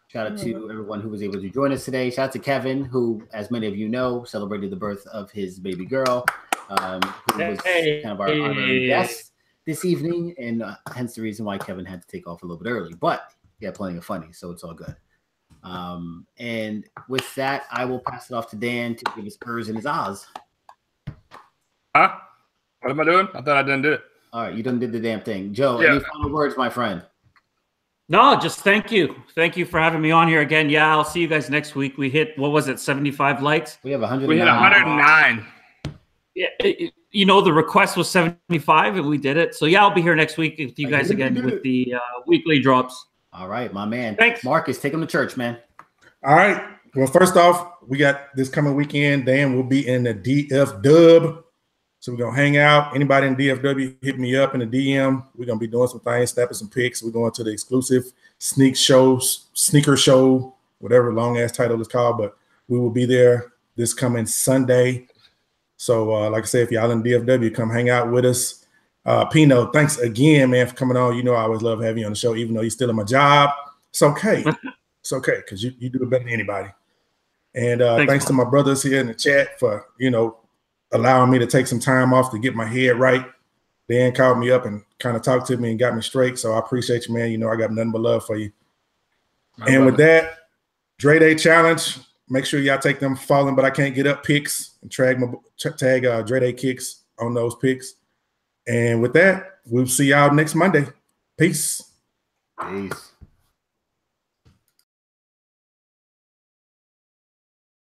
Shout out to everyone who was able to join us today. Shout out to Kevin, who, as many of you know, celebrated the birth of his baby girl, who was kind of our honorary guest this evening, and hence the reason why Kevin had to take off a little bit early. But he had plenty of funny, so it's all good. And with that, I will pass it off to Dan to give his purrs and his ahs. Huh? What am I doing? I thought I didn't do it. All right, you done did the damn thing. Joe, any final words, my friend? No, just thank you. Thank you for having me on here again. Yeah, I'll see you guys next week. We hit, what was it, 75 likes? We have 109. We hit 109. Yeah, you know, the request was 75 and we did it. So yeah, I'll be here next week with you guys again with the weekly drops. All right, my man. Thanks. Marcus, take him to church, man. All right. Well, first off, we got this coming weekend. Dan will be in the DF Dub. So we're going to hang out. Anybody in DFW, hit me up in the DM. We're going to be doing some things, snapping some pics. We're going to the exclusive sneaker show, whatever long-ass title is called. But we will be there this coming Sunday. So, like I said, if y'all in DFW, come hang out with us. Pino, thanks again, man, for coming on. You know I always love having you on the show, even though you're still in my job. It's okay. It's okay, because you do it better than anybody. And thanks to my brothers here in the chat for, allowing me to take some time off to get my head right. Dan called me up and kind of talked to me and got me straight. So I appreciate you, man. I got nothing but love for you. With that, Dre Day Challenge, make sure y'all take them falling, but I can't get up pics and tag Dre Day Kicks on those pics. And with that, we'll see y'all next Monday. Peace. Peace.